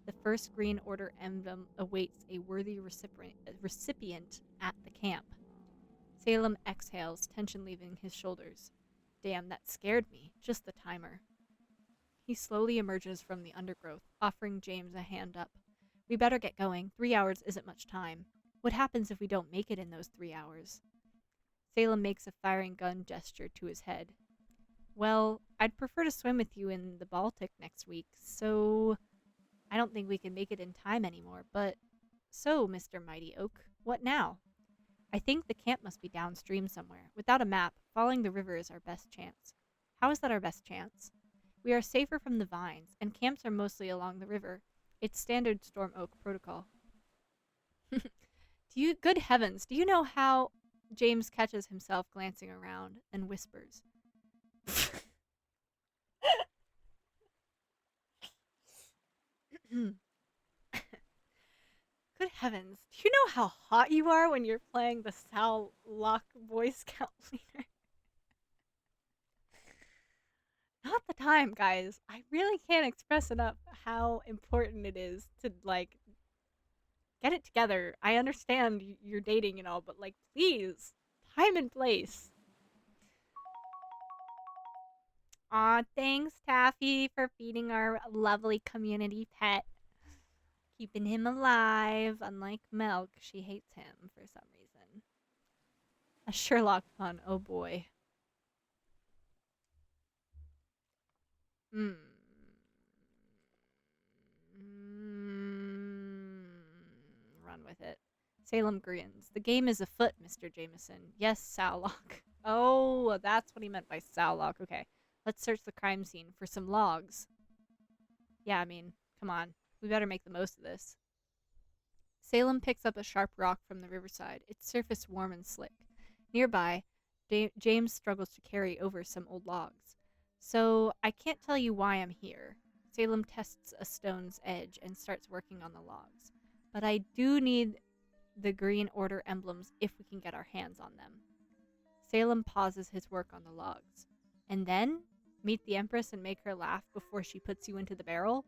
The first Green Order emblem awaits a worthy recipient at the camp. Salem exhales, tension leaving his shoulders. Damn, that scared me. Just the timer. He slowly emerges from the undergrowth, offering James a hand up. We better get going. 3 hours isn't much time. What happens if we don't make it in those 3 hours? Salem makes a firing gun gesture to his head. Well, I'd prefer to swim with you in the Baltic next week, so I don't think we can make it in time anymore, but so, Mr. Mighty Oak, what now? I think the camp must be downstream somewhere. Without a map, following the river is our best chance. How is that our best chance? We are safer from the vines, and camps are mostly along the river. It's standard Storm Oak protocol. Good heavens, do you know how... James catches himself glancing around and whispers. Good heavens, do you know how hot you are when you're playing the Sal Locke Boy Scout leader? Not the time, guys. I really can't express enough how important it is to, like, get it together. I understand you're dating and all, but, like, please, time and place. Aw, thanks, Taffy, for feeding our lovely community pet. Keeping him alive. Unlike Milk, she hates him for some reason. A Sherlock pun, oh boy. Run with it. Salem grins. The game is afoot, Mr. Jameson. Yes, Sal Locke. Oh, that's what he meant by Sal Locke. Okay, let's search the crime scene for some logs. Yeah, I mean, come on. We better make the most of this. Salem picks up a sharp rock from the riverside, its surface warm and slick. Nearby, James struggles to carry over some old logs. So, I can't tell you why I'm here. Salem tests a stone's edge and starts working on the logs. But I do need the Green Order emblems if we can get our hands on them. Salem pauses his work on the logs. And then, meet the Empress and make her laugh before she puts you into the barrel?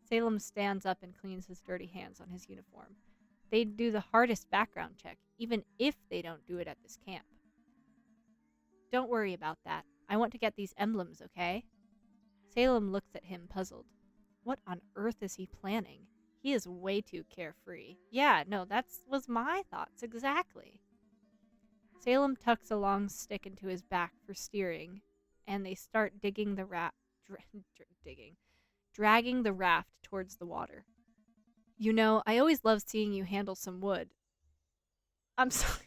Salem stands up and cleans his dirty hands on his uniform. They'd do the hardest background check, even if they don't do it at this camp. Don't worry about that. I want to get these emblems, okay? Salem looks at him, puzzled. What on earth is he planning? He is way too carefree. Yeah, no, that was my thoughts, exactly. Salem tucks a long stick into his back for steering, and they start digging the dragging the raft towards the water. You know, I always love seeing you handle some wood. I'm sorry.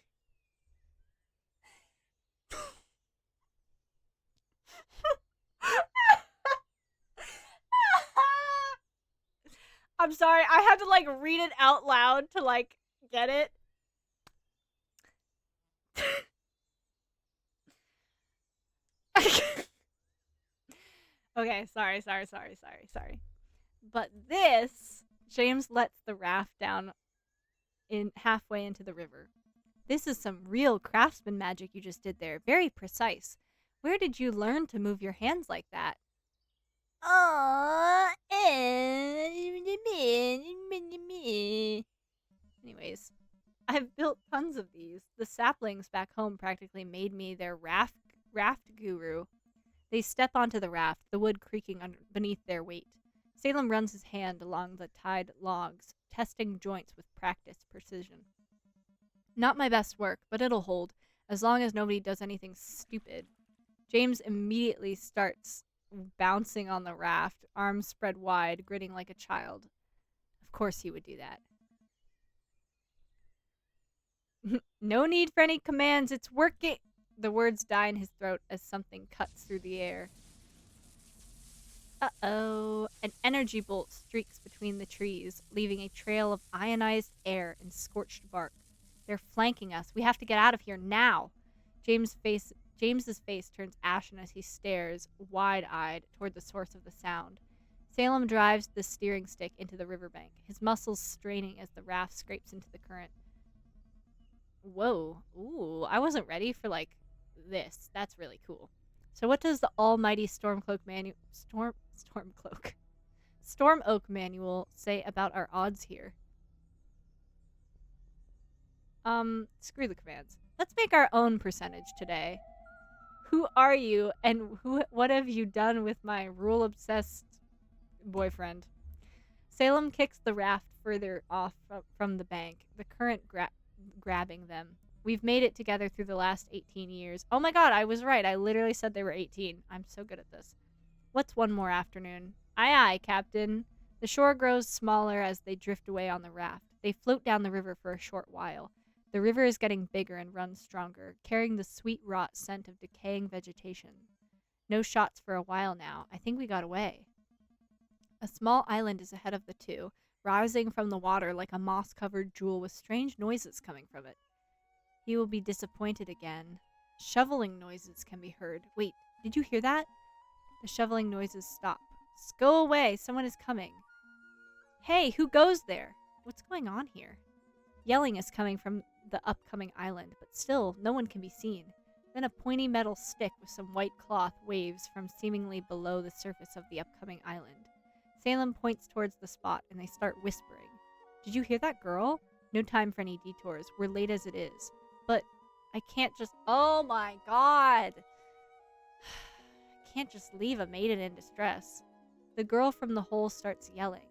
I'm sorry, I had to, like, read it out loud to, like, get it. Okay, sorry. But this, James lets the raft down in halfway into the river. This is some real craftsman magic you just did there. Very precise. Where did you learn to move your hands like that? Anyways, I've built tons of these. The saplings back home practically made me their raft Raft guru. They step onto the raft, the wood creaking beneath their weight. Salem runs his hand along the tied logs, testing joints with practiced precision. Not my best work, but it'll hold, as long as nobody does anything stupid. James immediately starts bouncing on the raft, arms spread wide, grinning like a child. Of course he would do that. No need for any commands, it's working! The words die in his throat as something cuts through the air. Uh-oh. An energy bolt streaks between the trees, leaving a trail of ionized air and scorched bark. They're flanking us. We have to get out of here now. James's face turns ashen as he stares, wide-eyed, toward the source of the sound. Salem drives the steering stick into the riverbank, his muscles straining as the raft scrapes into the current. Whoa. Ooh, I wasn't ready for, this. That's really cool. So what does the almighty Storm Oak manual say about our odds here? Screw the commands. Let's make our own percentage today. Who are you, and what have you done with my rule-obsessed boyfriend? Salem kicks the raft further off from the bank, the current grabbing them. We've made it together through the last 18 years. Oh my god, I was right. I literally said they were 18. I'm so good at this. What's one more afternoon? Aye, aye, Captain. The shore grows smaller as they drift away on the raft. They float down the river for a short while. The river is getting bigger and runs stronger, carrying the sweet rot scent of decaying vegetation. No shots for a while now. I think we got away. A small island is ahead of the two, rising from the water like a moss-covered jewel with strange noises coming from it. He will be disappointed again. Shoveling noises can be heard. Wait, did you hear that? The shoveling noises stop. Go away, someone is coming. Hey, who goes there? What's going on here? Yelling is coming from the upcoming island, but still, no one can be seen. Then a pointy metal stick with some white cloth waves from seemingly below the surface of the upcoming island. Salem points towards the spot, and they start whispering. Did you hear that girl? No time for any detours. We're late as it is. But I can't just... Oh my god! I can't just leave a maiden in distress. The girl from the hole starts yelling.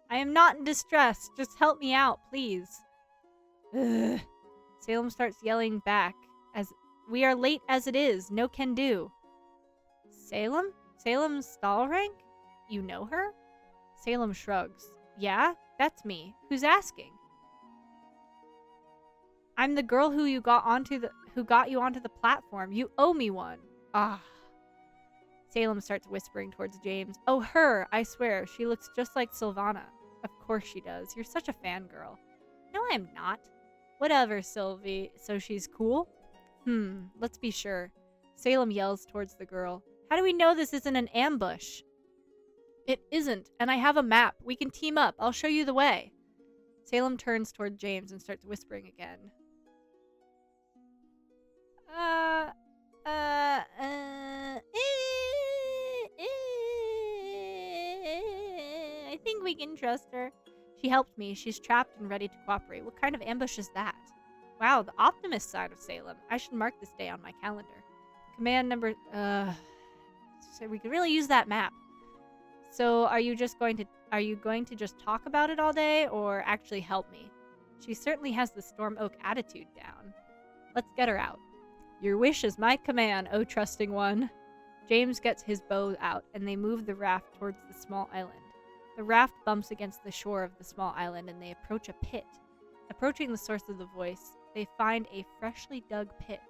I am not in distress. Just help me out, please. Ugh. Salem starts yelling back as we are late as it is. No can do. Salem? Salem Stallrank? You know her? Salem shrugs. Yeah, that's me. Who's asking? I'm the girl who got you onto the platform. You owe me one. Ah. Salem starts whispering towards James. Oh, her! I swear, she looks just like Sylvana. Of course she does. You're such a fangirl. No, I'm not. Whatever, Sylvie. So she's cool? Let's be sure. Salem yells towards the girl. How do we know this isn't an ambush? It isn't, and I have a map. We can team up. I'll show you the way. Salem turns toward James and starts whispering again. I think we can trust her. She helped me. She's trapped and ready to cooperate. What kind of ambush is that? Wow, the optimist side of Salem. I should mark this day on my calendar. Command number... So we could really use that map. So are you going to just talk about it all day, or actually help me? She certainly has the Storm Oak attitude down. Let's get her out. Your wish is my command, O trusting one. James gets his bow out, and they move the raft towards the small island. The raft bumps against the shore of the small island, and they approach a pit. Approaching the source of the voice, they find a freshly dug pit.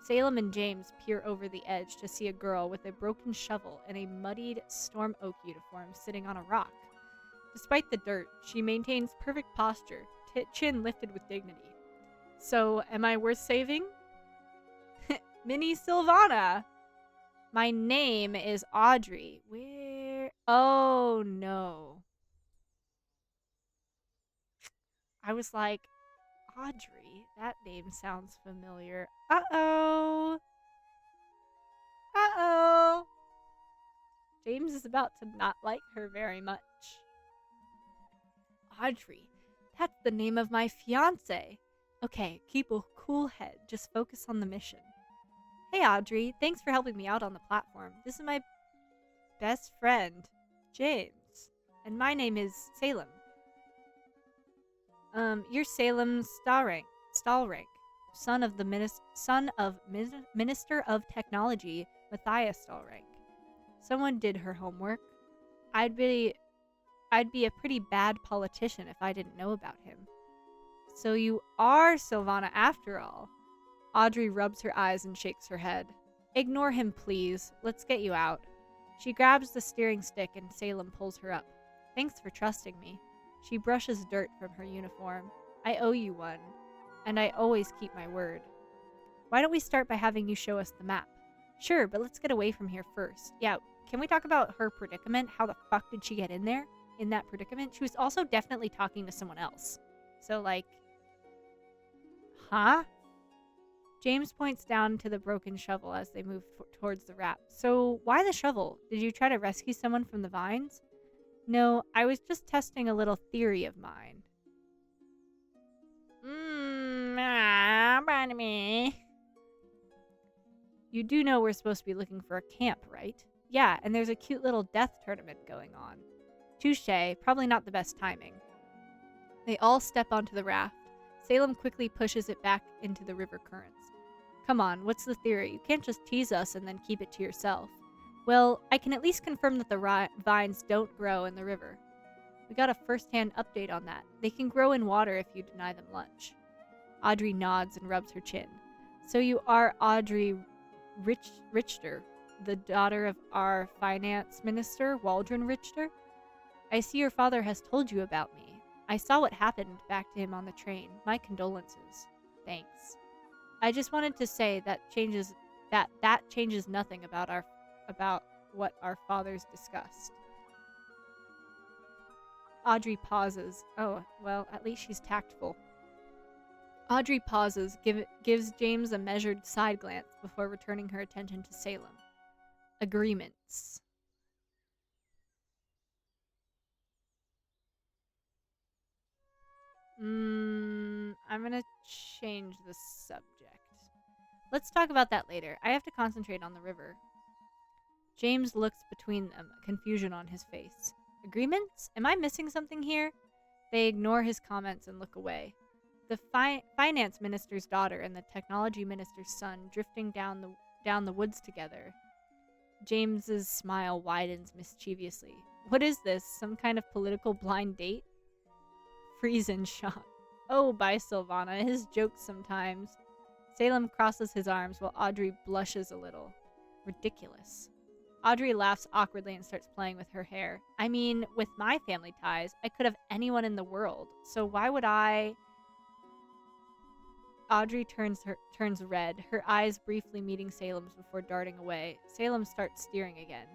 Salem and James peer over the edge to see a girl with a broken shovel and a muddied Storm Oak uniform sitting on a rock. Despite the dirt, she maintains perfect posture, chin lifted with dignity. So, am I worth saving? Mini Sylvana! My name is Audrey. Where? Oh, no. I was like, Audrey? That name sounds familiar. Uh-oh. Uh-oh. James is about to not like her very much. Audrey. That's the name of my fiancé. Okay, keep a cool head. Just focus on the mission. Hey Audrey, thanks for helping me out on the platform. This is my best friend, James. And my name is Salem. You're Salem Stallrank, son of Minister of Technology, Matthias Stallrank. Someone did her homework. I'd be a pretty bad politician if I didn't know about him. So you are Sylvana after all. Audrey rubs her eyes and shakes her head. Ignore him, please. Let's get you out. She grabs the steering stick and Salem pulls her up. Thanks for trusting me. She brushes dirt from her uniform. I owe you one, and I always keep my word. Why don't we start by having you show us the map? Sure, but let's get away from here first. Yeah, can we talk about her predicament? How the fuck did she get in there? In that predicament? She was also definitely talking to someone else. So, like... Huh? James points down to the broken shovel as they move towards the raft. So, why the shovel? Did you try to rescue someone from the vines? No, I was just testing a little theory of mine. Pardon me. You do know we're supposed to be looking for a camp, right? Yeah, and there's a cute little death tournament going on. Touché, probably not the best timing. They all step onto the raft. Salem quickly pushes it back into the river currents. Come on, what's the theory? You can't just tease us and then keep it to yourself. Well, I can at least confirm that the vines don't grow in the river. We got a first-hand update on that. They can grow in water if you deny them lunch. Audrey nods and rubs her chin. So you are Audrey Richter, the daughter of our finance minister, Waldron Richter? I see your father has told you about me. I saw what happened back to him on the train. My condolences. Thanks. I just wanted to say that changes nothing about what our fathers discussed. Audrey pauses. Oh, well, at least she's tactful. Audrey pauses, gives James a measured side glance before returning her attention to Salem. Agreements. I'm gonna change the subject. Let's talk about that later. I have to concentrate on the river. James looks between them, confusion on his face. Agreements? Am I missing something here? They ignore his comments and look away. The finance minister's daughter and the technology minister's son drifting down the woods together. James's smile widens mischievously. What is this? Some kind of political blind date? Freeze in shock. Oh, bye, Sylvana. His jokes sometimes. Salem crosses his arms while Audrey blushes a little. Ridiculous. Audrey laughs awkwardly and starts playing with her hair. I mean, with my family ties, I could have anyone in the world. So why would I... Audrey turns red, her eyes briefly meeting Salem's before darting away. Salem starts steering again.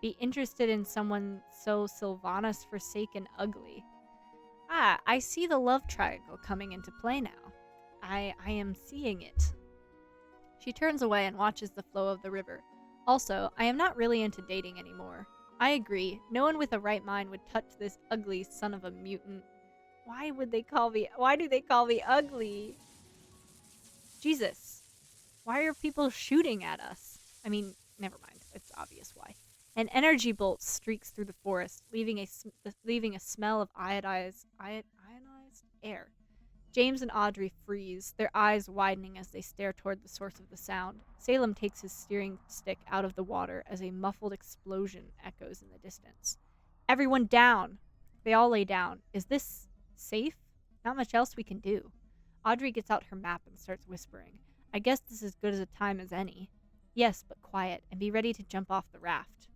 Be interested in someone so Sylvanas forsaken ugly. Ah, I see the love triangle coming into play now. I am seeing it. She turns away and watches the flow of the river. Also, I am not really into dating anymore. I agree. No one with a right mind would touch this ugly son of a mutant. Why do they call me ugly? Jesus. Why are people shooting at us? I mean, never mind. It's obvious why. An energy bolt streaks through the forest, leaving a smell of ionized air. James and Audrey freeze, their eyes widening as they stare toward the source of the sound. Salem takes his steering stick out of the water as a muffled explosion echoes in the distance. Everyone down! They all lay down. Is this safe? Not much else we can do. Audrey gets out her map and starts whispering. I guess this is as good as a time as any. Yes, but quiet, and be ready to jump off the raft.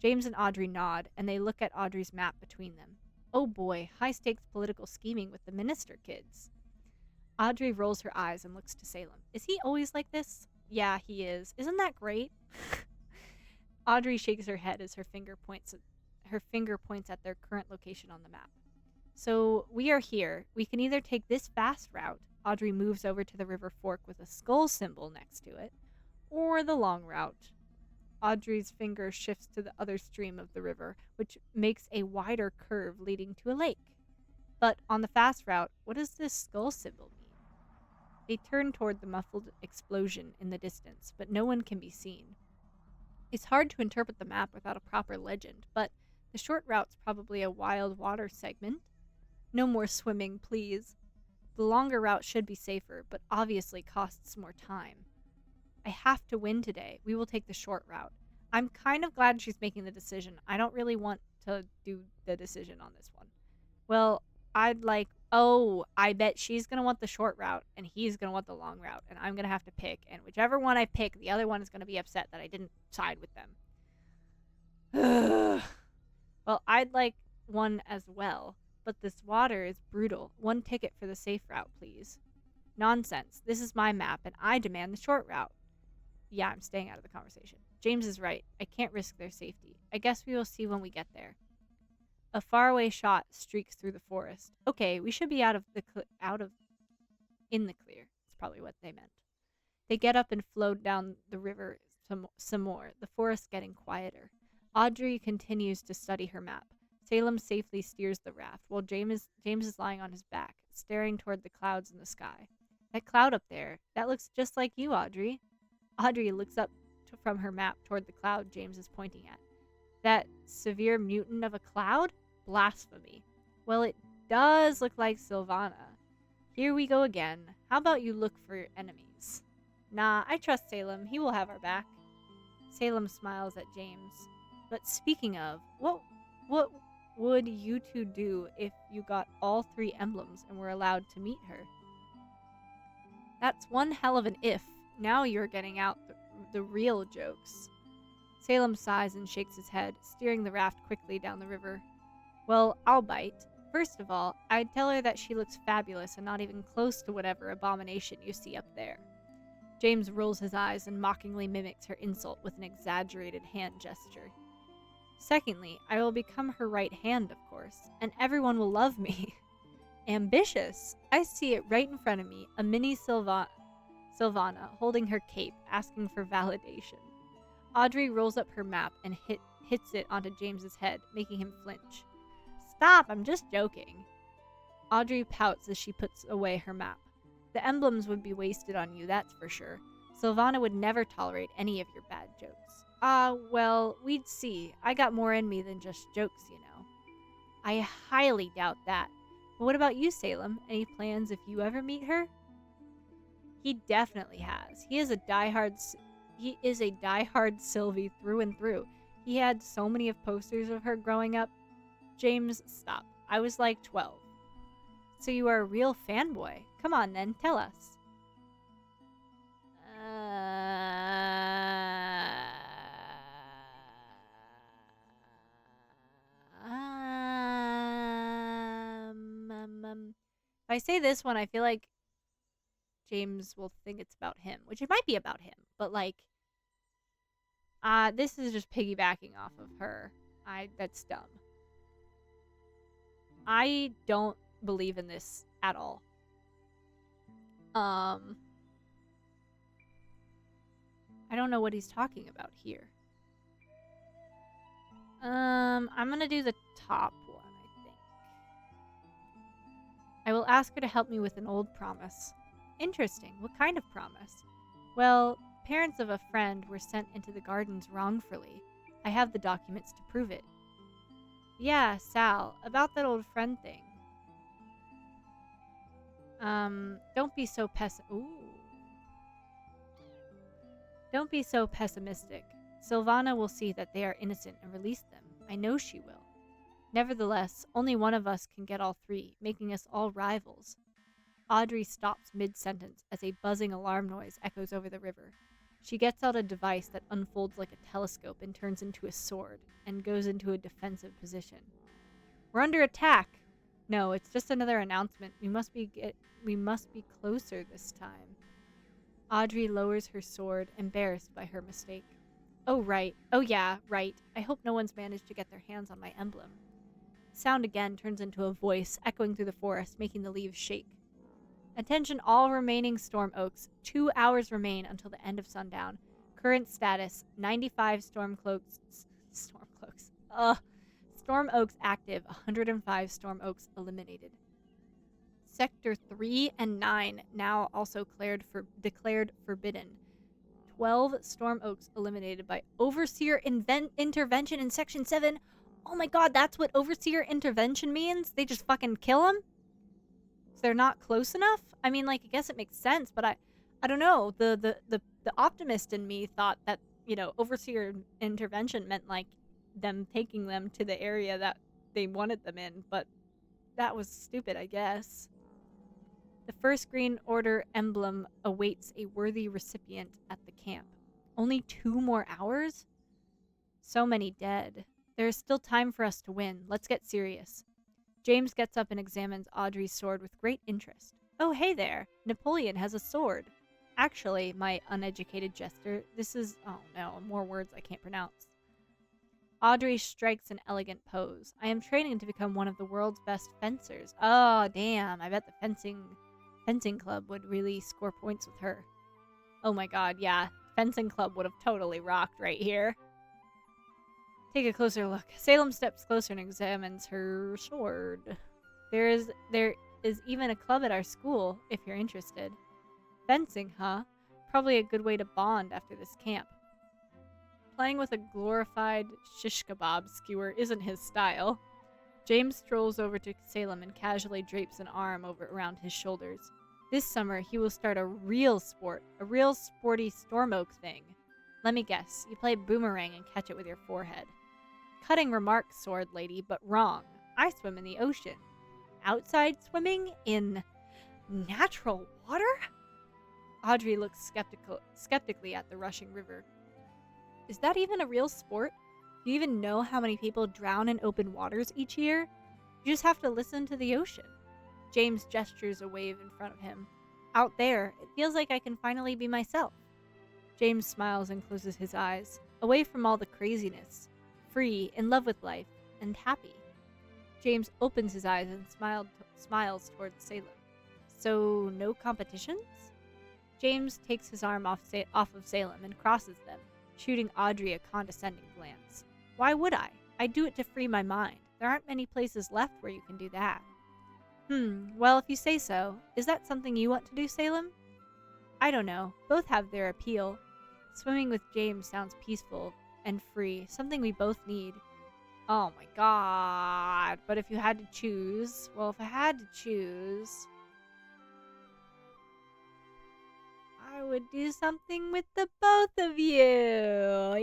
James and Audrey nod, and they look at Audrey's map between them. Oh boy, high-stakes political scheming with the minister kids. Audrey rolls her eyes and looks to Salem. Is he always like this? Yeah, he is. Isn't that great? Audrey shakes her head as her finger points at their current location on the map. So, we are here. We can either take this fast route, Audrey moves over to the river fork with a skull symbol next to it, or the long route. Audrey's finger shifts to the other stream of the river, which makes a wider curve leading to a lake. But on the fast route, what does this skull symbol mean? They turn toward the muffled explosion in the distance, but no one can be seen. It's hard to interpret the map without a proper legend, but the short route's probably a wild water segment. No more swimming, please. The longer route should be safer, but obviously costs more time. I have to win today. We will take the short route. I'm kind of glad she's making the decision. I don't really want to do the decision on this one. Well, I bet she's going to want the short route and he's going to want the long route, and I'm going to have to pick. And whichever one I pick, the other one is going to be upset that I didn't side with them. Well, I'd like one as well, but this water is brutal. One ticket for the safe route, please. Nonsense. This is my map, and I demand the short route. Yeah, I'm staying out of the conversation. James is right. I can't risk their safety. I guess we will see when we get there. A faraway shot streaks through the forest. Okay, we should be in the clear. That's probably what they meant. They get up and float down the river some more, the forest getting quieter. Audrey continues to study her map. Salem safely steers the raft, while James is lying on his back, staring toward the clouds in the sky. That cloud up there, that looks just like you, Audrey. Audrey looks up from her map toward the cloud James is pointing at. That severe mutant of a cloud? Blasphemy. Well, it does look like Sylvana. Here we go again. How about you look for your enemies? Nah, I trust Salem. He will have our back. Salem smiles at James. But speaking of, what would you two do if you got all 3 emblems and were allowed to meet her? That's one hell of an if. Now you're getting out the real jokes. Salem sighs and shakes his head, steering the raft quickly down the river. Well, I'll bite. First of all, I'd tell her that she looks fabulous and not even close to whatever abomination you see up there. James rolls his eyes and mockingly mimics her insult with an exaggerated hand gesture. Secondly, I will become her right hand, of course, and everyone will love me. Ambitious! I see it right in front of me, a mini Sylvana holding her cape, asking for validation. Audrey rolls up her map and hits it onto James's head, making him flinch. Stop, I'm just joking. Audrey pouts as she puts away her map. The emblems would be wasted on you, that's for sure. Sylvana would never tolerate any of your bad jokes. Well, we'd see. I got more in me than just jokes, you know. I highly doubt that. But what about you, Salem? Any plans if you ever meet her? He definitely has. He is a diehard Sylvie through and through. He had so many of posters of her growing up. James, stop. I was like 12. So you are a real fanboy. Come on then, tell us. If I say this one, I feel like James will think it's about him, which it might be about him, but like, this is just piggybacking off of her. That's dumb. I don't believe in this at all. I don't know what he's talking about here. I'm gonna do the top one, I think. I will ask her to help me with an old promise. Interesting. What kind of promise? Well, parents of a friend were sent into the gardens wrongfully. I have the documents to prove it. Yeah, Sal, about that old friend thing. Don't be so Don't be so pessimistic. Sylvana will see that they are innocent and release them. I know she will. Nevertheless, only one of us can get all 3, making us all rivals. Audrey stops mid-sentence as a buzzing alarm noise echoes over the river. She gets out a device that unfolds like a telescope and turns into a sword, and goes into a defensive position. We're under attack! No, it's just another announcement. We must be closer this time. Audrey lowers her sword, embarrassed by her mistake. Oh, right. Oh, yeah, right. I hope no one's managed to get their hands on my emblem. Sound again turns into a voice, echoing through the forest, making the leaves shake. Attention all remaining Storm Oaks. 2 hours remain until the end of sundown. Current status, 95 Storm Oaks active, 105 Storm Oaks eliminated. Sector 3 and 9 now also declared forbidden. 12 Storm Oaks eliminated by Overseer intervention in Section 7. Oh my god, that's what Overseer intervention means? They just fucking kill them? So they're not close enough? I mean, like, I guess it makes sense, but I don't know. The optimist in me thought that, you know, Overseer intervention meant, like, them taking them to the area that they wanted them in, but that was stupid, I guess. The first Green Order emblem awaits a worthy recipient at the camp. Only 2 more hours? So many dead. There is still time for us to win. Let's get serious. James gets up and examines Audrey's sword with great interest. Oh, hey there. Napoleon has a sword. Actually, my uneducated jester, this is... oh no, more words I can't pronounce. Audrey strikes an elegant pose. I am training to become one of the world's best fencers. Oh, damn. I bet the fencing club would really score points with her. Oh my god, yeah. Fencing club would have totally rocked right here. Take a closer look. Salem steps closer and examines her sword. There is even a club at our school, if you're interested. Fencing, huh? Probably a good way to bond after this camp. Playing with a glorified shish kebab skewer isn't his style. James strolls over to Salem and casually drapes an arm around his shoulders. This summer, he will start a real sporty Storm Oak thing. Let me guess, you play boomerang and catch it with your forehead. Cutting remark, sword lady, but wrong. I swim in the ocean. Outside swimming? In natural water? Audrey looks skeptically at the rushing river. Is that even a real sport? Do you even know how many people drown in open waters each year? You just have to listen to the ocean. James gestures a wave in front of him. Out there, it feels like I can finally be myself. James smiles and closes his eyes, away from all the craziness. Free, in love with life, and happy. James opens his eyes and smiles towards Salem. So, no competitions? James takes his arm off of Salem and crosses them, shooting Audrey a condescending glance. Why would I? I do it to free my mind. There aren't many places left where you can do that. Well, if you say so. Is that something you want to do, Salem? I don't know. Both have their appeal. Swimming with James sounds peaceful and free, something we both need. Oh my god. But if you had to choose... well, if I had to choose... I would do something with the both of you. Yeah.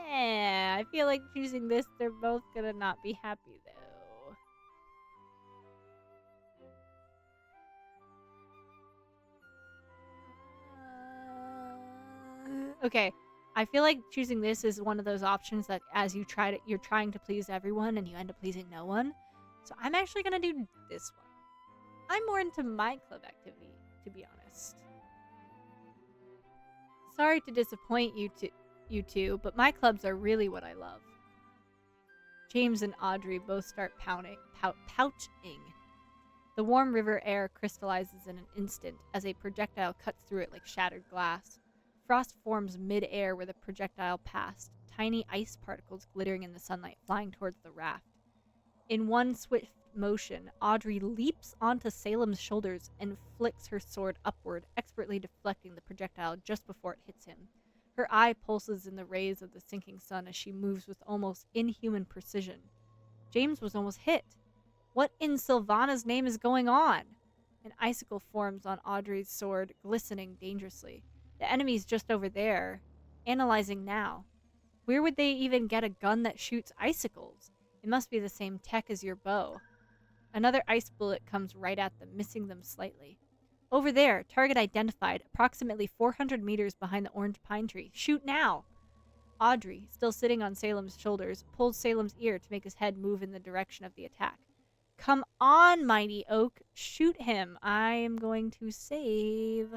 Yeah, I feel like choosing this, they're both gonna not be happy though. Okay, I feel like choosing this is one of those options that as you're trying to please everyone and you end up pleasing no one. So I'm actually gonna do this one. I'm more into my club activity, to be honest. Sorry to disappoint you two, but my clubs are really what I love. James and Audrey both start pouting. The warm river air crystallizes in an instant as a projectile cuts through it like shattered glass. Frost forms mid-air where the projectile passed, tiny ice particles glittering in the sunlight flying towards the raft. In one swift motion, Audrey leaps onto Salem's shoulders and flicks her sword upward, expertly deflecting the projectile just before it hits him. Her eye pulses in the rays of the sinking sun as she moves with almost inhuman precision. James was almost hit. What in Sylvana's name is going on? An icicle forms on Audrey's sword, glistening dangerously. The enemy's just over there, analyzing now. Where would they even get a gun that shoots icicles? It must be the same tech as your bow. Another ice bullet comes right at them, missing them slightly. Over there, target identified, approximately 400 meters behind the orange pine tree. Shoot now! Audrey, still sitting on Salem's shoulders, pulls Salem's ear to make his head move in the direction of the attack. Come on, mighty oak! Shoot him! I am going to save...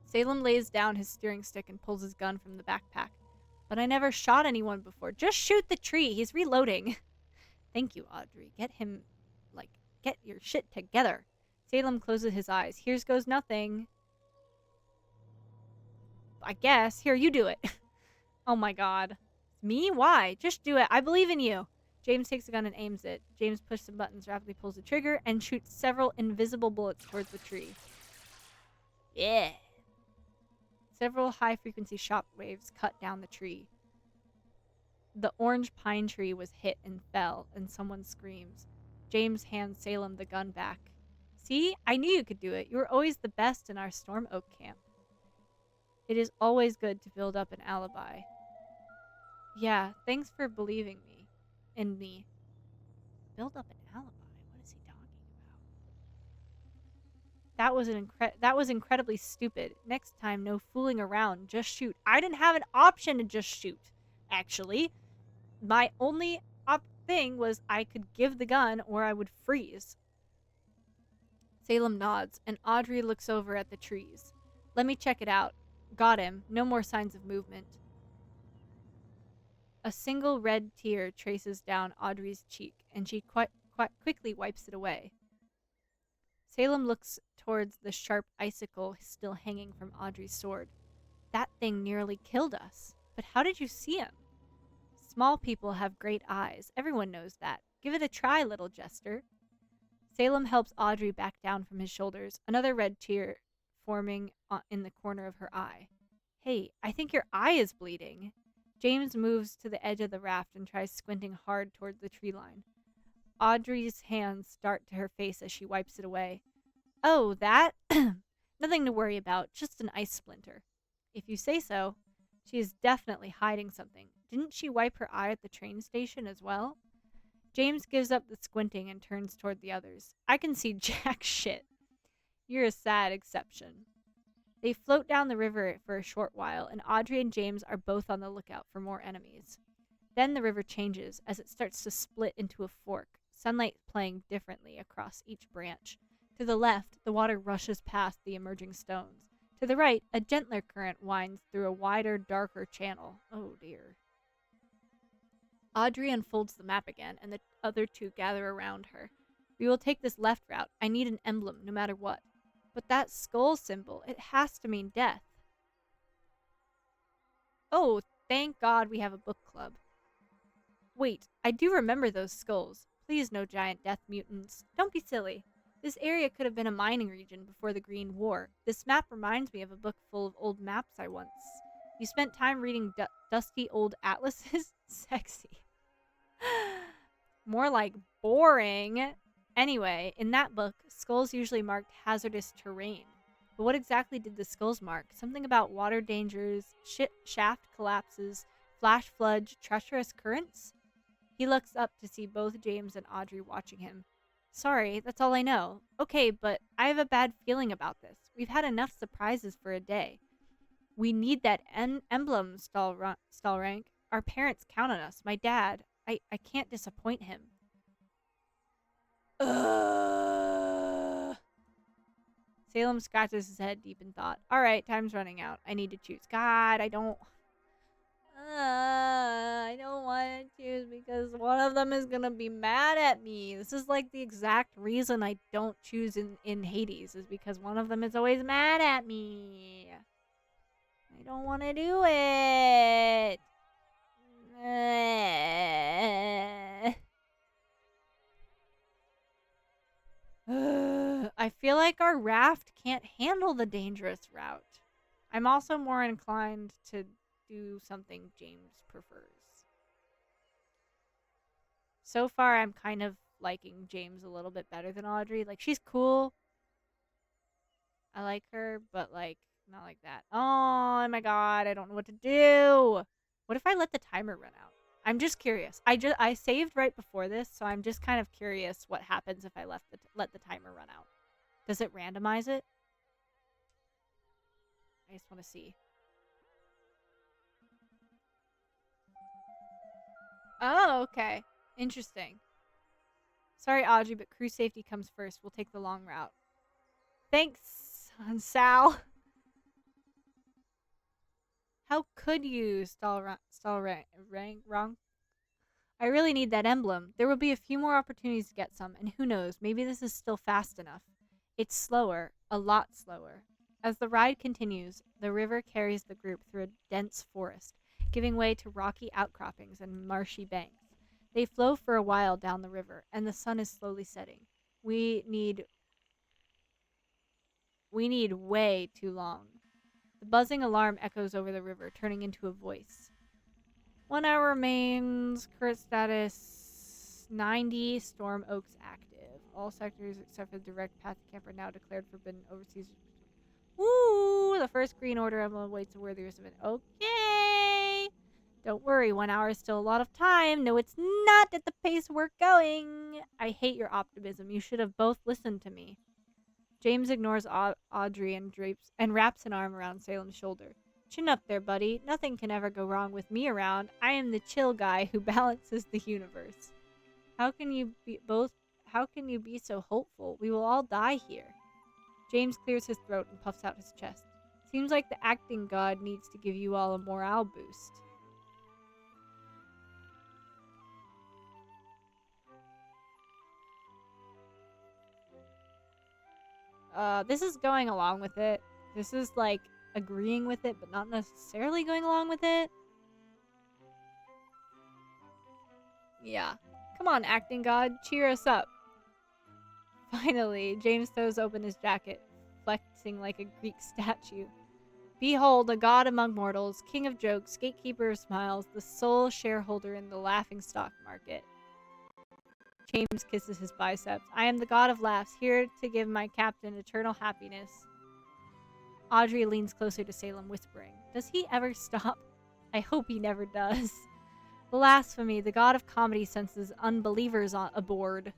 Salem lays down his steering stick and pulls his gun from the backpack. But I never shot anyone before. Just shoot the tree. He's reloading. Thank you, Audrey. Get your shit together. Salem closes his eyes. Here's goes nothing. I guess. Here, you do it. Oh my god. Me? Why? Just do it. I believe in you. James takes the gun and aims it. James pushes some buttons, rapidly pulls the trigger, and shoots several invisible bullets towards the tree. Yeah. Several high-frequency shock waves cut down the tree. The orange pine tree was hit and fell, and someone screams. James hands Salem the gun back. See? I knew you could do it. You were always the best in our Storm Oak camp. It is always good to build up an alibi. Yeah, thanks for believing me. In me. Build up an alibi? What is he talking about? That was incredibly stupid. Next time, no fooling around. Just shoot. I didn't have an option to just shoot, actually. My only thing was I could give the gun or I would freeze. Salem nods, and Audrey looks over at the trees. Let me check it out. Got him. No more signs of movement. A single red tear traces down Audrey's cheek, and she quite quickly wipes it away. Salem looks towards the sharp icicle still hanging from Audrey's sword. That thing nearly killed us. But how did you see him? Small people have great eyes. Everyone knows that. Give it a try, little jester. Salem helps Audrey back down from his shoulders, another red tear forming in the corner of her eye. Hey, I think your eye is bleeding. James moves to the edge of the raft and tries squinting hard toward the tree line. Audrey's hands start to her face as she wipes it away. Oh, that? Nothing to worry about, just an ice splinter. If you say so. She is definitely hiding something. Didn't she wipe her eye at the train station as well? James gives up the squinting and turns toward the others. I can see jack shit. You're a sad exception. They float down the river for a short while, and Audrey and James are both on the lookout for more enemies. Then the river changes as it starts to split into a fork, sunlight playing differently across each branch. To the left, the water rushes past the emerging stones. To the right, a gentler current winds through a wider, darker channel. Oh dear. Audrey unfolds the map again, and the other two gather around her. We will take this left route. I need an emblem, no matter what. But that skull symbol, it has to mean death. Oh, thank God we have a book club. Wait, I do remember those skulls. Please, no giant death mutants. Don't be silly. This area could have been a mining region before the Green War. This map reminds me of a book full of old maps I once. You spent time reading dusty old atlases? Sexy. More like boring. Anyway, in that book, skulls usually marked hazardous terrain. But what exactly did the skulls mark? Something about water dangers, shaft collapses, flash floods, treacherous currents? He looks up to see both James and Audrey watching him. Sorry, that's all I know. Okay, but I have a bad feeling about this. We've had enough surprises for a day. We need that emblem, Stallrank. Our parents count on us. My dad. I can't disappoint him. Salem scratches his head deep in thought. Alright, time's running out. I need to choose. God, I don't want to choose because one of them is gonna be mad at me. This is like the exact reason I don't choose in Hades, is because one of them is always mad at me. I don't want to do it. I feel like our raft can't handle the dangerous route. I'm also more inclined to do something James prefers. So far, I'm kind of liking James a little bit better than Audrey. Like, she's cool. I like her, but, like, not like that. Oh my god, I don't know what to do. What if I let the timer run out? I'm just curious. I saved right before this, so I'm just kind of curious what happens if I let the timer run out. Does it randomize it? I just want to see. Oh, okay. Interesting. Sorry, Audrey, but crew safety comes first. We'll take the long route. Thanks, Sal. How could you, wrong? I really need that emblem. There will be a few more opportunities to get some, and who knows, maybe this is still fast enough. It's slower, a lot slower. As the ride continues, the river carries the group through a dense forest. giving way to rocky outcroppings and marshy banks. They flow for a while down the river, and the sun is slowly setting. We need way too long. The buzzing alarm echoes over the river, turning into a voice. 1 hour remains. Current status 90. Storm Oaks active. All sectors except for the direct path to camp are now declared forbidden overseas. Woo! The first green order emblem awaits a worthy recipient. Okay. Don't worry, 1 hour is still a lot of time. No, it's not at the pace we're going. I hate your optimism. You should have both listened to me. James ignores Audrey and wraps an arm around Salem's shoulder. Chin up there, buddy. Nothing can ever go wrong with me around. I am the chill guy who balances the universe. How can you be so hopeful? We will all die here. James clears his throat and puffs out his chest. Seems like the acting god needs to give you all a morale boost. This is going along with it. This is like agreeing with it, but not necessarily going along with it. Yeah. Come on, acting god, cheer us up. Finally, James throws open his jacket, flexing like a Greek statue. Behold, a god among mortals, king of jokes, gatekeeper of smiles, the sole shareholder in the laughing stock market. James kisses his biceps. I am the god of laughs, here to give my captain eternal happiness. Audrey leans closer to Salem, whispering, does he ever stop? I hope he never does. Blasphemy, the god of comedy senses unbelievers aboard.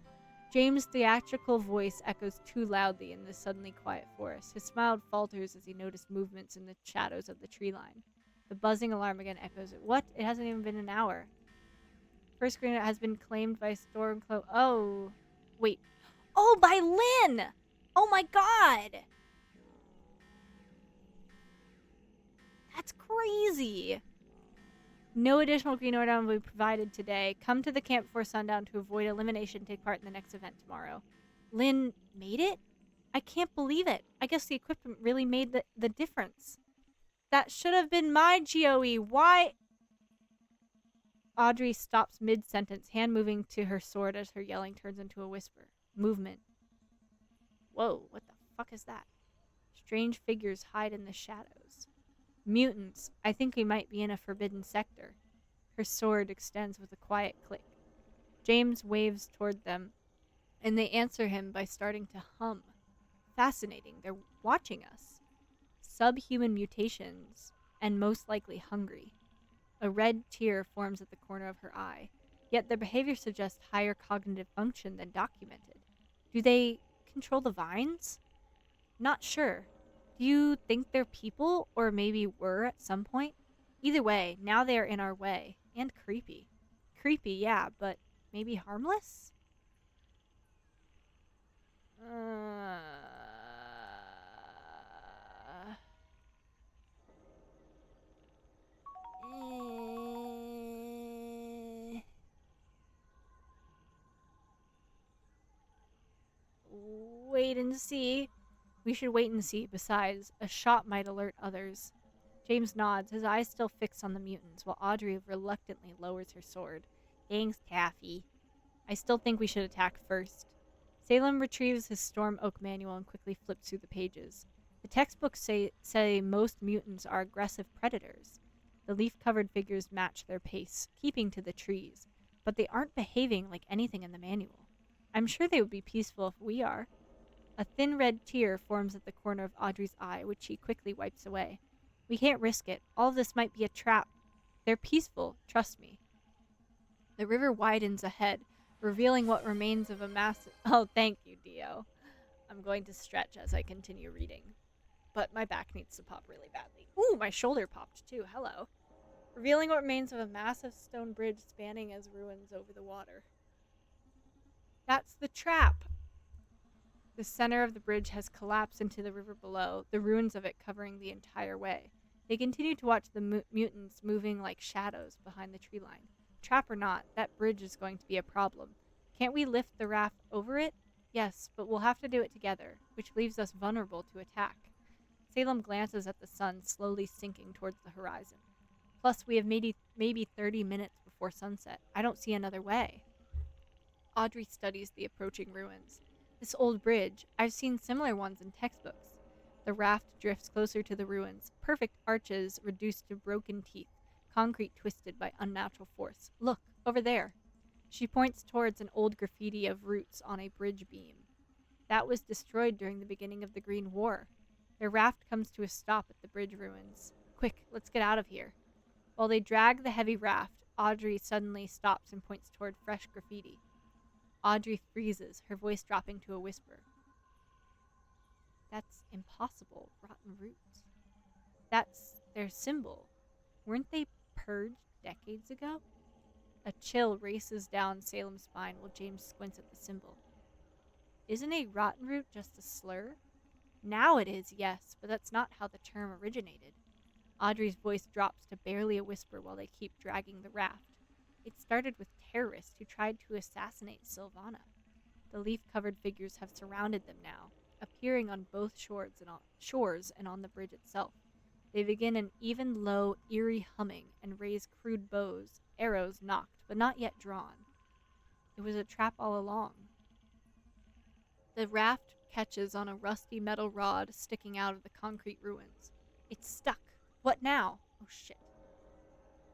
James' theatrical voice echoes too loudly in this suddenly quiet forest. His smile falters as he notices movements in the shadows of the tree line. The buzzing alarm again echoes. What? It hasn't even been an hour. First green has been claimed by Stormcloak. Oh. Wait. Oh, by Lynn! Oh my god! That's crazy! No additional green order will be provided today. Come to the camp before sundown to avoid elimination and take part in the next event tomorrow. Lynn made it? I can't believe it. I guess the equipment really made the difference. That should have been my GOE. Why? Audrey stops mid-sentence, hand moving to her sword as her yelling turns into a whisper. Movement. Whoa, what the fuck is that? Strange figures hide in the shadows. Mutants. I think we might be in a forbidden sector. Her sword extends with a quiet click. James waves toward them, and they answer him by starting to hum. Fascinating. They're watching us. Subhuman mutations, and most likely hungry. A red tear forms at the corner of her eye, yet their behavior suggests higher cognitive function than documented. Do they control the vines? Not sure. Do you think they're people, or maybe were at some point? Either way, now they are in our way, and creepy. Creepy, yeah, but maybe harmless? Wait and see. We should wait and see. Besides, a shot might alert others. James nods, his eyes still fixed on the mutants, while Audrey reluctantly lowers her sword. Thanks, Taffy. I still think we should attack first. Salem retrieves his Storm Oak manual and quickly flips through the pages. The textbooks say most mutants are aggressive predators. The leaf-covered figures match their pace, keeping to the trees, but they aren't behaving like anything in the manual. I'm sure they would be peaceful if we are. A thin red tear forms at the corner of Audrey's eye, which she quickly wipes away. We can't risk it. All of this might be a trap. They're peaceful, trust me. The river widens ahead, revealing what remains of a massive... Oh, thank you, Dio. I'm going to stretch as I continue reading. But my back needs to pop really badly. Ooh, my shoulder popped too. Hello. Revealing what remains of a massive stone bridge spanning as ruins over the water. That's the trap! The center of the bridge has collapsed into the river below, the ruins of it covering the entire way. They continue to watch the mutants moving like shadows behind the tree line. Trap or not, that bridge is going to be a problem. Can't we lift the raft over it? Yes, but we'll have to do it together, which leaves us vulnerable to attack. Salem glances at the sun slowly sinking towards the horizon. Plus, we have maybe 30 minutes before sunset. I don't see another way. Audrey studies the approaching ruins. This old bridge, I've seen similar ones in textbooks. The raft drifts closer to the ruins, perfect arches reduced to broken teeth, concrete twisted by unnatural force. Look, over there. She points towards an old graffiti of roots on a bridge beam. That was destroyed during the beginning of the Green War. Their raft comes to a stop at the bridge ruins. Quick, let's get out of here. While they drag the heavy raft, Audrey suddenly stops and points toward fresh graffiti. Audrey freezes, her voice dropping to a whisper. That's impossible, rotten roots. That's their symbol. Weren't they purged decades ago? A chill races down Salem's spine while James squints at the symbol. Isn't a rotten root just a slur? Now it is, yes, but that's not how the term originated. Audrey's voice drops to barely a whisper while they keep dragging the raft. It started with terrorists who tried to assassinate Silvana. The leaf-covered figures have surrounded them now, appearing on both shores and on the bridge itself. They begin an even low, eerie humming and raise crude bows, arrows nocked, but not yet drawn. It was a trap all along. The raft catches on a rusty metal rod sticking out of the concrete ruins. It's stuck. What now? Oh shit.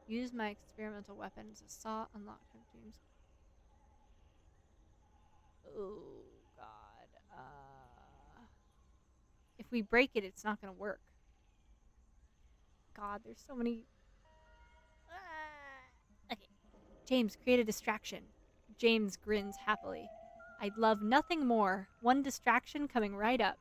Use my experimental weapon as a saw unlocked from James. Oh god. If we break it, it's not gonna work. God, there's so many. Okay. James, create a distraction. James grins happily. I'd love nothing more. One distraction coming right up.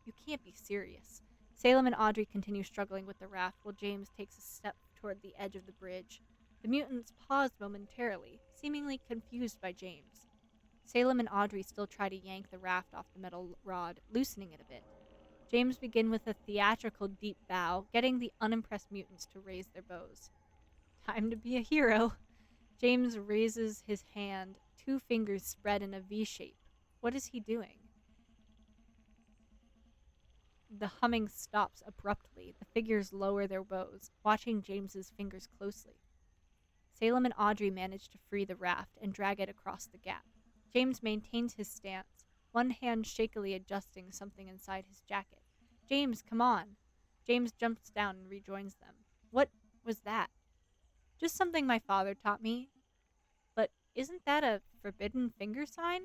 You can't be serious. Salem and Audrey continue struggling with the raft while James takes a step toward the edge of the bridge. The mutants paused momentarily, seemingly confused by James. Salem and Audrey still try to yank the raft off the metal rod, loosening it a bit. James begins with a theatrical deep bow, getting the unimpressed mutants to raise their bows. Time to be a hero. James raises his hand, 2 fingers spread in a V shape. What is he doing? The humming stops abruptly. The figures lower their bows, watching James's fingers closely. Salem and Audrey manage to free the raft and drag it across the gap. James maintains his stance, one hand shakily adjusting something inside his jacket. James, come on. James jumps down and rejoins them. What was that? Just something my father taught me. But isn't that a forbidden finger sign?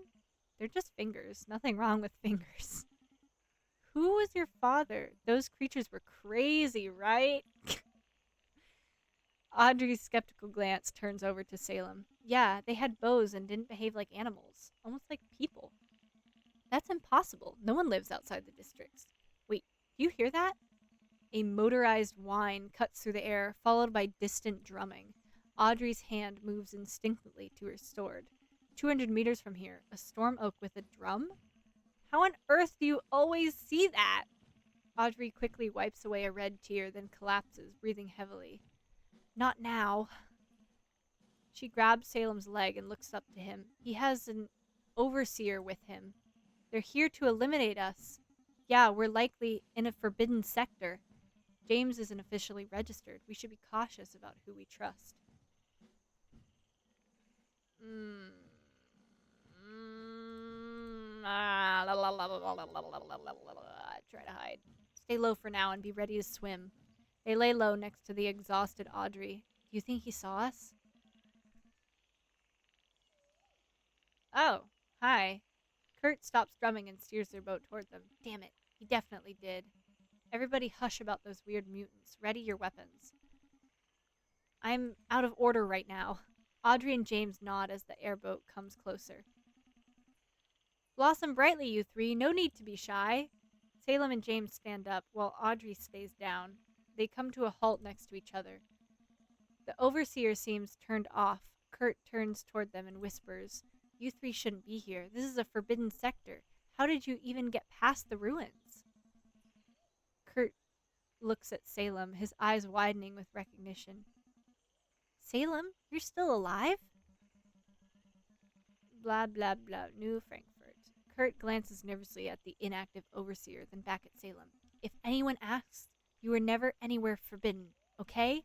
They're just fingers. Nothing wrong with fingers. Who was your father? Those creatures were crazy, right? Audrey's skeptical glance turns over to Salem. Yeah, they had bows and didn't behave like animals. Almost like people. That's impossible. No one lives outside the districts. Wait, do you hear that? A motorized whine cuts through the air, followed by distant drumming. Audrey's hand moves instinctively to her sword. 200 meters from here, a storm oak with a drum? How on earth do you always see that? Audrey quickly wipes away a red tear, then collapses, breathing heavily. Not now. She grabs Salem's leg and looks up to him. He has an overseer with him. They're here to eliminate us. Yeah, we're likely in a forbidden sector. James isn't officially registered. We should be cautious about who we trust. Try to hide. Stay low for now and be ready to swim. They lay low next to the exhausted Audrey. Do you think he saw us? Oh, hi. Kurt stops drumming and steers their boat toward them. Damn it, he definitely did. Everybody hush about those weird mutants. Ready your weapons. I'm out of order right now. Audrey and James nod as the airboat comes closer. Blossom brightly, you 3. No need to be shy. Salem and James stand up while Audrey stays down. They come to a halt next to each other. The overseer seems turned off. Kurt turns toward them and whispers, You 3 shouldn't be here. This is a forbidden sector. How did you even get past the ruins? Kurt looks at Salem, his eyes widening with recognition. Salem, you're still alive? Blah, blah, blah. New Frankfurt. Kurt glances nervously at the inactive overseer, then back at Salem. If anyone asks, you were never anywhere forbidden, okay?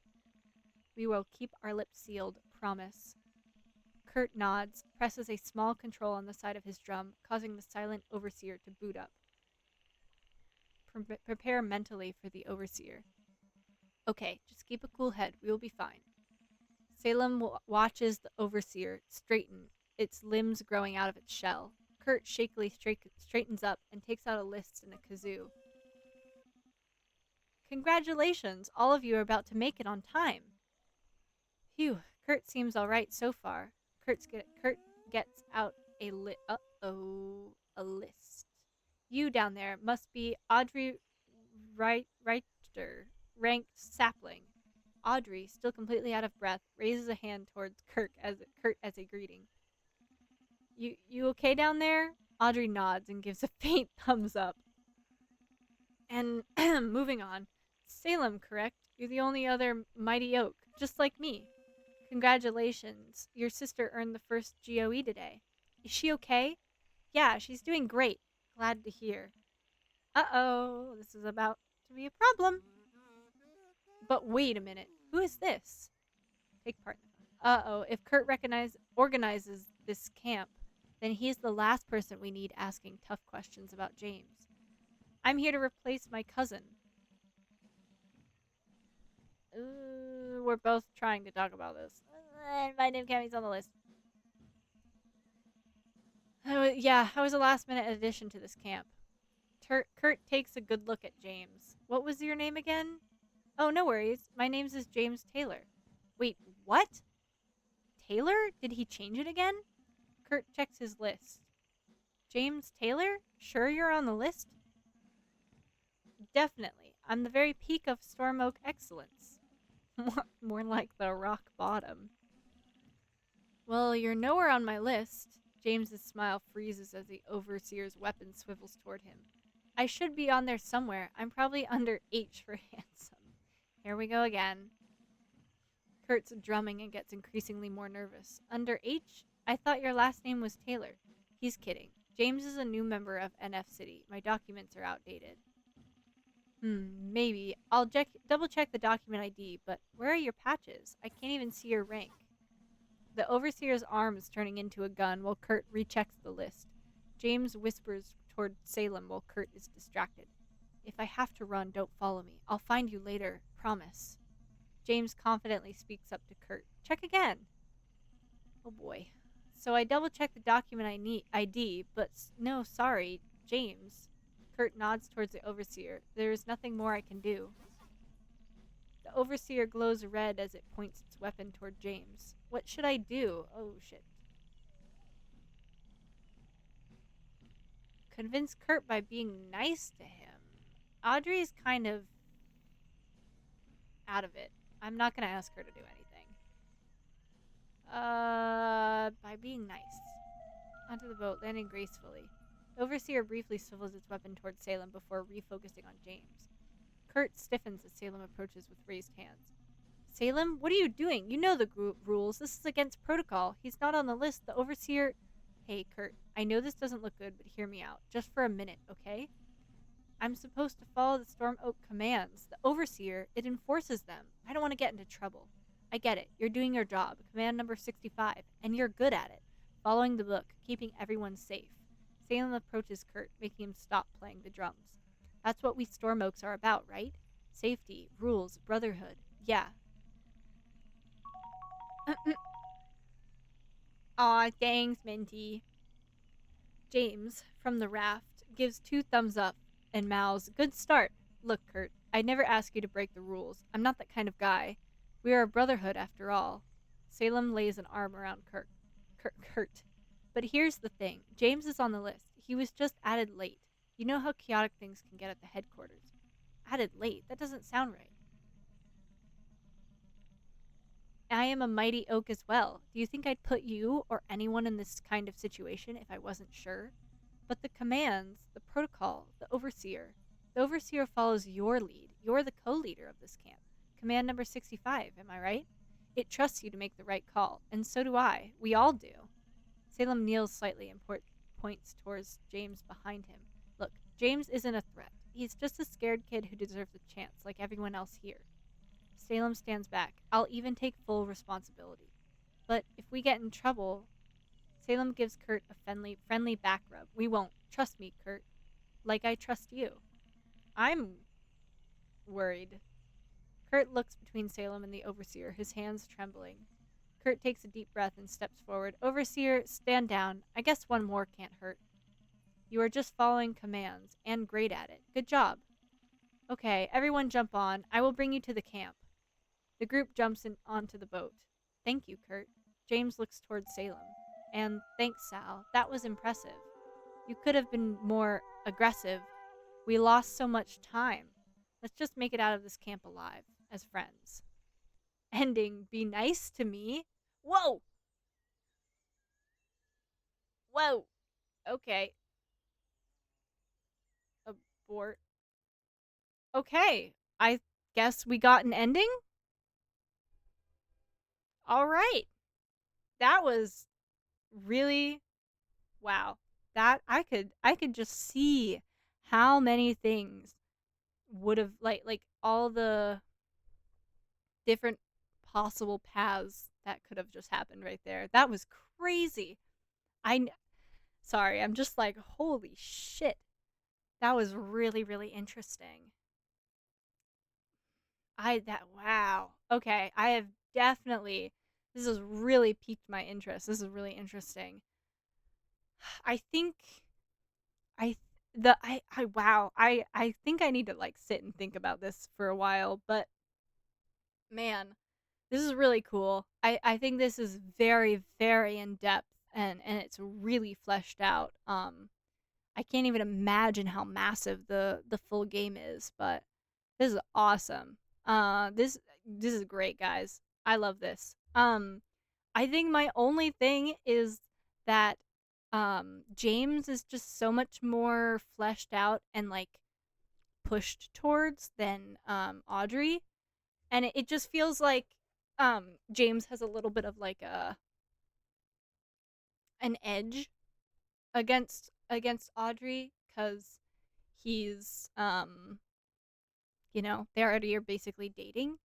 We will keep our lips sealed, promise. Kurt nods, presses a small control on the side of his drum, causing the silent overseer to boot up. Prepare mentally for the overseer. Okay, just keep a cool head. We will be fine. Salem watches the overseer straighten, its limbs growing out of its shell. Kurt shakily straightens up and takes out a list and a kazoo. Congratulations! All of you are about to make it on time. Phew, Kurt seems alright so far. Kurt gets out a a list. You down there must be Audrey Reiter, ranked sapling. Audrey, still completely out of breath, raises a hand towards Kurt as a greeting. You okay down there? Audrey nods and gives a faint thumbs up. And moving on. Salem, correct? You're the only other mighty oak, just like me. Congratulations. Your sister earned the first GOE today. Is she okay? Yeah, she's doing great. Glad to hear. Uh-oh, this is about to be a problem. But wait a minute. Who is this? Take part in the fun. Uh-oh, if Kurt organizes this camp, then he's the last person we need asking tough questions about James. I'm here to replace my cousin. We're both trying to talk about this. My name Cammy's on the list. Yeah, I was a last-minute addition to this camp. Kurt takes a good look at James. What was your name again? Oh, no worries. My name's is James Taylor. Wait, what? Taylor? Did he change it again? Kurt checks his list. James Taylor? Sure you're on the list? Definitely. I'm the very peak of Storm Oak excellence. More like the rock bottom. Well, you're nowhere on my list. James's smile freezes as the overseer's weapon swivels toward him. I should be on there somewhere. I'm probably under H for handsome. Here we go again. Kurt's drumming and gets increasingly more nervous. Under H? I thought your last name was Taylor. He's kidding. James is a new member of NF City. My documents are outdated. Maybe. I'll double check the document ID, but where are your patches? I can't even see your rank. The overseer's arm is turning into a gun while Kurt rechecks the list. James whispers toward Salem while Kurt is distracted. If I have to run, don't follow me. I'll find you later. Promise. James confidently speaks up to Kurt. Check again. Oh boy. So I double checked the document ID, but no, sorry, James. Kurt nods towards the overseer. There is nothing more I can do. The overseer glows red as it points its weapon toward James. What should I do? Oh shit. Convince Kurt by being nice to him. Audrey's kind of out of it. I'm not gonna ask her to do anything. By being nice. Onto the boat, landing gracefully. The overseer briefly swivels its weapon towards Salem before refocusing on James. Kurt stiffens as Salem approaches with raised hands. Salem, what are you doing? You know the rules. This is against protocol. He's not on the list. The overseer... Hey, Kurt, I know this doesn't look good, but hear me out. Just for a minute, okay? I'm supposed to follow the Storm Oak commands. The overseer, it enforces them. I don't want to get into trouble. I get it. You're doing your job. Command number 65. And you're good at it. Following the book, keeping everyone safe. Salem approaches Kurt, making him stop playing the drums. That's what we Storm Oaks are about, right? Safety, rules, brotherhood. Yeah. Aw, thanks, Minty. James, from the raft, gives 2 thumbs up and mouths, Good start. Look, Kurt, I'd never ask you to break the rules. I'm not that kind of guy. We are a brotherhood, after all. Salem lays an arm around Kurt. But here's the thing. James is on the list. He was just added late. You know how chaotic things can get at the headquarters. Added late? That doesn't sound right. I am a mighty oak as well. Do you think I'd put you or anyone in this kind of situation if I wasn't sure? But the commands, the protocol, the overseer follows your lead. You're the co-leader of this camp. Command number 65, am I right? It trusts you to make the right call, and so do I. We all do. Salem kneels slightly and points towards James behind him. Look, James isn't a threat. He's just a scared kid who deserves a chance, like everyone else here. Salem stands back. I'll even take full responsibility. But if we get in trouble, Salem gives Kurt a friendly back rub. We won't. Trust me, Kurt. Like I trust you. I'm worried. Kurt looks between Salem and the Overseer, his hands trembling. Kurt takes a deep breath and steps forward. Overseer, stand down. I guess one more can't hurt. You are just following commands, and great at it. Good job. Okay, everyone jump on. I will bring you to the camp. The group jumps onto the boat. Thank you, Kurt. James looks towards Salem. And thanks, Sal. That was impressive. You could have been more aggressive. We lost so much time. Let's just make it out of this camp alive, as friends. Ending, be nice to me? Whoa! Whoa! Okay. Abort. Okay. I guess we got an ending? Alright. That was really wow. That I could just see how many things would have like all the different possible paths that could have just happened right there. That was crazy. Sorry, I'm just like holy shit. That was really really interesting. Wow. Okay, I have definitely this has really piqued my interest. This is really interesting. I think I wow. I think I need to like sit and think about this for a while, but man, this is really cool. I think this is very very in depth and it's really fleshed out. I can't even imagine how massive the full game is, but this is awesome. This is great, guys. I love this. I think my only thing is that James is just so much more fleshed out and like pushed towards than Audrey, and it just feels like James has a little bit of like an edge against Audrey because he's they already are basically dating.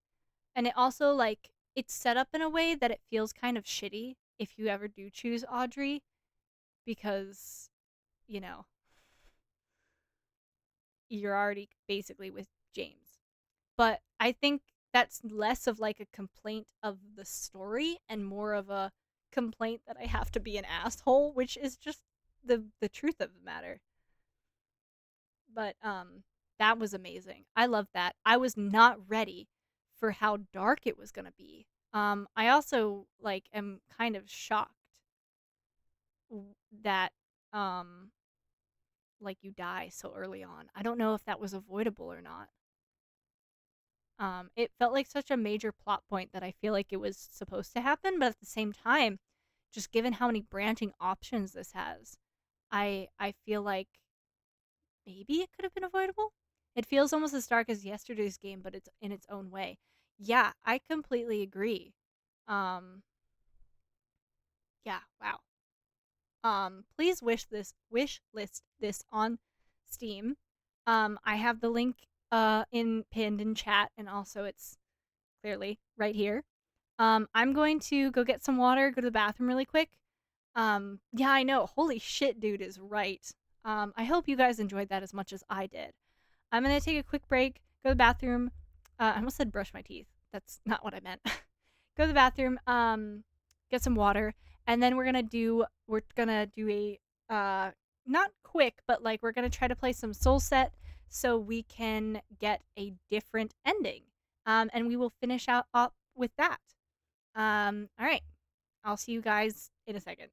And it also like it's set up in a way that it feels kind of shitty if you ever do choose Audrey because, you know, you're already basically with James. But I think that's less of like a complaint of the story and more of a complaint that I have to be an asshole, which is just the truth of the matter. But that was amazing. I love that. I was not ready for how dark it was going to be. I also like am kind of shocked that um like you die so early on. I don't know if that was avoidable or not. It felt like such a major plot point that I feel like it was supposed to happen, but at the same time, just given how many branching options this has, I feel like maybe it could have been avoidable. It feels almost as dark as yesterday's game, but it's in its own way. Yeah, I completely agree. Um, yeah, wow. Please wish list this on Steam. I have the link in pinned in chat, and also it's clearly right here. I'm going to go get some water, go to the bathroom really quick. Yeah, I know. Holy shit, dude is right. I hope you guys enjoyed that as much as I did. I'm gonna take a quick break, go to the bathroom. I almost said brush my teeth. That's not what I meant. Go to the bathroom, get some water, and then we're gonna do a not quick, but like we're gonna try to play some SoulSet so we can get a different ending. And we will finish out up with that. All right. I'll see you guys in a second.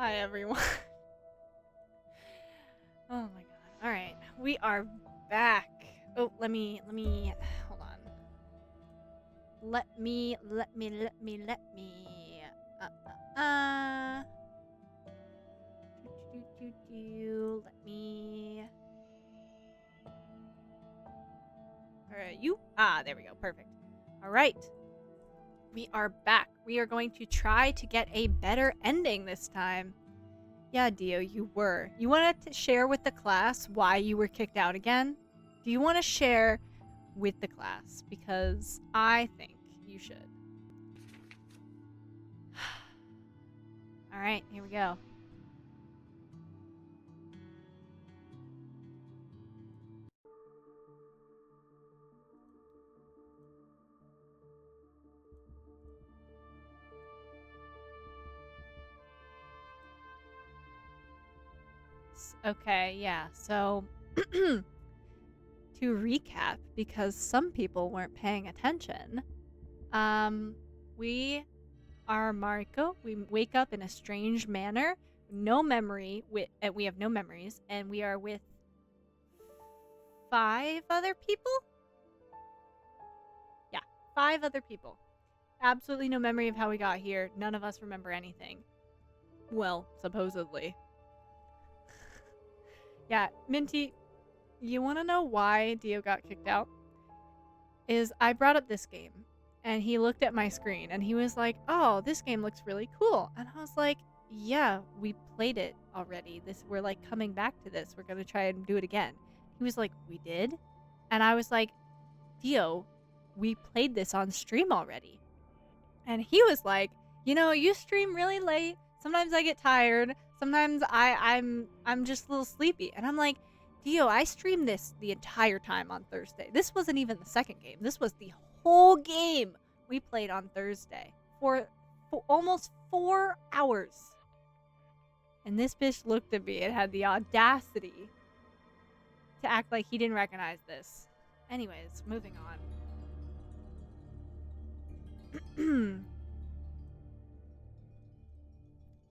Hi, everyone. Oh my god. All right. We are back. Oh, let me hold on. Let me let me All right, you. There we go. Perfect. All right. We are back. We are going to try to get a better ending this time. Yeah, Dio, you were. You wanted to share with the class why you were kicked out again? Do you want to share with the class? Because I think you should. All right, here we go. Okay, yeah. So, to recap, because some people weren't paying attention, we are Mariko. We wake up in a strange manner, no memory. We have no memories, and we are with 5 other people. Yeah, 5 other people. Absolutely no memory of how we got here. None of us remember anything. Well, supposedly. Yeah, Minty, you want to know why Dio got kicked out? Is I brought up this game, and he looked at my screen, and he was like, "Oh, this game looks really cool." And I was like, "Yeah, we played it already. We're like coming back to this. We're gonna try and do it again." He was like, "We did?" And I was like, "Dio, we played this on stream already." And he was like, "You stream really late. Sometimes I get tired. Sometimes I'm just a little sleepy." And I'm like, "Dio, I streamed this the entire time on Thursday. This wasn't even the second game. This was the whole game we played on Thursday for almost 4 hours." And this bitch looked at me and had the audacity to act like he didn't recognize this. Anyways, moving on.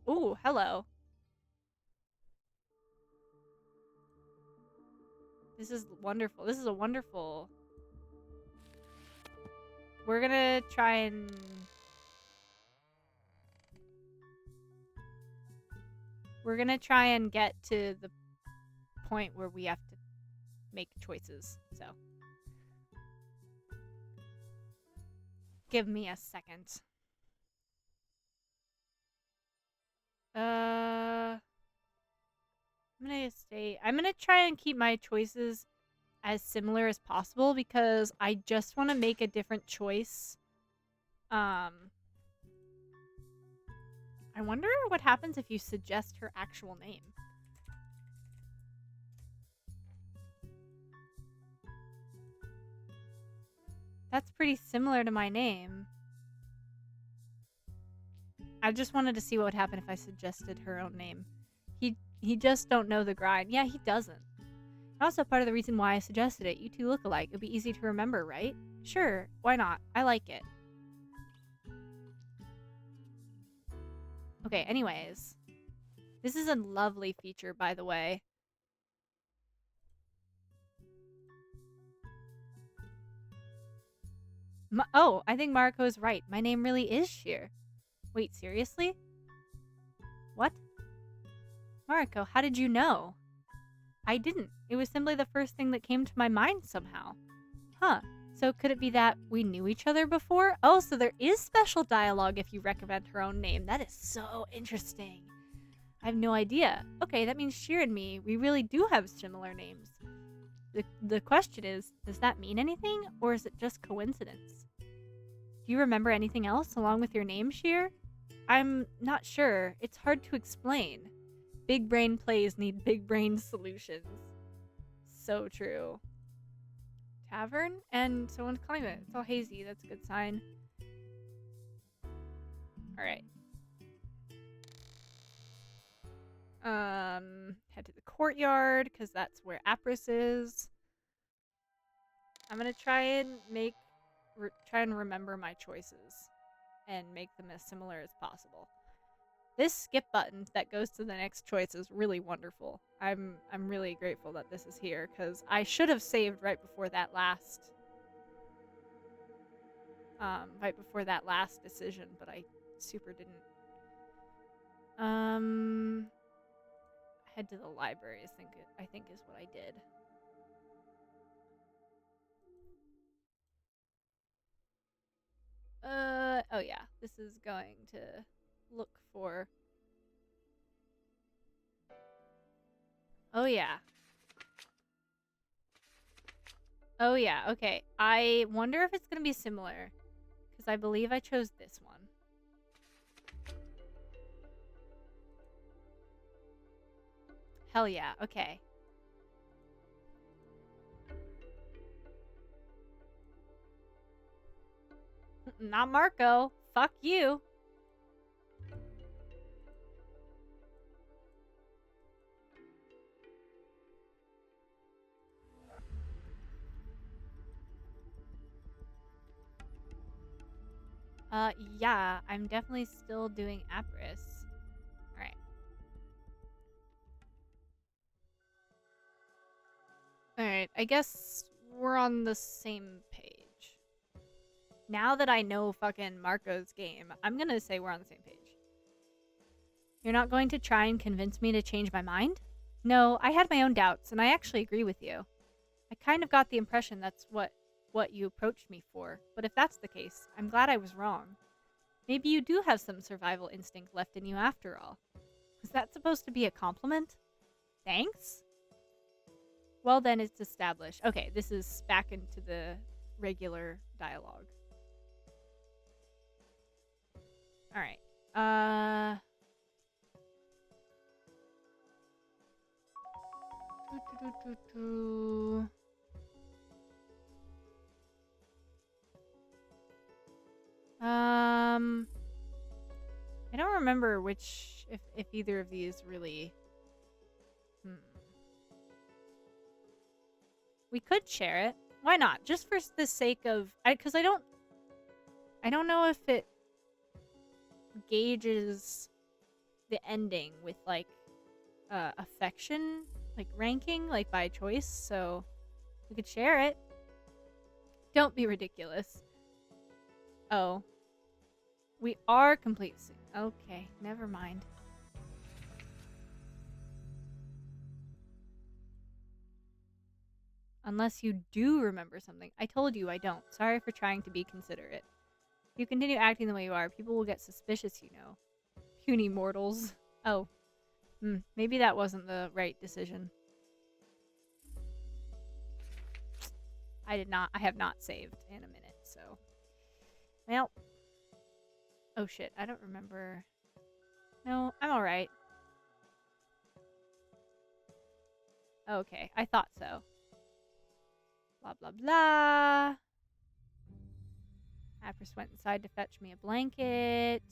Ooh, hello. This is wonderful. This is a wonderful... We're gonna try and... We're gonna try and get to the point where we have to make choices, so... Give me a second. I'm gonna try and keep my choices as similar as possible because I just want to make a different choice. I wonder what happens if you suggest her actual name. That's pretty similar to my name. I just wanted to see what would happen if I suggested her own name. He just don't know the grind. Yeah, he doesn't. Also, part of the reason why I suggested it. You two look alike. It'd be easy to remember, right? Sure, why not? I like it. Okay, anyways. This is a lovely feature, by the way. Oh, I think Mariko's right. My name really is Sheer. Wait, seriously? What? Mariko, how did you know? I didn't. It was simply the first thing that came to my mind somehow. Huh. So could it be that we knew each other before? Oh, so there is special dialogue if you recommend her own name. That is so interesting. I have no idea. Okay, that means Sheer and me, we really do have similar names. The question is, does that mean anything, or is it just coincidence? Do you remember anything else along with your name, Sheer? I'm not sure. It's hard to explain. Big brain plays need big brain solutions. So true. Tavern? And someone's calling it. It's all hazy. That's a good sign. Alright. Head to the courtyard, because that's where Apris is. I'm gonna try and remember my choices and make them as similar as possible. This skip button that goes to the next choice is really wonderful. I'm really grateful that this is here, because I should have saved right before that last decision, but I super didn't. Head to the library, I think is what I did. Oh yeah, this is going to look for... Oh yeah. Oh yeah, okay. I wonder if it's gonna be similar, because I believe I chose this one. Hell yeah, okay. Not Marco. Fuck you. Yeah, I'm definitely still doing Apris. Alright. Alright, I guess we're on the same page. Now that I know fucking Marco's game, I'm gonna say we're on the same page. You're not going to try and convince me to change my mind? No, I had my own doubts, and I actually agree with you. I kind of got the impression that's what you approached me for, but if that's the case, I'm glad I was wrong. Maybe you do have some survival instinct left in you after all. Was that supposed to be a compliment? Thanks? Well then, it's established. Okay, this is back into the regular dialogue. Alright. I don't remember which, if either of these really... We could share it. Why not? Just for the sake of... Because I don't know if it gauges the ending with, like, affection, like, ranking, like, by choice, so we could share it. Don't be ridiculous. Oh. We are complete. Okay, never mind. Unless you do remember something. I told you I don't. Sorry for trying to be considerate. If you continue acting the way you are, people will get suspicious, you know. Puny mortals. Oh. Maybe that wasn't the right decision. I have not saved in a minute, so. Well. Oh shit, I don't remember. No, I'm alright. Okay, I thought so. Blah, blah, blah. Apris went inside to fetch me a blanket.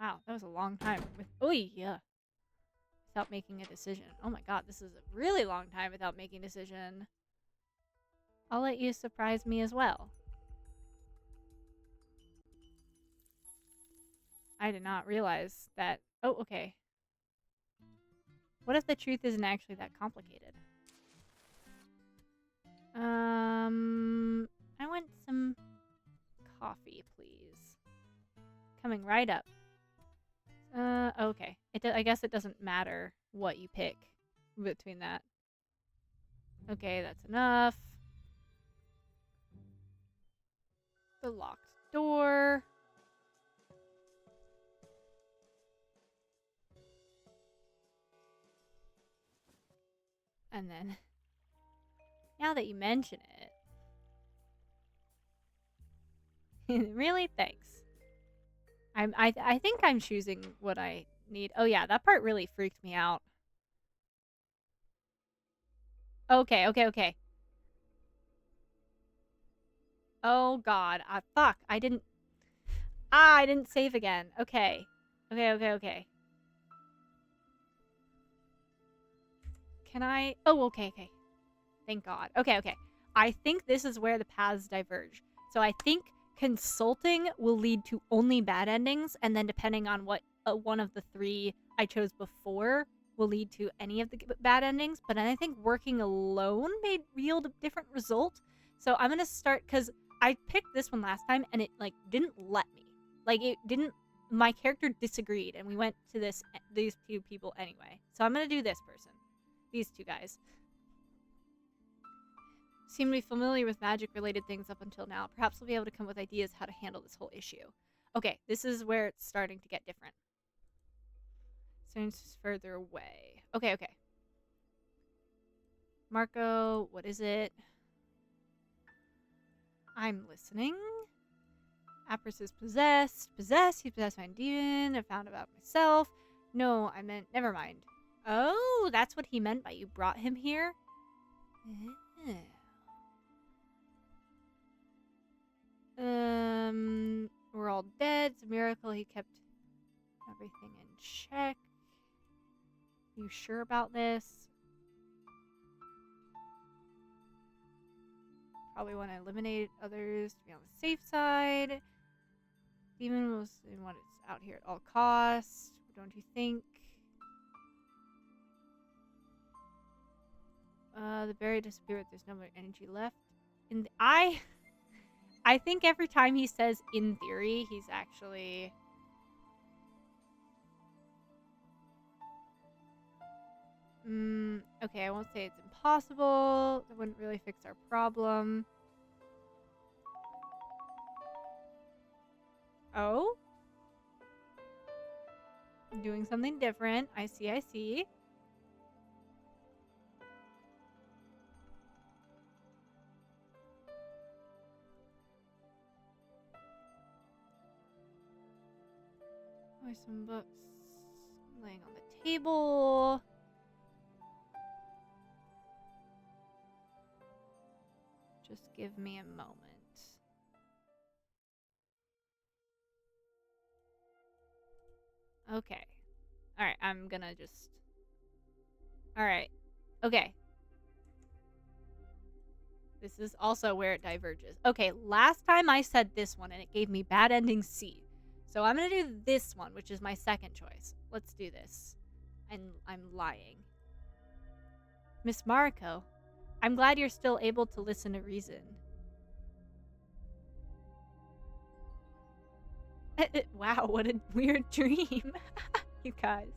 Wow, that was a long time. Without making a decision. Oh my god, this is a really long time without making a decision. I'll let you surprise me as well. I did not realize that. Oh, okay. What if the truth isn't actually that complicated? I want some coffee, please. Coming right up. Okay. I guess it doesn't matter what you pick between that. Okay, that's enough. The locked door. And then, now that you mention it. Really? Thanks. I think I'm choosing what I need. Oh yeah, that part really freaked me out. Okay. Oh god. Fuck. I didn't save again. Okay. Okay. Can I... Oh, okay. Thank god. Okay. I think this is where the paths diverge. So I think consulting will lead to only bad endings, and then depending on what one of the 3 I chose before will lead to any of the bad endings. But I think working alone may yield a different result. So I'm gonna start, because I picked this one last time and it like didn't let me. Like it didn't. My character disagreed, and we went to these 2 people anyway. So I'm gonna do this person. These 2 guys seem to be familiar with magic-related things up until now. Perhaps we'll be able to come up with ideas how to handle this whole issue. Okay, this is where it's starting to get different. Seems further away. Okay. Marco, what is it? I'm listening. Apris is possessed. Possessed? He's possessed by a demon. I found about myself. No, I meant... Never mind. Oh, that's what he meant by you brought him here? Yeah. We're all dead. It's a miracle he kept everything in check. You sure about this? Probably want to eliminate others to be on the safe side. Demon was want it's out here at all costs. Don't you think? The berry disappeared. There's no more energy left. I think every time he says "in theory," he's actually... okay, I won't say it's impossible. That wouldn't really fix our problem. Oh? Doing something different. I see. Some books laying on the table. Just give me a moment. Okay. Alright, I'm gonna just... Alright. Okay. This is also where it diverges. Okay, last time I said this one and it gave me bad ending C. So I'm gonna do this one, which is my second choice. Let's do this. And I'm lying. Miss Mariko, I'm glad you're still able to listen to reason. Wow, what a weird dream. You guys.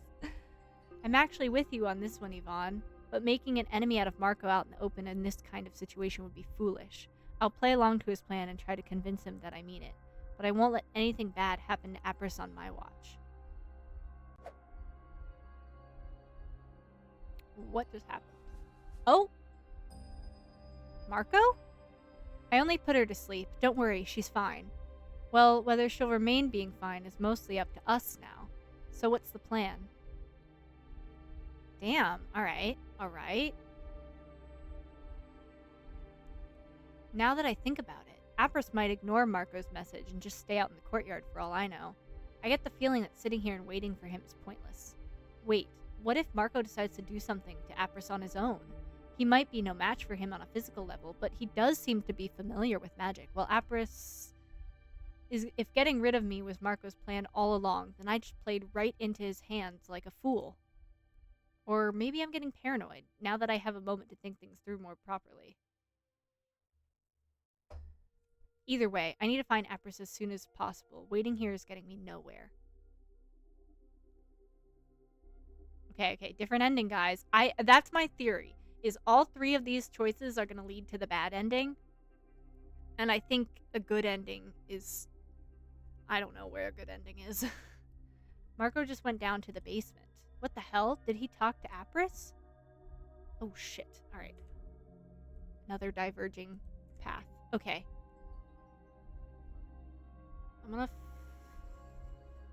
I'm actually with you on this one, Yvonne. But making an enemy out of Marco out in the open in this kind of situation would be foolish. I'll play along to his plan and try to convince him that I mean it. But I won't let anything bad happen to Apris on my watch. What just happened? Oh! Marco? I only put her to sleep. Don't worry, she's fine. Well, whether she'll remain being fine is mostly up to us now. So what's the plan? Damn. Alright. Now that I think about it, Apris might ignore Marco's message and just stay out in the courtyard for all I know. I get the feeling that sitting here and waiting for him is pointless. Wait, what if Marco decides to do something to Apris on his own? He might be no match for him on a physical level, but he does seem to be familiar with magic, while Apris... If getting rid of me was Marco's plan all along, then I just played right into his hands like a fool. Or maybe I'm getting paranoid, now that I have a moment to think things through more properly. Either way, I need to find Apris as soon as possible. Waiting here is getting me nowhere. Okay, different ending, guys. That's my theory, is all 3 of these choices are going to lead to the bad ending. And I think a good ending is... I don't know where a good ending is. Marco just went down to the basement. What the hell? Did he talk to Apris? Oh, shit. Alright. Another diverging path. Okay.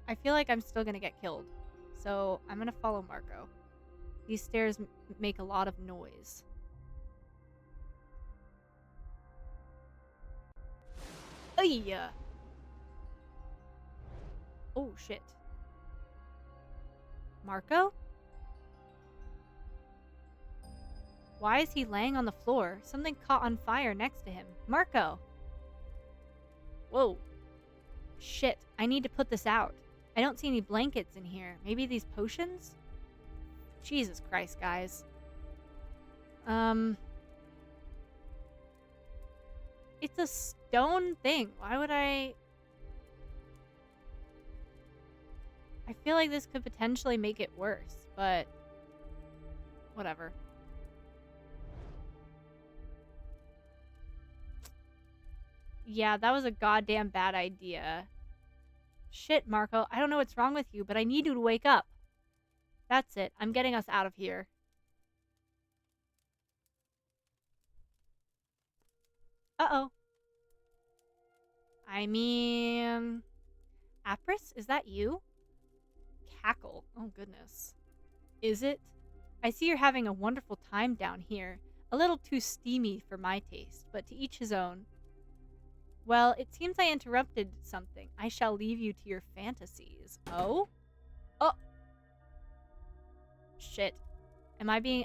I feel like I'm still gonna get killed. So, I'm gonna follow Marco. These stairs make a lot of noise. Ayya! Oh, shit. Marco? Why is he laying on the floor? Something caught on fire next to him. Marco! Whoa. Shit, I need to put this out. I don't see any blankets in here. Maybe these potions? Jesus Christ, guys. It's a stone thing. Why would I feel like this could potentially make it worse, but whatever. Yeah, that was a goddamn bad idea. Shit, Marco. I don't know what's wrong with you, but I need you to wake up. That's it. I'm getting us out of here. Uh-oh. I mean... Apris, is that you? Cackle. Oh, goodness. Is it? I see you're having a wonderful time down here. A little too steamy for my taste, but to each his own. Well, it seems I interrupted something. I shall leave you to your fantasies. Oh? Oh! Shit. Am I being...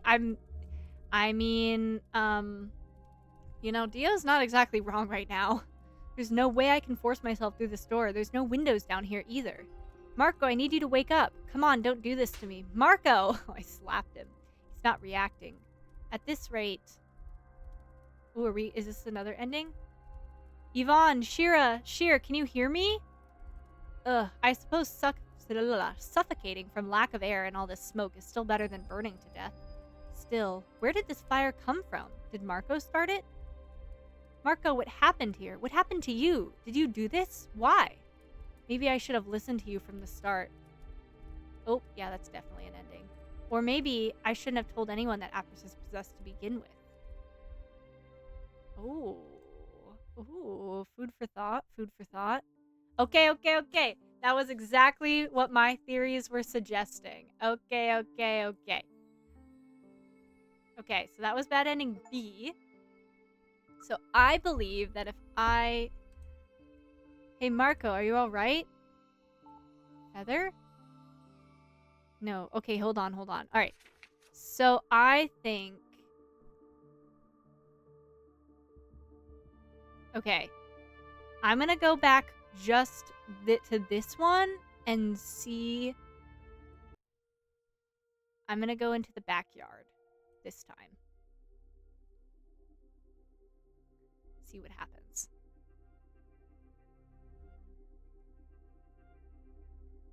You know, Dio's not exactly wrong right now. There's no way I can force myself through this door. There's no windows down here either. Marco, I need you to wake up. Come on, don't do this to me. Marco! I slapped him. He's not reacting. At this rate... Ooh, is this another ending? Yvonne, Shira, can you hear me? Ugh, I suppose suffocating from lack of air and all this smoke is still better than burning to death. Still, where did this fire come from? Did Marco start it? Marco, what happened here? What happened to you? Did you do this? Why? Maybe I should have listened to you from the start. Oh, yeah, that's definitely an ending. Or maybe I shouldn't have told anyone that Apris is possessed to begin with. Oh. Ooh, food for thought, food for thought. Okay. That was exactly what my theories were suggesting. Okay. Okay, so that was bad ending B. So I believe that if I... Hey, Marco, are you alright? Heather? No. Okay, hold on. Alright. So I think... Okay. I'm gonna go back just to this one and see... I'm gonna go into the backyard this time. See what happens.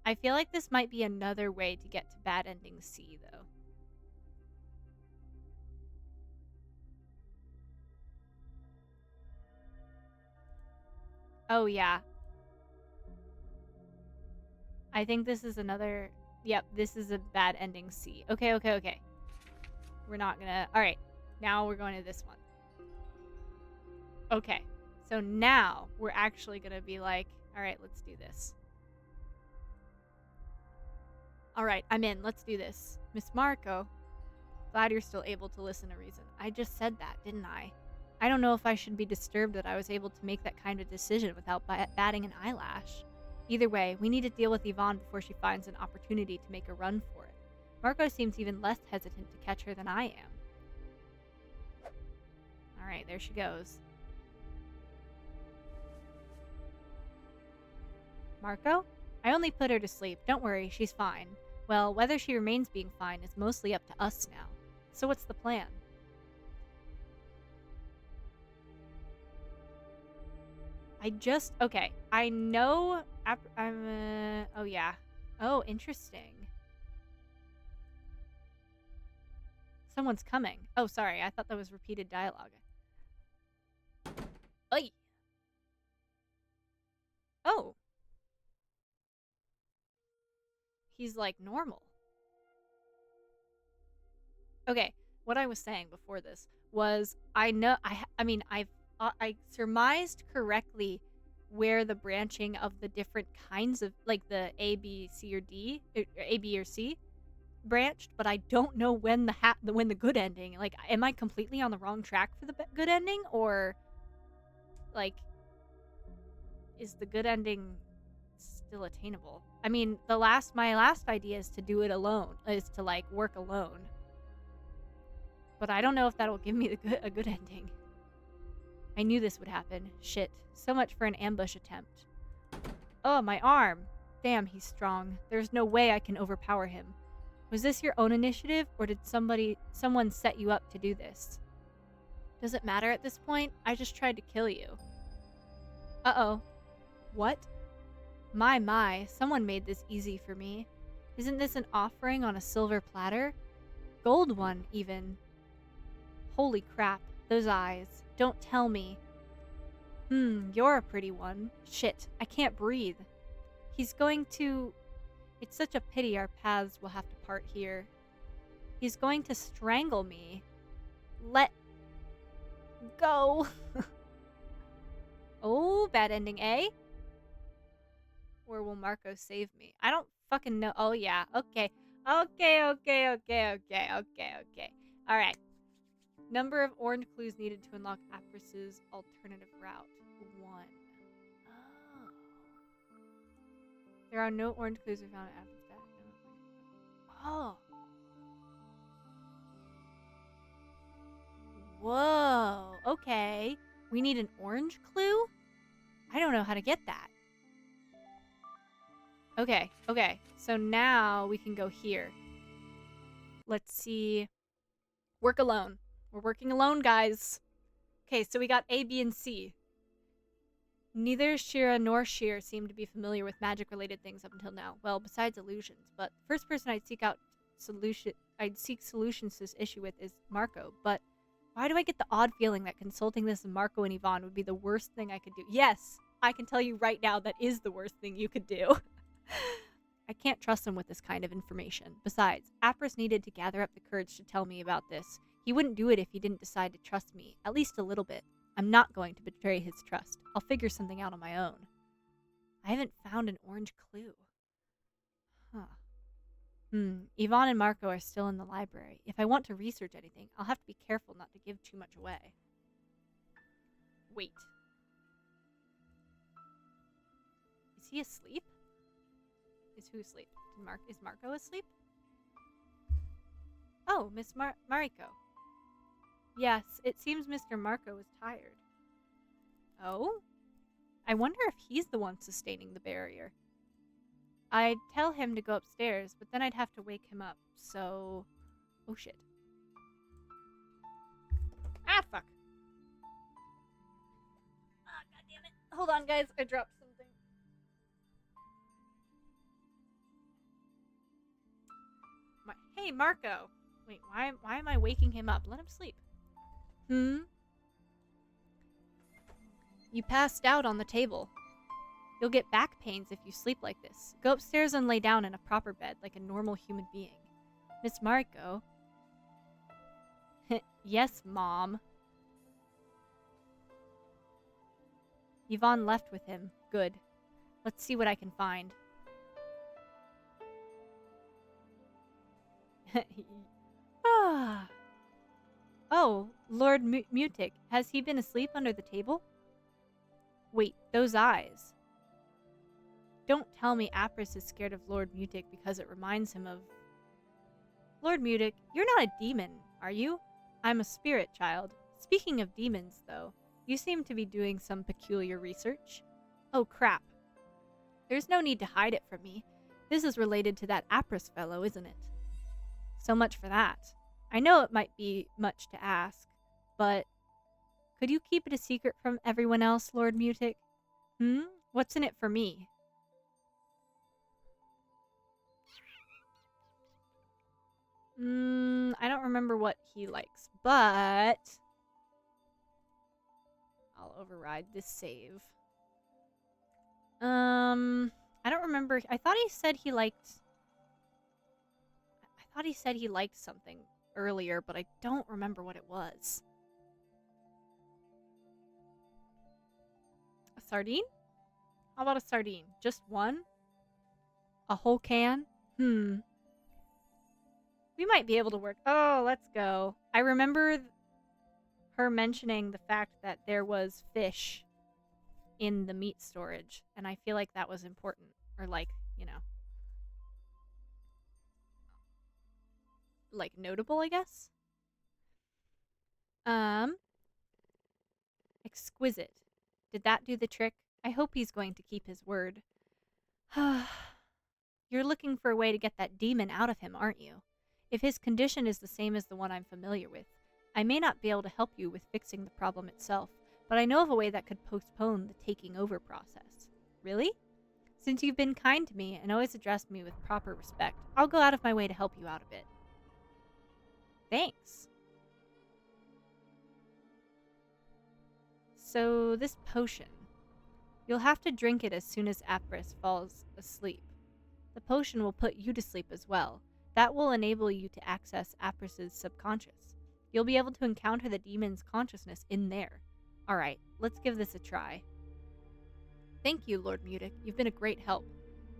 I feel like this might be another way to get to bad ending C, though. Oh, yeah. I think this is another... Yep, this is a bad ending C. Okay. We're not gonna... Alright, now we're going to this one. Okay, so now we're actually gonna be like, alright, let's do this. Alright, I'm in. Let's do this. Miss Marco. Glad you're still able to listen to reason. I just said that, didn't I? I don't know if I should be disturbed that I was able to make that kind of decision without batting an eyelash. Either way, we need to deal with Yvonne before she finds an opportunity to make a run for it. Marco seems even less hesitant to catch her than I am. Alright, there she goes. Marco? I only put her to sleep. Don't worry, she's fine. Well, whether she remains being fine is mostly up to us now. So what's the plan? Okay. I know... oh, yeah. Oh, interesting. Someone's coming. Oh, sorry. I thought that was repeated dialogue. Oy. Oh. He's like normal. Okay, what I was saying before this was I surmised correctly where the branching of the different kinds of, like, the A, B, C, or D, or A, B, or C branched, but I don't know when the good ending, like, am I completely on the wrong track for the good ending, or, like, is the good ending still attainable? I mean, my last idea is to do it alone, is to, like, work alone. But I don't know if that'll give me a good ending. I knew this would happen. Shit. So much for an ambush attempt. Oh, my arm. Damn, he's strong. There's no way I can overpower him. Was this your own initiative, or did someone set you up to do this? Does it matter at this point? I just tried to kill you. Uh-oh. What? My, someone made this easy for me. Isn't this an offering on a silver platter? Gold one, even. Holy crap, those eyes. Don't tell me. You're a pretty one. Shit, I can't breathe. He's going to... It's such a pity our paths will have to part here. He's going to strangle me. Let... go. Oh, bad ending, eh? Or will Marco save me? I don't fucking know. Oh, yeah. Okay. Okay. Alright. Number of orange clues needed to unlock Apris's alternative route. 1. Oh. There are no orange clues we found at Apris back. Oh. Whoa. Okay. We need an orange clue? I don't know how to get that. Okay. So now we can go here. Let's see. Work alone. We're working alone, guys. Okay, so we got A, B, and C. Neither Shira nor Sheer seem to be familiar with magic-related things up until now. Well, besides illusions. But the first person I'd seek solutions to this issue with is Marco. But why do I get the odd feeling that consulting this with Marco and Yvonne would be the worst thing I could do? Yes, I can tell you right now that is the worst thing you could do. I can't trust him with this kind of information. Besides, Apris needed to gather up the courage to tell me about this. He wouldn't do it if he didn't decide to trust me, at least a little bit. I'm not going to betray his trust. I'll figure something out on my own. I haven't found an orange clue. Yvonne and Marco are still in the library. If I want to research anything, I'll have to be careful not to give too much away. Wait. Is he asleep? Is who asleep? Is Marco asleep? Oh, Miss Mariko. Yes, it seems Mr. Marco is tired. Oh? I wonder if he's the one sustaining the barrier. I'd tell him to go upstairs, but then I'd have to wake him up, so... Oh, shit. Ah, fuck. Ah, goddammit. Hold on, guys. I dropped something. Hey, Marco. Wait, why am I waking him up? Let him sleep. You passed out on the table. You'll get back pains if you sleep like this. Go upstairs and lay down in a proper bed like a normal human being. Miss Mariko. Yes, Mom. Yvonne left with him. Good. Let's see what I can find. Oh, Lord Mutic. Has he been asleep under the table? Wait, those eyes. Don't tell me Apris is scared of Lord Mutic because it reminds him of... Lord Mutic, you're not a demon, are you? I'm a spirit child. Speaking of demons, though, you seem to be doing some peculiar research. Oh, crap. There's no need to hide it from me. This is related to that Apris fellow, isn't it? So much for that. I know it might be much to ask, but could you keep it a secret from everyone else, Lord Mutic? What's in it for me? I don't remember what he likes, but I'll override this save. I don't remember. I thought he said he liked something earlier, but I don't remember what it was. A sardine? How about a sardine? Just one? A whole can? We might be able to work. Oh, let's go. I remember her mentioning the fact that there was fish in the meat storage, and I feel like that was important. Or like, you know, like notable, I guess. Exquisite. Did that do the trick? I hope he's going to keep his word. You're looking for a way to get that demon out of him, aren't you? If his condition is the same as the one I'm familiar with, I may not be able to help you with fixing the problem itself, but I know of a way that could postpone the taking over process. Really? Since you've been kind to me and always addressed me with proper respect, I'll go out of my way to help you out a bit. Thanks. So, this potion. You'll have to drink it as soon as Apris falls asleep. The potion will put you to sleep as well. That will enable you to access Apris's subconscious. You'll be able to encounter the demon's consciousness in there. Alright, let's give this a try. Thank you, Lord Mutic. You've been a great help.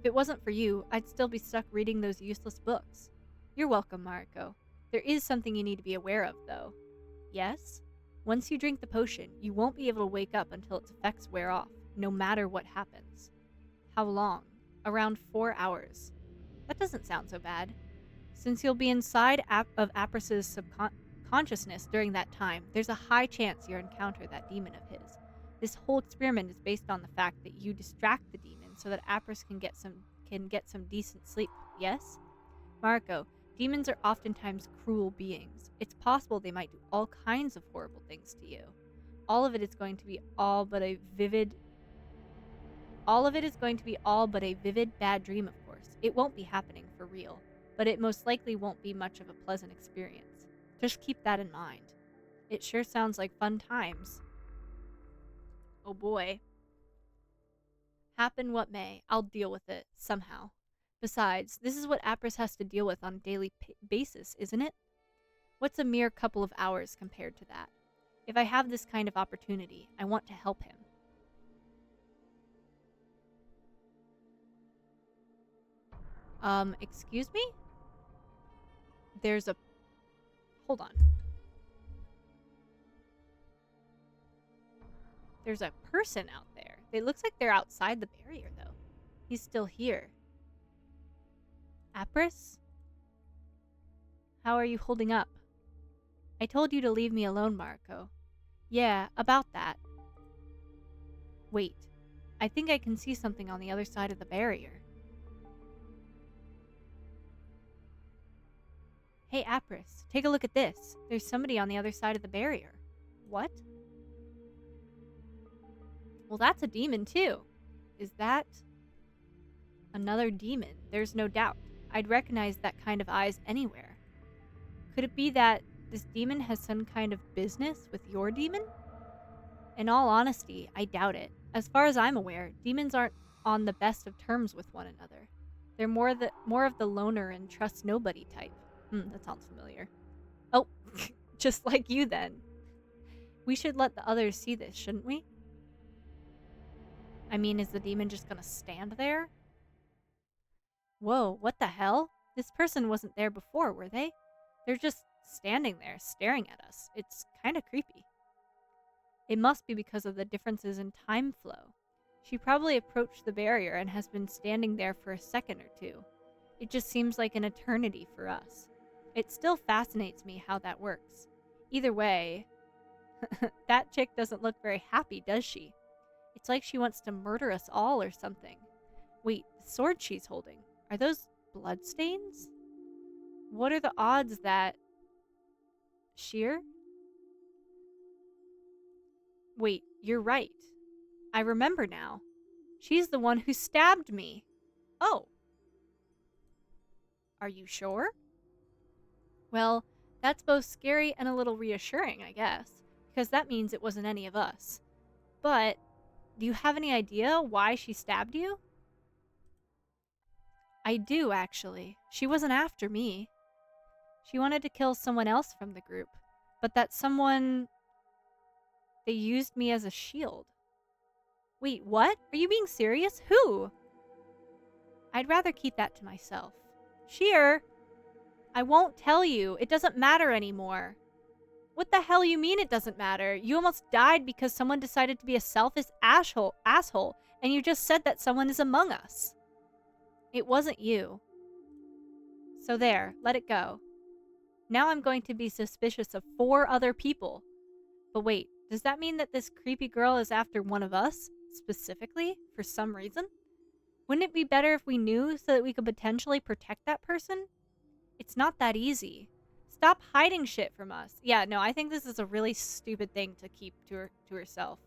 If it wasn't for you, I'd still be stuck reading those useless books. You're welcome, Mariko. There is something you need to be aware of, though. Yes? Once you drink the potion, you won't be able to wake up until its effects wear off, no matter what happens. How long? Around 4 hours. That doesn't sound so bad. Since you'll be inside of Apris's subconsciousness during that time, there's a high chance you'll encounter that demon of his. This whole experiment is based on the fact that you distract the demon so that Apris can get some decent sleep. Yes? Mariko, demons are oftentimes cruel beings. It's possible they might do all kinds of horrible things to you. All of it is going to be all but a vivid bad dream, of course. It won't be happening for real, but it most likely won't be much of a pleasant experience. Just keep that in mind. It sure sounds like fun times. Oh boy. Happen what may, I'll deal with it, somehow. Besides, this is what Apris has to deal with on a daily basis, isn't it? What's a mere couple of hours compared to that? If I have this kind of opportunity, I want to help him. Excuse me? Hold on. There's a person out there. It looks like they're outside the barrier, though. He's still here. Apris? How are you holding up? I told you to leave me alone, Mariko. Yeah, about that. Wait. I think I can see something on the other side of the barrier. Hey, Apris, take a look at this. There's somebody on the other side of the barrier. What? Well, that's a demon, too. Is that another demon? There's no doubt. I'd recognize that kind of eyes anywhere. Could it be that this demon has some kind of business with your demon? In all honesty, I doubt it. As far as I'm aware, demons aren't on the best of terms with one another. They're more of the loner and trust nobody type. That sounds familiar. Oh, just like you then. We should let the others see this, shouldn't we? I mean, is the demon just gonna stand there? Whoa, what the hell? This person wasn't there before, were they? They're just standing there, staring at us. It's kinda creepy. It must be because of the differences in time flow. She probably approached the barrier and has been standing there for a second or two. It just seems like an eternity for us. It still fascinates me how that works. Either way, that chick doesn't look very happy, does she? It's like she wants to murder us all or something. Wait, the sword she's holding, are those bloodstains? What are the odds that... Sheer? Wait, you're right. I remember now. She's the one who stabbed me. Oh. Are you sure? Well, that's both scary and a little reassuring, I guess, because that means it wasn't any of us. But, do you have any idea why she stabbed you? I do, actually. She wasn't after me. She wanted to kill someone else from the group, but that someone... They used me as a shield. Wait, what? Are you being serious? Who? I'd rather keep that to myself. Sheer! I won't tell you. It doesn't matter anymore. What the hell you mean it doesn't matter? You almost died because someone decided to be a selfish asshole, and you just said that someone is among us. It wasn't you. So there, let it go. Now I'm going to be suspicious of 4 other people. But wait, Does that mean that this creepy girl is after one of us, specifically, for some reason? Wouldn't it be better if we knew so that we could potentially protect that person? It's not that easy. Stop hiding shit from us. Yeah, no, I think this is a really stupid thing to keep to herself.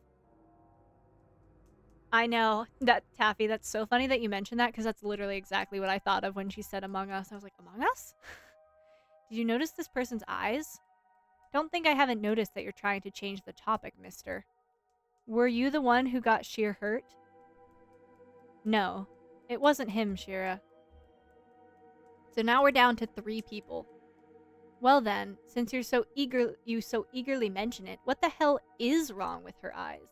I know. That, Taffy, that's so funny that you mentioned that, because that's literally exactly what I thought of when she said Among Us. I was like, Among Us? Did you notice this person's eyes? Don't think I haven't noticed that you're trying to change the topic, mister. Were you the one who got Sheer hurt? No, it wasn't him, Shira. So now we're down to 3 people. Well then, since you so eagerly mention it, what the hell is wrong with her eyes?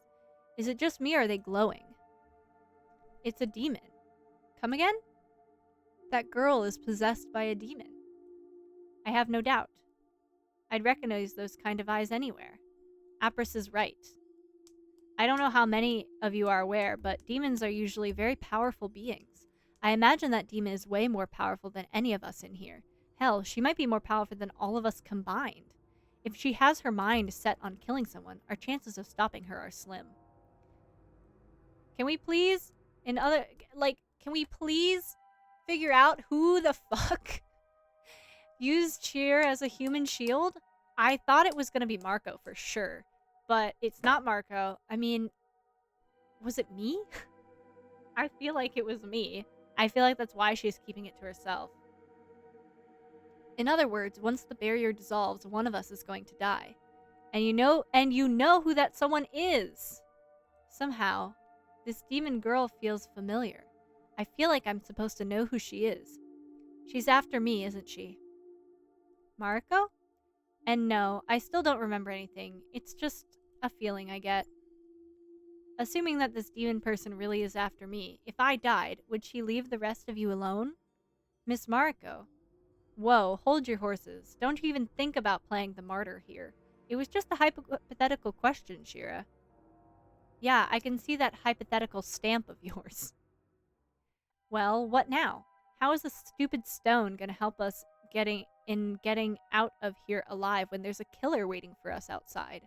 Is it just me or are they glowing? It's a demon. Come again? That girl is possessed by a demon. I have no doubt. I'd recognize those kind of eyes anywhere. Apris is right. I don't know how many of you are aware, but demons are usually very powerful beings. I imagine that demon is way more powerful than any of us in here. Hell, she might be more powerful than all of us combined. If she has her mind set on killing someone, our chances of stopping her are slim. Can we please, can we please figure out who the fuck used Cheer as a human shield? I thought it was going to be Marco for sure, but it's not Marco. I mean, was it me? I feel like it was me. I feel like that's why she's keeping it to herself. In other words, once the barrier dissolves, one of us is going to die. And you know who that someone is. Somehow, this demon girl feels familiar. I feel like I'm supposed to know who she is. She's after me, isn't she? Mariko? And no, I still don't remember anything. It's just a feeling I get. Assuming that this demon person really is after me, if I died, would she leave the rest of you alone? Miss Mariko? Whoa, hold your horses. Don't you even think about playing the martyr here. It was just a hypothetical question, Shira. Yeah, I can see that hypothetical stamp of yours. Well, what now? How is a stupid stone gonna help us getting out of here alive when there's a killer waiting for us outside?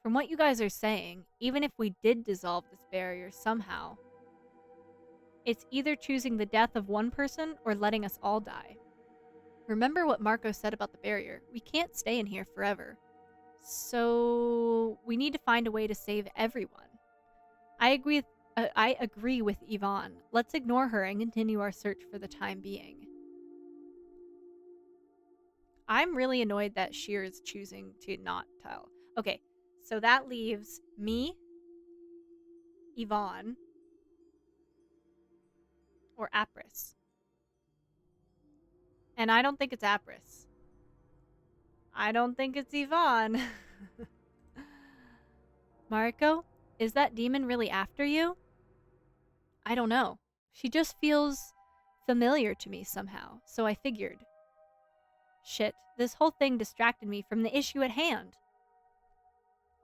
From what you guys are saying, even if we did dissolve this barrier somehow, it's either choosing the death of one person or letting us all die. Remember what Marco said about the barrier. We can't stay in here forever. So we need to find a way to save everyone. I agree with Yvonne. Let's ignore her and continue our search for the time being. I'm really annoyed that Sheer is choosing to not tell. Okay, so that leaves me, Yvonne, or Apris. And I don't think it's Apris. I don't think it's Yvonne. Mariko, is that demon really after you? I don't know. She just feels familiar to me somehow, so I figured. Shit, this whole thing distracted me from the issue at hand.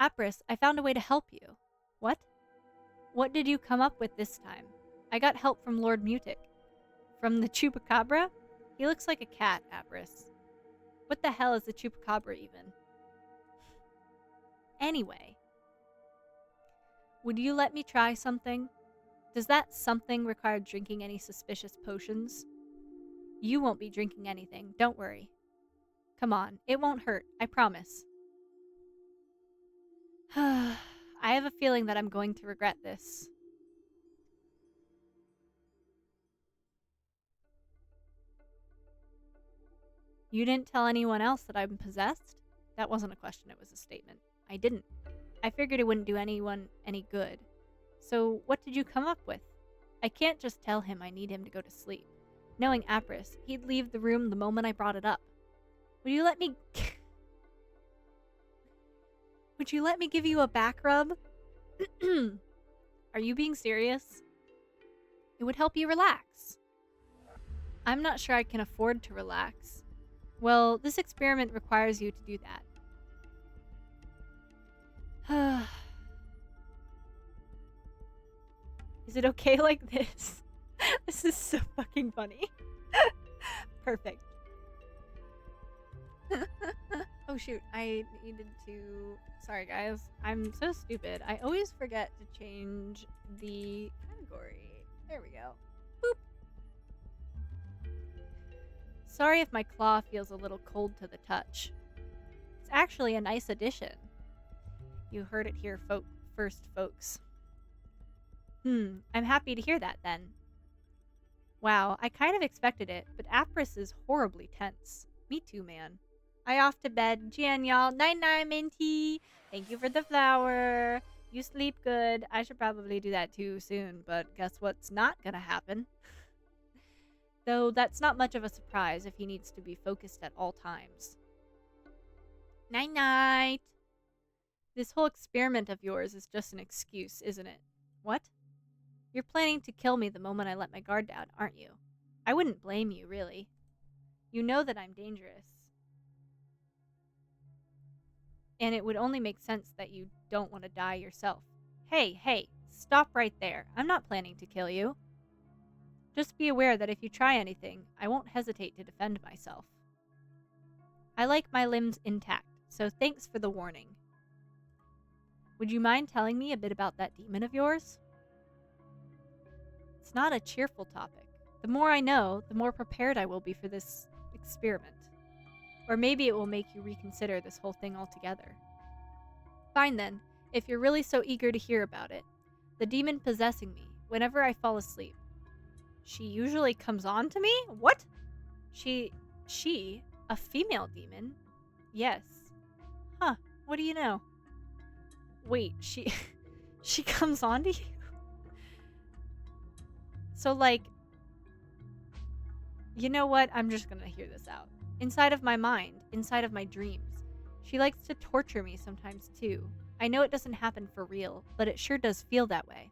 Apris, I found a way to help you. What? What did you come up with this time? I got help from Lord Mutic. From the Chupacabra? He looks like a cat, Apris. What the hell is a Chupacabra even? Anyway. Would you let me try something? Does that something require drinking any suspicious potions? You won't be drinking anything, don't worry. Come on, it won't hurt, I promise. I have a feeling that I'm going to regret this. You didn't tell anyone else that I'm possessed? That wasn't a question, it was a statement. I didn't. I figured it wouldn't do anyone any good. So what did you come up with? I can't just tell him I need him to go to sleep. Knowing Apris, he'd leave the room the moment I brought it up. Would you let me... Would you let me give you a back rub? Are you being serious? It would help you relax. I'm not sure I can afford to relax. Well, this experiment requires you to do that. Is it okay like this? This is so fucking funny. Perfect. Oh shoot, I needed to... Sorry guys, I'm so stupid. I always forget to change the category. There we go. Boop. Sorry if my claw feels a little cold to the touch. It's actually a nice addition. You heard it here first, folks. I'm happy to hear that then. Wow, I kind of expected it, but Apris is horribly tense. Me too, man. I off to bed. Jan, y'all. Night-night, Minty. Thank you for the flower. You sleep good. I should probably do that too soon, but guess what's not gonna happen? Though that's not much of a surprise if he needs to be focused at all times. Night-night. This whole experiment of yours is just an excuse, isn't it? What? You're planning to kill me the moment I let my guard down, aren't you? I wouldn't blame you, really. You know that I'm dangerous. And it would only make sense that you don't want to die yourself. Hey, stop right there. I'm not planning to kill you. Just be aware that if you try anything, I won't hesitate to defend myself. I like my limbs intact, so thanks for the warning. Would you mind telling me a bit about that demon of yours? It's not a cheerful topic. The more I know, the more prepared I will be for this experiment. Or maybe it will make you reconsider this whole thing altogether. Fine then, if you're really so eager to hear about it. The demon possessing me, whenever I fall asleep. She usually comes on to me? What? She, a female demon? Yes. Huh, what do you know? Wait, she comes on to you? So like, you know what? I'm just gonna hear this out. Inside of my mind, inside of my dreams. She likes to torture me sometimes too. I know it doesn't happen for real, but it sure does feel that way.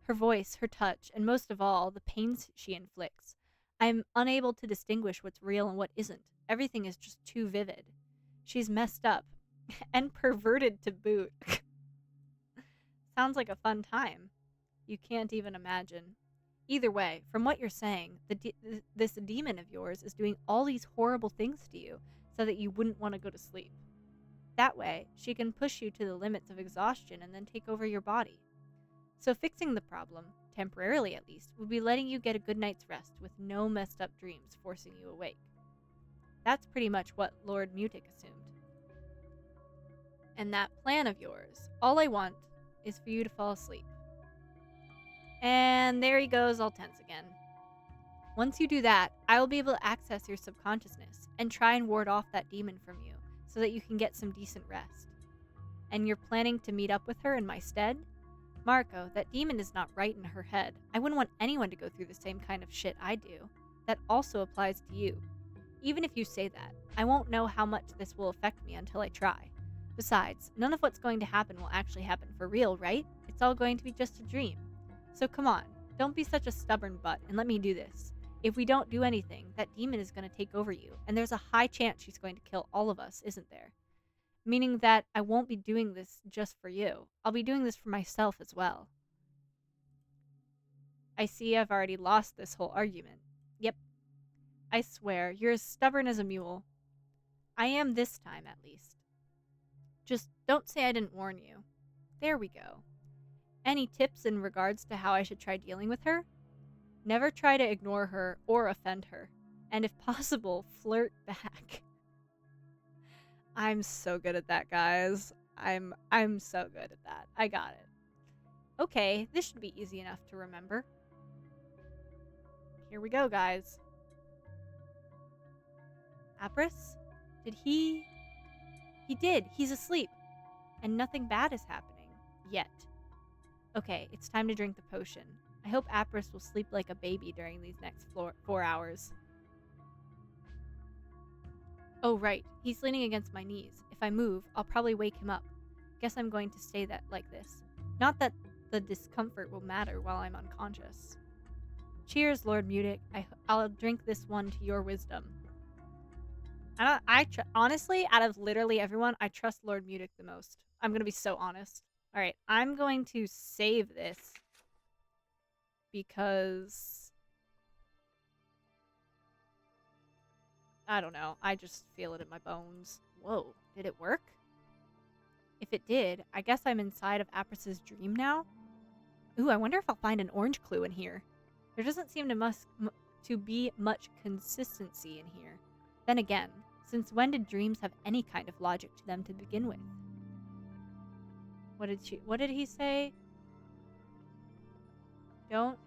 Her voice, her touch, and most of all, the pains she inflicts. I am unable to distinguish what's real and what isn't. Everything is just too vivid. She's messed up. And perverted to boot. Sounds like a fun time. You can't even imagine. Either way, from what you're saying, this demon of yours is doing all these horrible things to you so that you wouldn't want to go to sleep. That way, she can push you to the limits of exhaustion and then take over your body. So fixing the problem, temporarily at least, would be letting you get a good night's rest with no messed up dreams forcing you awake. That's pretty much what Lord Mutic assumed. And that plan of yours, all I want is for you to fall asleep. And there he goes, all tense again. Once you do that, I will be able to access your subconsciousness and try and ward off that demon from you so that you can get some decent rest. And you're planning to meet up with her in my stead? Marco, that demon is not right in her head. I wouldn't want anyone to go through the same kind of shit I do. That also applies to you. Even if you say that, I won't know how much this will affect me until I try. Besides, none of what's going to happen will actually happen for real, right? It's all going to be just a dream. So come on, don't be such a stubborn butt and let me do this. If we don't do anything, that demon is going to take over you, and there's a high chance she's going to kill all of us, isn't there? Meaning that I won't be doing this just for you. I'll be doing this for myself as well. I see I've already lost this whole argument. Yep. I swear, you're as stubborn as a mule. I am this time, at least. Just don't say I didn't warn you. There we go. Any tips in regards to how I should try dealing with her? Never try to ignore her or offend her. And if possible, flirt back. I'm so good at that, guys. I'm so good at that. I got it. Okay, this should be easy enough to remember. Here we go, guys. Apris? Did he... He did. He's asleep. And nothing bad is happening. Yet. Okay, it's time to drink the potion. I hope Apris will sleep like a baby during these next 4 hours. Oh, right. He's leaning against my knees. If I move, I'll probably wake him up. Guess I'm going to stay like this. Not that the discomfort will matter while I'm unconscious. Cheers, Lord Mutic. I'll drink this one to your wisdom. Honestly, out of literally everyone, I trust Lord Mutic the most. I'm going to be so honest. Alright, I'm going to save this. Because... I don't know. I just feel it in my bones. Whoa, did it work? If it did, I guess I'm inside of Apris's dream now? Ooh, I wonder if I'll find an orange clue in here. There doesn't seem to be much consistency in here. Then again, since when did dreams have any kind of logic to them to begin with? What did he say? Don't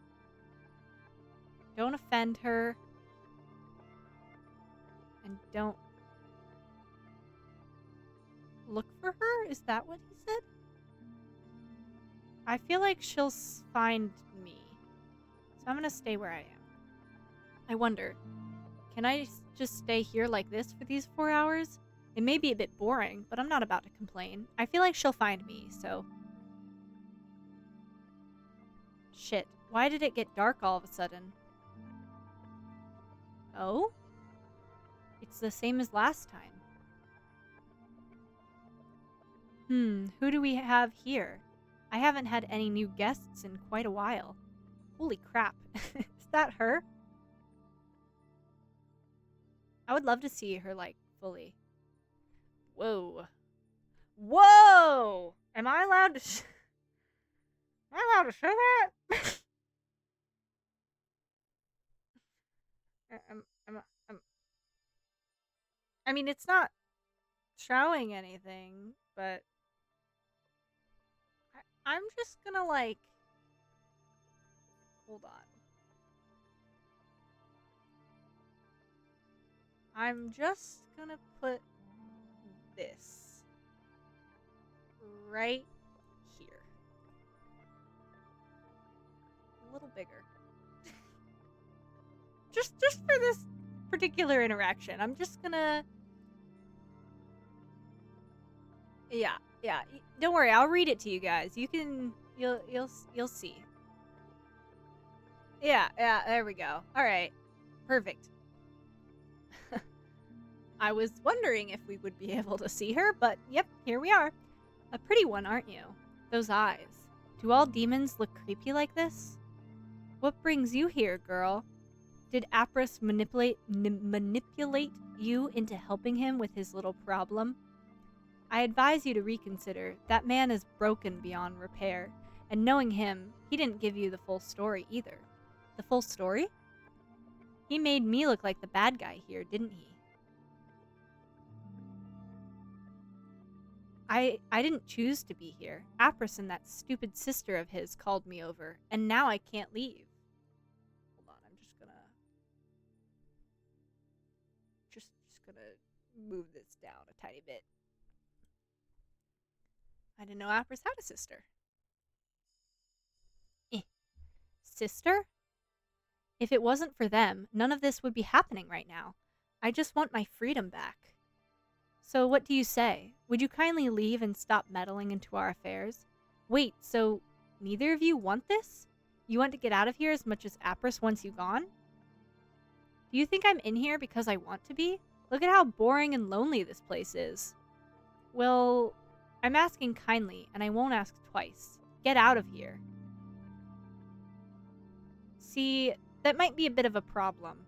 offend her. And don't look for her? Is that what he said? I feel like she'll find me. So I'm gonna stay where I am. I wonder, can I just stay here like this for these 4 hours? It may be a bit boring, but I'm not about to complain. I feel like she'll find me, so... Shit, why did it get dark all of a sudden? Oh? It's the same as last time. Who do we have here? I haven't had any new guests in quite a while. Holy crap. Is that her? I would love to see her, like, fully. Whoa. Whoa! Am I allowed to Am I allowed to show that? I mean, it's not showing anything, but I'm just gonna, like, hold on. I'm just gonna put this right here. A little bigger. just for this particular interaction. I'm just gonna... Yeah. Don't worry, I'll read it to you guys. You'll see. Yeah, there we go. Alright. Perfect. I was wondering if we would be able to see her, but yep, here we are. A pretty one, aren't you? Those eyes. Do all demons look creepy like this? What brings you here, girl? Did Apris manipulate you into helping him with his little problem? I advise you to reconsider. That man is broken beyond repair, and knowing him, he didn't give you the full story either. The full story? He made me look like the bad guy here, didn't he? I didn't choose to be here. Apris and that stupid sister of his called me over, and now I can't leave. Hold on, I'm just gonna move this down a tiny bit. I didn't know Apris had a sister. Sister? If it wasn't for them, none of this would be happening right now. I just want my freedom back. So what do you say? Would you kindly leave and stop meddling into our affairs? Wait, so neither of you want this? You want to get out of here as much as Apris wants you gone? Do you think I'm in here because I want to be? Look at how boring and lonely this place is. Well, I'm asking kindly, and I won't ask twice. Get out of here. See, that might be a bit of a problem.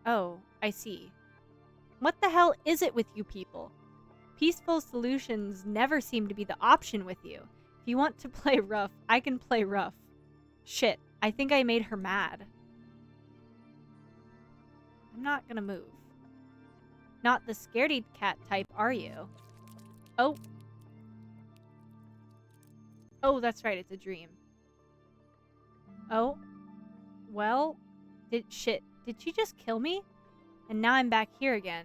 Oh, I see. What the hell is it with you people? Peaceful solutions never seem to be the option with you. If you want to play rough, I can play rough. Shit, I think I made her mad. I'm not gonna move. Not the scaredy cat type, are you? Oh. Oh, that's right, it's a dream. Oh. Well, did she just kill me? And now I'm back here again.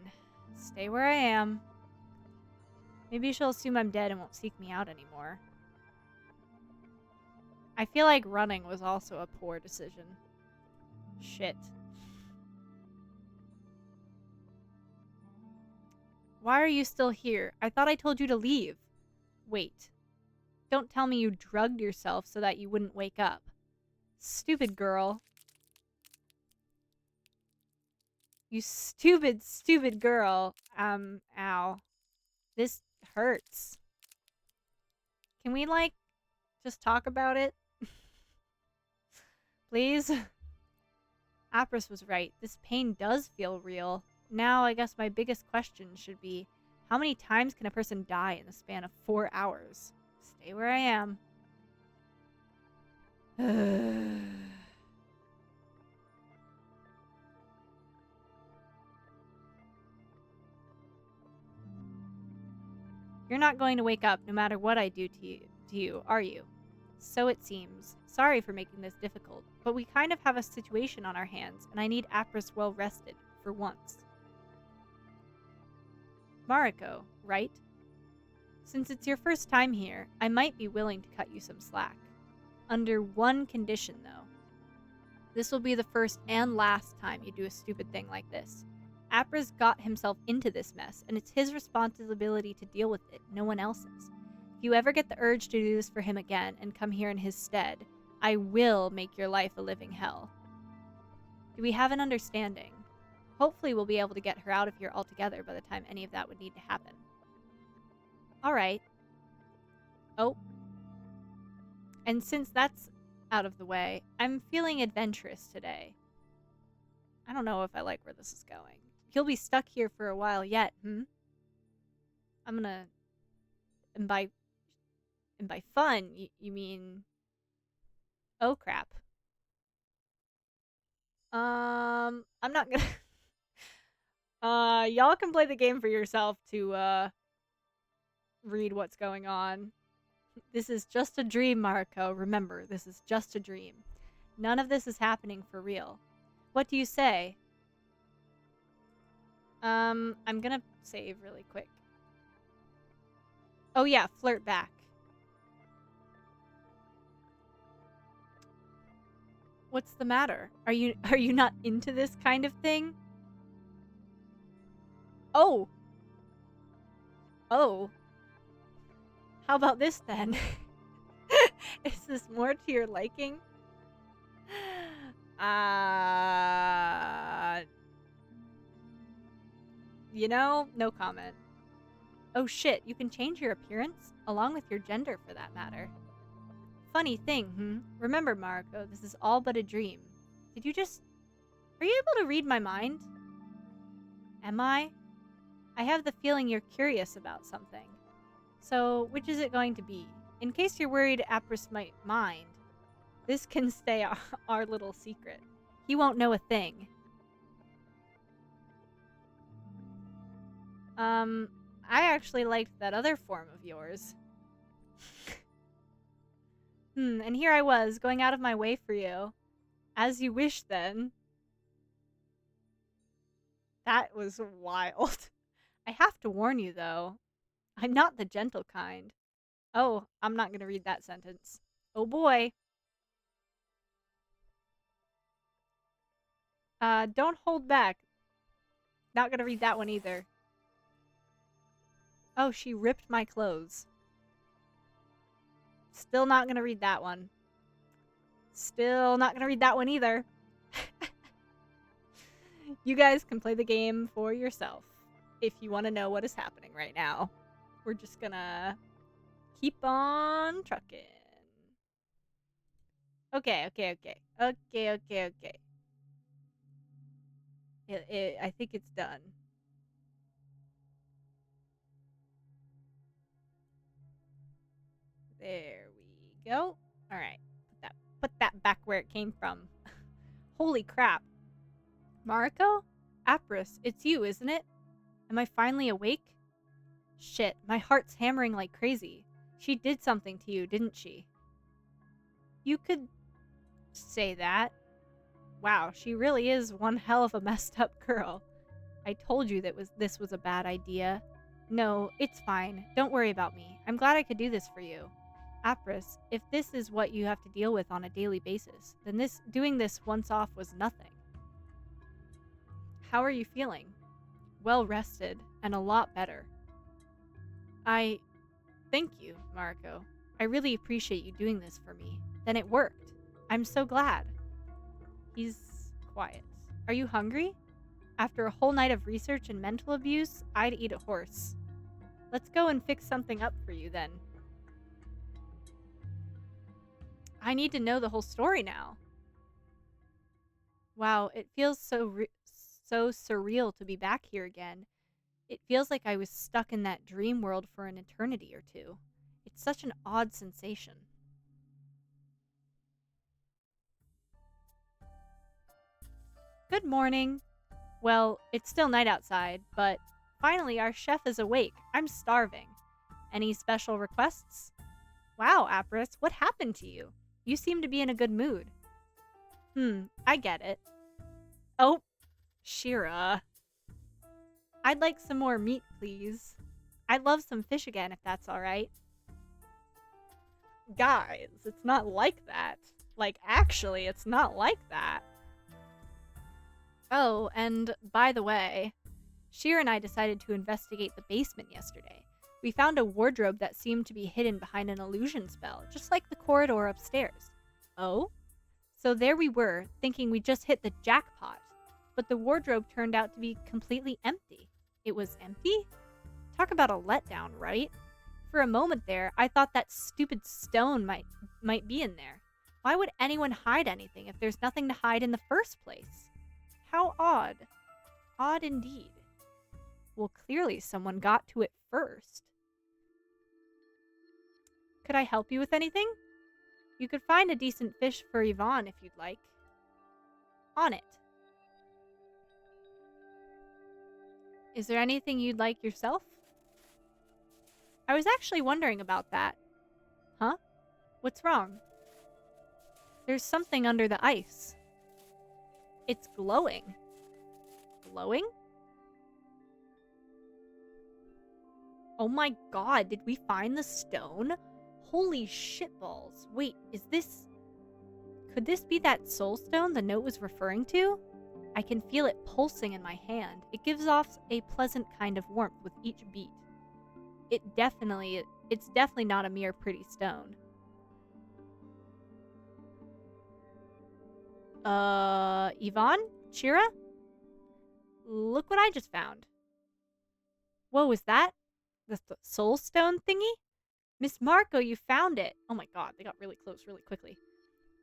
Stay where I am. Maybe she'll assume I'm dead and won't seek me out anymore. I feel like running was also a poor decision. Shit. Why are you still here? I thought I told you to leave. Wait. Don't tell me you drugged yourself so that you wouldn't wake up. Stupid girl. You stupid, stupid girl. Ow. This hurts. Can we, like, just talk about it? Please? Apris was right. This pain does feel real. Now, I guess my biggest question should be, How many times can a person die in the span of 4 hours? Stay where I am. You're not going to wake up no matter what I do to you, are you? So it seems. Sorry for making this difficult, but we kind of have a situation on our hands, and I need Apris well rested, for once. Mariko, right? Since it's your first time here, I might be willing to cut you some slack. Under one condition, though. This will be the first and last time you do a stupid thing like this. Apris got himself into this mess, and it's his responsibility to deal with it, no one else's. If you ever get the urge to do this for him again and come here in his stead, I will make your life a living hell. Do we have an understanding? Hopefully we'll be able to get her out of here altogether by the time any of that would need to happen. Alright. Oh. And since that's out of the way, I'm feeling adventurous today. I don't know if I like where this is going. He'll be stuck here for a while yet, I'm gonna... And by fun, you mean... Oh, crap. I'm not gonna... y'all can play the game for yourself to, read what's going on. This is just a dream, Mariko. Remember, this is just a dream. None of this is happening for real. What do you say? I'm gonna save really quick. Oh yeah, flirt back. What's the matter? Are you not into this kind of thing? Oh. Oh. How about this then? Is this more to your liking? You know, no comment. Oh shit, you can change your appearance? Along with your gender, for that matter. Funny thing, Remember, Mariko, this is all but a dream. Did you just... Are you able to read my mind? Am I? I have the feeling you're curious about something. So, which is it going to be? In case you're worried Apris might mind, this can stay our little secret. He won't know a thing. I actually liked that other form of yours. And here I was, going out of my way for you. As you wish, then. That was wild. I have to warn you, though. I'm not the gentle kind. Oh, I'm not gonna read that sentence. Oh boy. Don't hold back. Not gonna read that one either. Oh, she ripped my clothes. Still not gonna read that one. Still not gonna read that one either. You guys can play the game for yourself if you want to know what is happening right now. We're just gonna keep on trucking. Okay. I think it's done. There we go. All right, put that back where it came from. Holy crap. Mariko? Apris, it's you, isn't it? Am I finally awake? Shit, my heart's hammering like crazy. She did something to you, didn't she? You could say that. Wow, she really is one hell of a messed up girl. I told you that this was a bad idea. No, it's fine. Don't worry about me. I'm glad I could do this for you. Apris, if this is what you have to deal with on a daily basis, then doing this once off was nothing. How are you feeling? Well rested, and a lot better. Thank you, Mariko. I really appreciate you doing this for me. Then it worked. I'm so glad. He's quiet. Are you hungry? After a whole night of research and mental abuse, I'd eat a horse. Let's go and fix something up for you then. I need to know the whole story now. Wow, it feels so surreal to be back here again. It feels like I was stuck in that dream world for an eternity or two. It's such an odd sensation. Good morning. Well, it's still night outside, but finally our chef is awake. I'm starving. Any special requests? Wow, Apris, what happened to you? You seem to be in a good mood. I get it. Oh, Shira. I'd like some more meat, please. I'd love some fish again, if that's alright. Guys, it's not like that. Like, actually, it's not like that. Oh, and by the way, Shira and I decided to investigate the basement yesterday. We found a wardrobe that seemed to be hidden behind an illusion spell, just like the corridor upstairs. Oh? So there we were, thinking we just hit the jackpot. But the wardrobe turned out to be completely empty. It was empty? Talk about a letdown, right? For a moment there, I thought that stupid stone might be in there. Why would anyone hide anything if there's nothing to hide in the first place? How odd. Odd indeed. Well, clearly someone got to it first. Could I help you with anything? You could find a decent fish for Yvonne if you'd like. On it. Is there anything you'd like yourself? I was actually wondering about that. Huh? What's wrong? There's something under the ice. It's glowing. Glowing? Oh my god, did we find the stone? Holy shitballs. Wait, is this... Could this be that soul stone the note was referring to? I can feel it pulsing in my hand. It gives off a pleasant kind of warmth with each beat. It's definitely not a mere pretty stone. Yvonne? Shira? Look what I just found. Whoa, is that the soul stone thingy? Miss Marco, you found it. Oh my god, they got really close really quickly.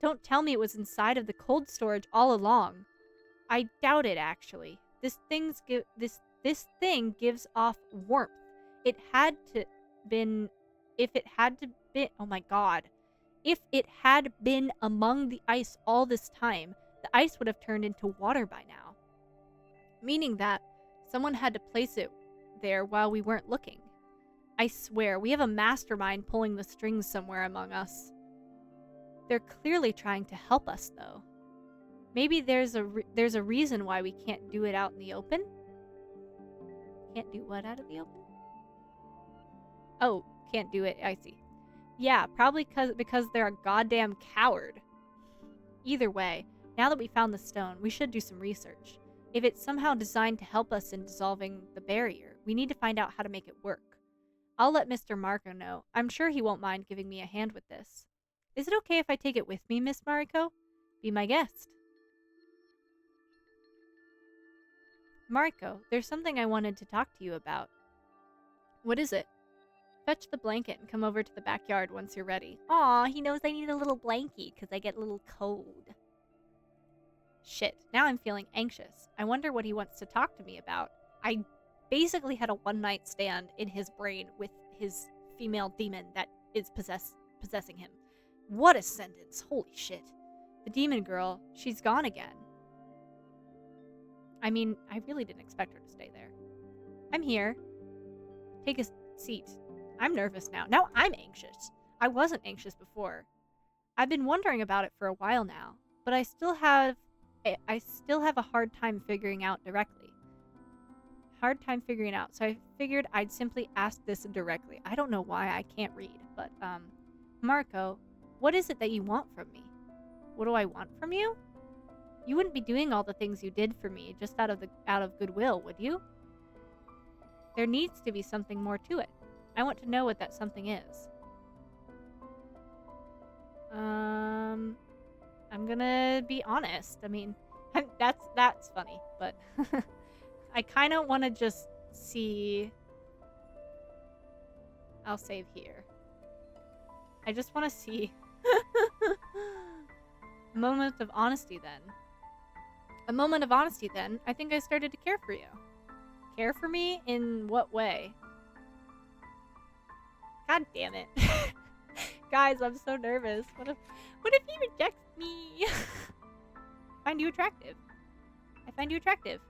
Don't tell me it was inside of the cold storage all along. I doubt it, actually. This thing gives off warmth. It had to been... If it had to be... Oh my god. If it had been among the ice all this time, the ice would have turned into water by now. Meaning that someone had to place it there while we weren't looking. I swear, we have a mastermind pulling the strings somewhere among us. They're clearly trying to help us, though. Maybe there's a reason why we can't do it out in the open? Can't do what out of the open? Oh, can't do it. I see. Yeah, probably because they're a goddamn coward. Either way, now that we found the stone, we should do some research. If it's somehow designed to help us in dissolving the barrier, we need to find out how to make it work. I'll let Mr. Marco know. I'm sure he won't mind giving me a hand with this. Is it okay if I take it with me, Miss Mariko? Be my guest. Mariko, there's something I wanted to talk to you about. What is it? Fetch the blanket and come over to the backyard once you're ready. Aw, he knows I need a little blankie because I get a little cold. Shit, now I'm feeling anxious. I wonder what he wants to talk to me about. I basically had a one-night stand in his brain with his female demon that is possessing him. What a sentence. Holy shit. The demon girl, she's gone again. I mean, I really didn't expect her to stay there. I'm here. Take a seat. I'm nervous now. Now I'm anxious. I wasn't anxious before. I've been wondering about it for a while now, but I still have a hard time figuring out directly. So I figured I'd simply ask this directly. I don't know why I can't read, but Marco, what is it that you want from me? What do I want from you? You wouldn't be doing all the things you did for me just out of goodwill, would you? There needs to be something more to it. I want to know what that something is. I'm gonna be honest. I mean, that's funny, but I kind of want to just see. I'll save here. I just want to see. A moment of honesty then. I think I started to care for you. Care for me? In what way? God damn it. Guys, I'm so nervous. What if he rejects me? I find you attractive. I find you attractive.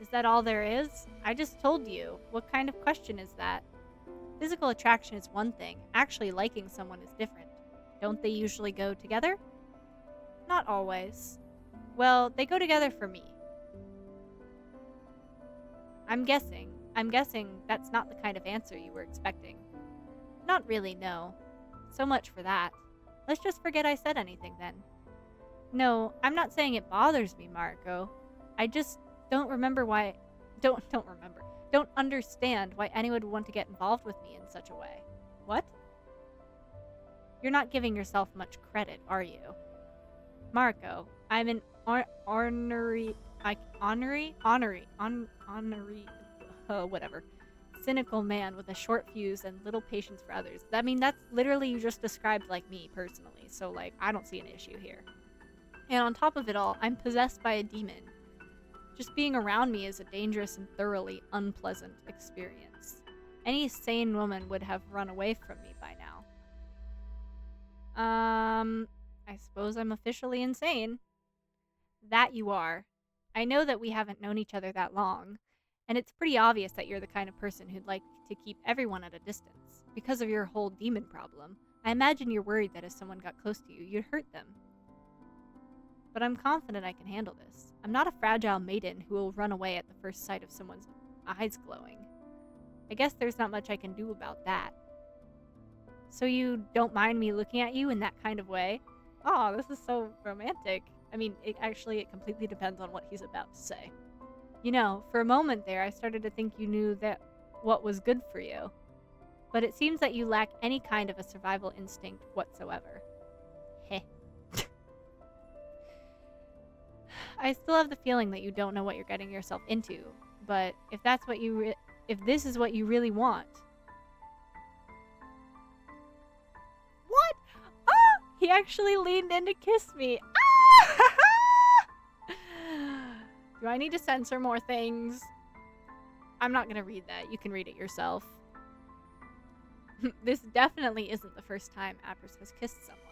Is that all there is? I just told you. What kind of question is that? Physical attraction is one thing. Actually liking someone is different. Don't they usually go together? Not always. Well, they go together for me. I'm guessing that's not the kind of answer you were expecting. Not really, no. So much for that. Let's just forget I said anything then. No, I'm not saying it bothers me, Marco. I just don't remember why... Don't understand why anyone would want to get involved with me in such a way. What? You're not giving yourself much credit, are you? Marco, I'm an whatever. Cynical man with a short fuse and little patience for others. I mean, that's literally you just described like me personally, so like, I don't see an issue here. And on top of it all, I'm possessed by a demon. Just being around me is a dangerous and thoroughly unpleasant experience. Any sane woman would have run away from me by now. I suppose I'm officially insane. That you are. I know that we haven't known each other that long, and it's pretty obvious that you're the kind of person who'd like to keep everyone at a distance. Because of your whole demon problem, I imagine you're worried that if someone got close to you, you'd hurt them. But I'm confident I can handle this. I'm not a fragile maiden who will run away at the first sight of someone's eyes glowing. I guess there's not much I can do about that. So you don't mind me looking at you in that kind of way? Oh, this is so romantic. I mean, it completely depends on what he's about to say. You know, for a moment there, I started to think you knew that what was good for you. But it seems that you lack any kind of a survival instinct whatsoever. Heh. I still have the feeling that you don't know what you're getting yourself into, but if that's what if this is what you really want. What? Ah! He actually leaned in to kiss me. Ah! Do I need to censor more things? I'm not gonna read that. You can read it yourself. This definitely isn't the first time Apris has kissed someone.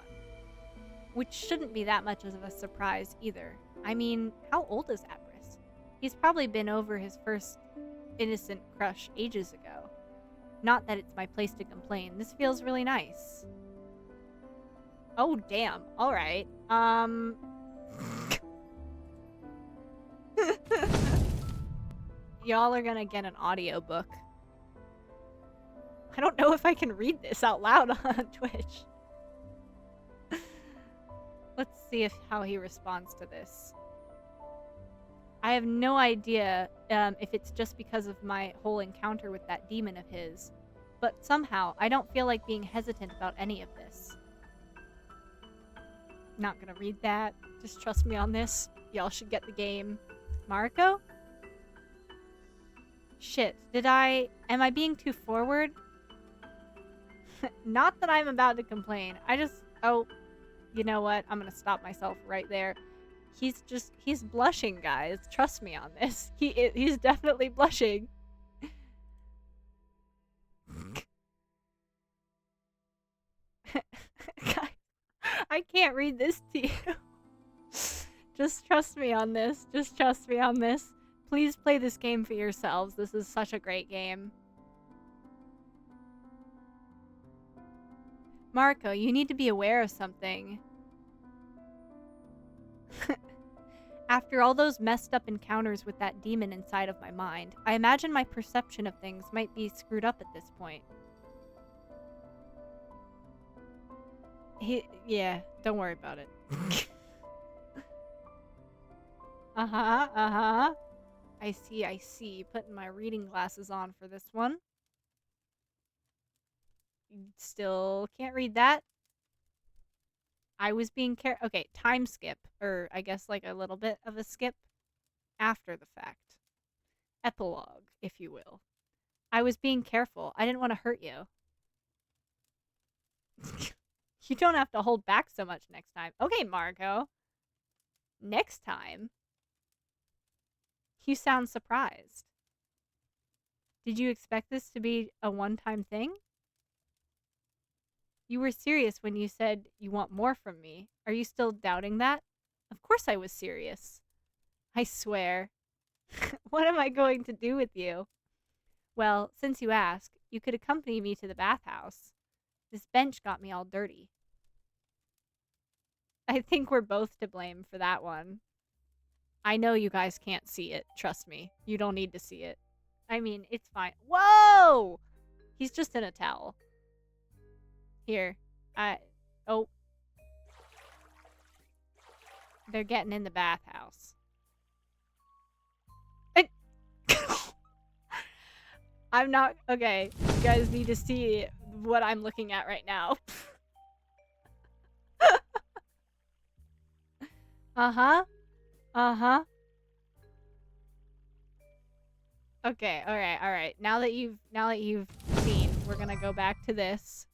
Which shouldn't be that much of a surprise either. I mean, how old is Apris? He's probably been over his first innocent crush ages ago. Not that it's my place to complain. This feels really nice. Oh, damn. Alright. Y'all are gonna get an audiobook. I don't know if I can read this out loud on Twitch. Let's see how he responds to this. I have no idea if it's just because of my whole encounter with that demon of his, but somehow I don't feel like being hesitant about any of this. Not gonna read that. Just trust me on this. Y'all should get the game. Marco? Shit, am I being too forward? Not that I'm about to complain. Oh, you know what? I'm gonna stop myself right there. He's blushing, guys. Trust me on this. He's definitely blushing. Guys, I can't read this to you. Just trust me on this. Just trust me on this. Please play this game for yourselves. This is such a great game. Marco, you need to be aware of something. After all those messed up encounters with that demon inside of my mind, I imagine my perception of things might be screwed up at this point. Yeah, don't worry about it. Uh-huh. I see. Putting my reading glasses on for this one. Still can't read that. I was being okay, time skip. Or I guess like a little bit of a skip after the fact. Epilogue, if you will. I was being careful. I didn't want to hurt you. You don't have to hold back so much next time. Okay, Marco. Next time. You sound surprised. Did you expect this to be a one-time thing? You were serious when you said you want more from me. Are you still doubting that? Of course I was serious. I swear. What am I going to do with you? Well, since you ask, you could accompany me to the bathhouse. This bench got me all dirty. I think we're both to blame for that one. I know you guys can't see it. Trust me. You don't need to see it. I mean, it's fine. Whoa! He's just in a towel. Here. Oh. They're getting in the bathhouse. I'm not... Okay. You guys need to see what I'm looking at right now. Uh-huh. Uh-huh. Okay, alright. Now that you've seen, we're gonna go back to this.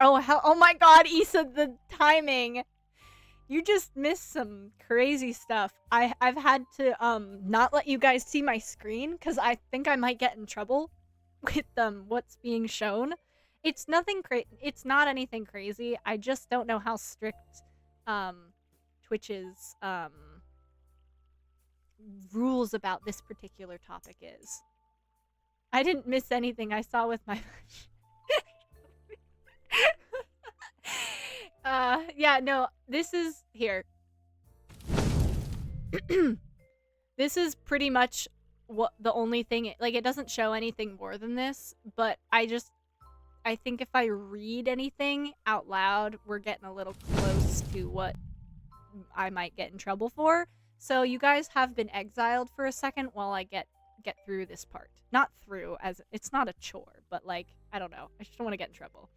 Oh, hell, oh my god, Issa, the timing! You just missed some crazy stuff. I've had to, not let you guys see my screen, because I think I might get in trouble with, what's being shown. It's nothing it's not anything crazy. I just don't know how strict, Twitch's, rules about this particular topic is. I didn't miss anything I saw with my... yeah, no, this is... Here. This is pretty much what the only thing... Like, it doesn't show anything more than this, but I think if I read anything out loud, we're getting a little close to what I might get in trouble for. So you guys have been exiled for a second while I get through this part. Not through, as it's not a chore, but like, I don't know. I just don't want to get in trouble.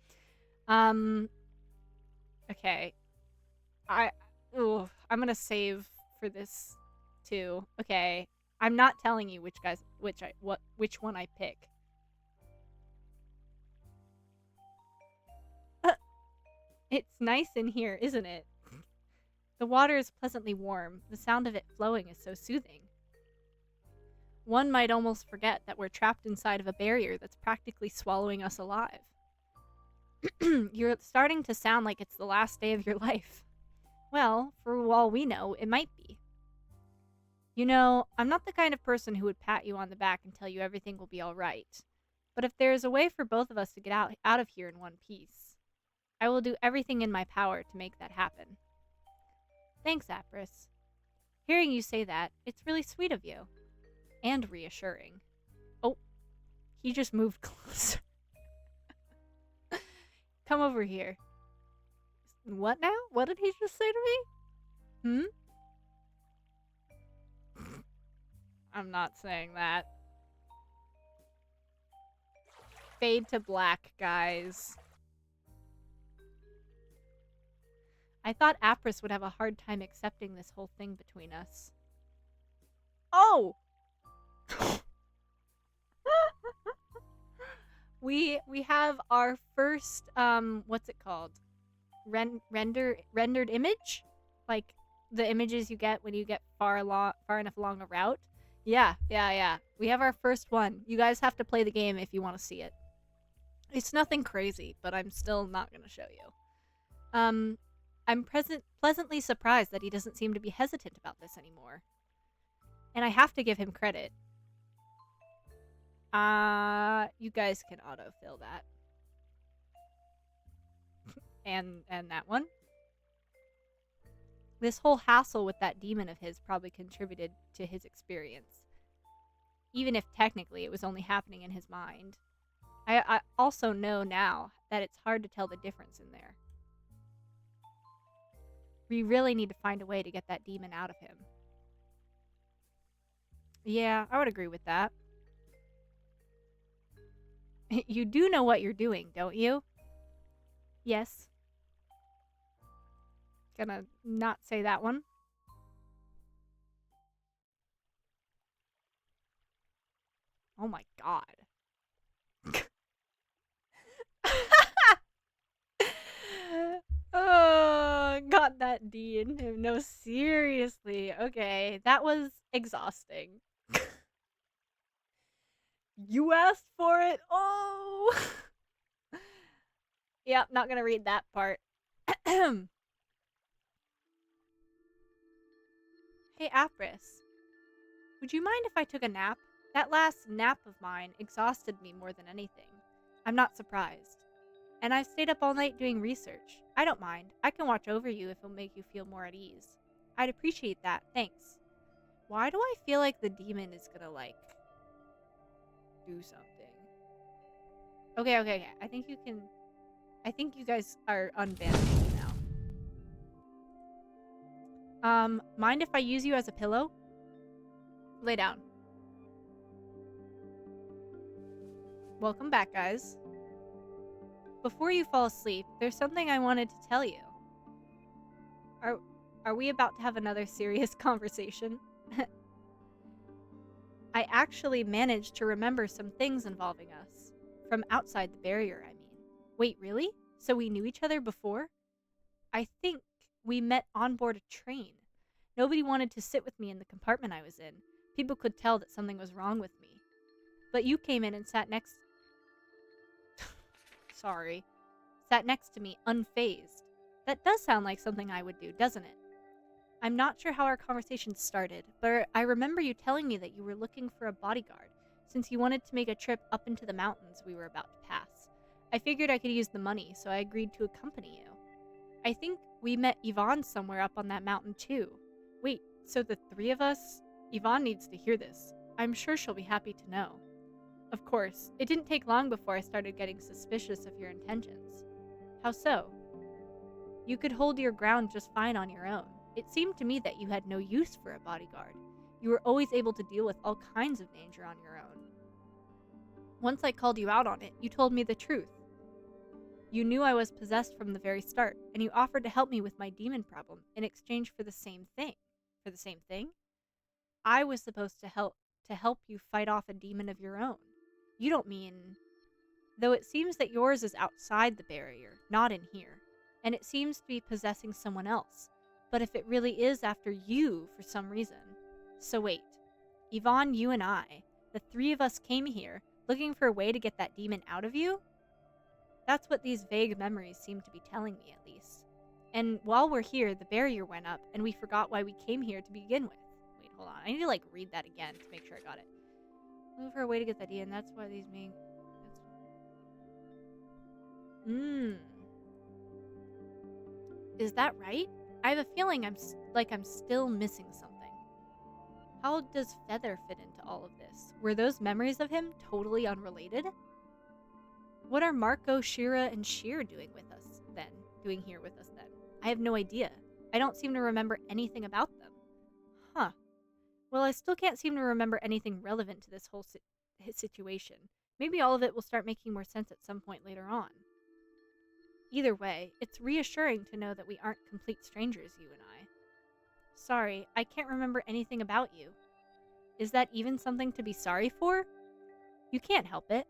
Okay. I'm gonna save for this too. Okay. I'm not telling you which one I pick. It's nice in here, isn't it? The water is pleasantly warm. The sound of it flowing is so soothing. One might almost forget that we're trapped inside of a barrier that's practically swallowing us alive. You're starting to sound like it's the last day of your life. Well, for all we know, it might be. You know, I'm not the kind of person who would pat you on the back and tell you everything will be alright. But if there is a way for both of us to get out of here in one piece, I will do everything in my power to make that happen. Thanks, Apris. Hearing you say that, it's really sweet of you. And reassuring. Oh, he just moved closer. Come over here. What now? What did he just say to me? I'm not saying that. Fade to black, guys. I thought Apris would have a hard time accepting this whole thing between us. Oh! We have our first, what's it called? Rendered image? Like, the images you get when you get far enough along a route? Yeah. We have our first one. You guys have to play the game if you want to see it. It's nothing crazy, but I'm still not going to show you. I'm pleasantly surprised that he doesn't seem to be hesitant about this anymore. And I have to give him credit. You guys can autofill that. and that one. This whole hassle with that demon of his probably contributed to his experience. Even if technically it was only happening in his mind. I also know now that it's hard to tell the difference in there. We really need to find a way to get that demon out of him. Yeah, I would agree with that. You do know what you're doing, don't you? Yes. Gonna not say that one. Oh my god. Oh god. got that D in him. No, seriously. Okay, that was exhausting. You asked for it. Oh. Yep, not gonna read that part. Hey, Apris. Would you mind if I took a nap? That last nap of mine exhausted me more than anything. I'm not surprised. And I've stayed up all night doing research. I don't mind. I can watch over you if it'll make you feel more at ease. I'd appreciate that. Thanks. Why do I feel like the demon is gonna, like, do something? Okay. I think you can... I think you guys are unbandaged now. Mind if I use you as a pillow? Lay down. Welcome back, guys. Before you fall asleep, there's something I wanted to tell you. Are we about to have another serious conversation? I actually managed to remember some things involving us. From outside the barrier, I mean. Wait, really? So we knew each other before? I think we met on board a train. Nobody wanted to sit with me in the compartment I was in. People could tell that something was wrong with me. But you came in and sat next... Sorry. Sat next to me, unfazed. That does sound like something I would do, doesn't it? I'm not sure how our conversation started, but I remember you telling me that you were looking for a bodyguard, since you wanted to make a trip up into the mountains we were about to pass. I figured I could use the money, so I agreed to accompany you. I think we met Yvonne somewhere up on that mountain too. Wait, so the three of us? Yvonne needs to hear this. I'm sure she'll be happy to know. Of course, it didn't take long before I started getting suspicious of your intentions. How so? You could hold your ground just fine on your own. It seemed to me that you had no use for a bodyguard. You were always able to deal with all kinds of danger on your own. Once I called you out on it, you told me the truth. You knew I was possessed from the very start, and you offered to help me with my demon problem in exchange for the same thing. For the same thing? I was supposed to help you fight off a demon of your own. You don't mean... Though it seems that yours is outside the barrier, not in here, and it seems to be possessing someone else. But if it really is after you for some reason... So wait. Yvonne, you and I, the three of us came here, looking for a way to get that demon out of you? That's what these vague memories seem to be telling me, at least. And while we're here, the barrier went up, and we forgot why we came here to begin with. Wait, hold on. I need to, like, read that again to make sure I got it. Looking for a way to get that demon, that's why these mean... Is that right? I have a feeling I'm still missing something. How does Feather fit into all of this? Were those memories of him totally unrelated? What are Marco, Shira, and Sheer doing here with us then? I have no idea. I don't seem to remember anything about them. Huh. Well, I still can't seem to remember anything relevant to this whole situation. Maybe all of it will start making more sense at some point later on. Either way, it's reassuring to know that we aren't complete strangers, you and I. Sorry, I can't remember anything about you. Is that even something to be sorry for? You can't help it,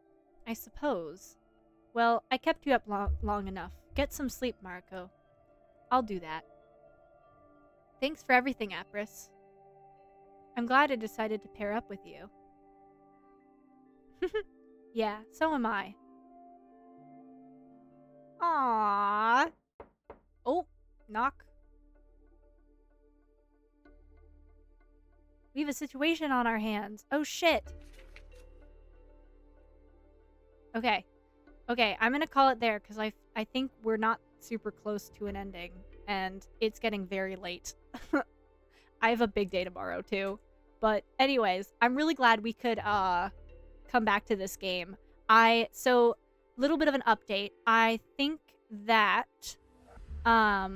I suppose. Well, I kept you up long enough. Get some sleep, Marco. I'll do that. Thanks for everything, Apris. I'm glad I decided to pair up with you. Yeah, so am I. Aww. Oh, knock. We have a situation on our hands. Oh, shit. Okay. Okay, I'm gonna call it there, because I think we're not super close to an ending, and it's getting very late. I have a big day tomorrow, too. But anyways, I'm really glad we could, come back to this game. So, little bit of an update. I think that, I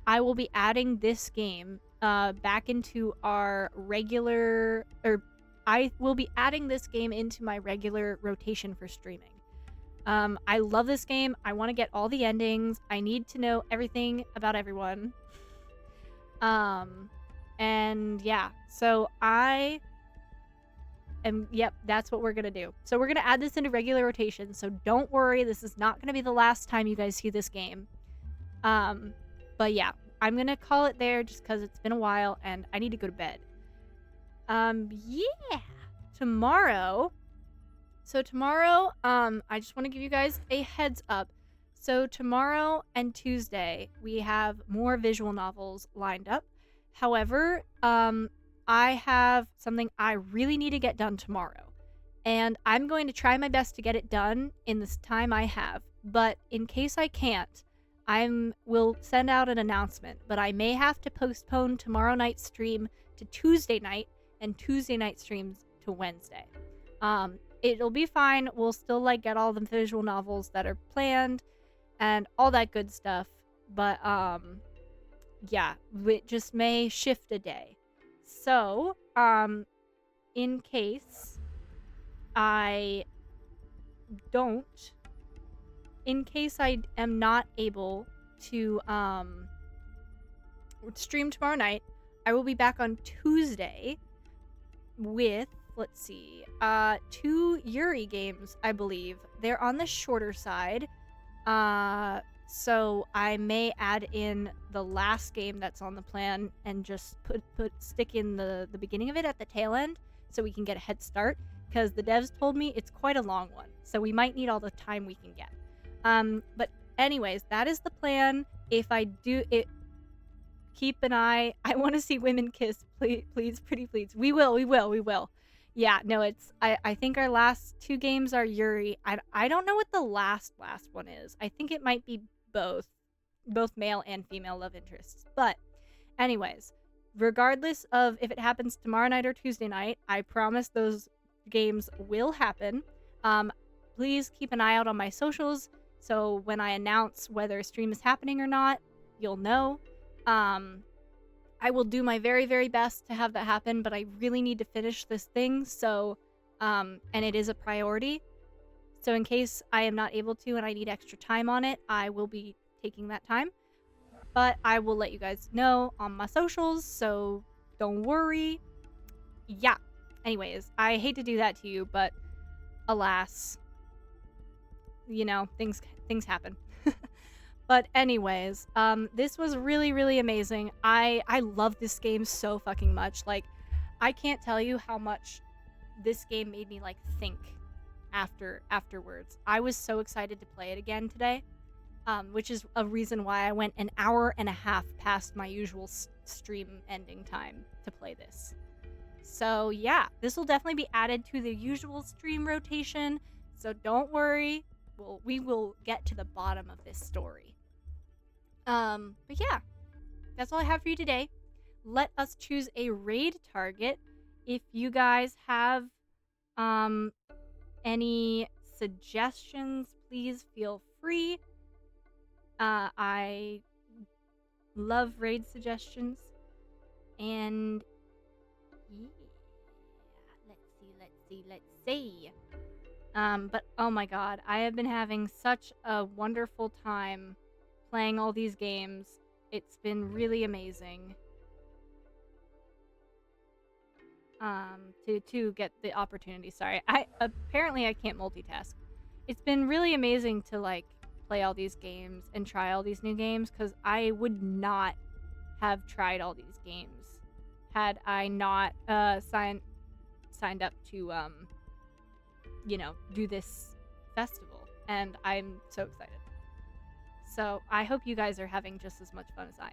will be adding this game, back into our regular, I will be adding this game into my regular rotation for streaming. I love this game. I want to get all the endings. I need to know everything about everyone. And yeah, so yep, that's what we're gonna do. So we're gonna add this into regular rotation, so don't worry, this is not gonna be the last time you guys see this game. But But yeah, I'm gonna call it there just because it's been a while and I need to go to bed. Yeah. Tomorrow. So tomorrow, I just want to give you guys a heads up. So tomorrow and Tuesday, we have more visual novels lined up. However, I have something I really need to get done tomorrow. And I'm going to try my best to get it done in this time I have. But in case I can't, will send out an announcement. But I may have to postpone tomorrow night's stream to Tuesday night and Tuesday night streams to Wednesday. It'll be fine. We'll still like get all the visual novels that are planned and all that good stuff. But yeah, it just may shift a day. So, in case I am not able to stream tomorrow night, I will be back on Tuesday with, let's see, 2 Yuri games, I believe. They're on the shorter side. So I may add in the last game that's on the plan and just stick in the beginning of it at the tail end so we can get a head start, because the devs told me it's quite a long one, so we might need all the time we can get. But anyways, that is the plan. If I do it, keep an eye. I want to see women kiss, please, pretty please. We will. Yeah, no, I think our last 2 games are Yuri. I don't know what the last one is. I think it might be both male and female love interests. But anyways, regardless of if it happens tomorrow night or Tuesday night, I promise those games will happen. Please keep an eye out on my socials, so when I announce whether a stream is happening or not, you'll know. I will do my very, very best to have that happen, but I really need to finish this thing, so, and it is a priority. So in case I am not able to and I need extra time on it, I will be taking that time. But I will let you guys know on my socials, so don't worry. Yeah. Anyways, I hate to do that to you, but alas, you know, things happen. But anyways, this was really, really amazing. I love this game so fucking much. Like, I can't tell you how much this game made me, like, think afterwards. I was so excited to play it again today, which is a reason why I went an hour and a half past my usual stream ending time to play this. So yeah, this will definitely be added to the usual stream rotation, so don't worry. We will get to the bottom of this story. But yeah, that's all I have for you today. Let us choose a raid target. If you guys have any suggestions, please feel free. I love raid suggestions. And yeah, let's see. But oh my god, I have been having such a wonderful time playing all these games. It's been really amazing. To get the opportunity. Sorry, apparently I can't multitask. It's been really amazing to like play all these games and try all these new games, because I would not have tried all these games had I not signed up to you know, do this festival, and I'm so excited. So I hope you guys are having just as much fun as I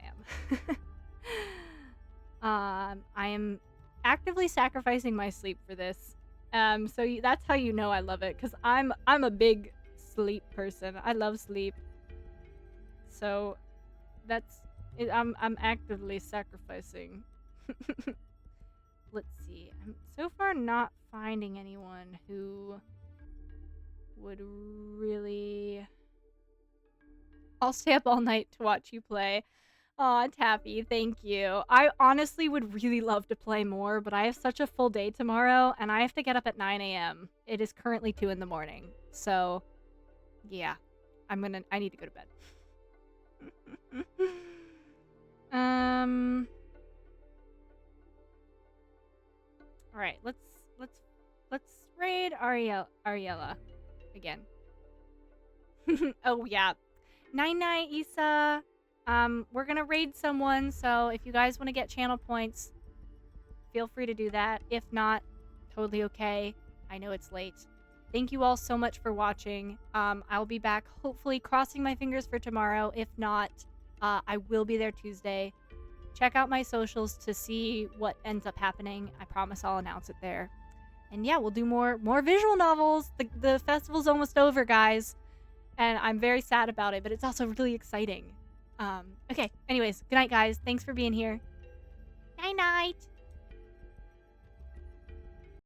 am. I am actively sacrificing my sleep for this. So that's how you know I love it, because I'm a big sleep person. I love sleep. So that's it. I'm actively sacrificing. Let's see. I'm so far not finding anyone who would really... I'll stay up all night to watch you play. Aw, Taffy, thank you. I honestly would really love to play more, but I have such a full day tomorrow, and I have to get up at 9 a.m. It is currently 2 in the morning. So, yeah. I need to go to bed. Alright, let's raid Ariella again. Oh yeah. Night night, Issa. We're gonna raid someone, so if you guys want to get channel points, feel free to do that. If not, totally okay. I know it's late. Thank you all so much for watching. I'll be back, hopefully, crossing my fingers for tomorrow. If not, I will be there Tuesday. Check out my socials to see what ends up happening. I promise I'll announce it there. And yeah, we'll do more visual novels. The festival's almost over, guys. And I'm very sad about it, but it's also really exciting. Okay, anyways, good night, guys. Thanks for being here. Night-night.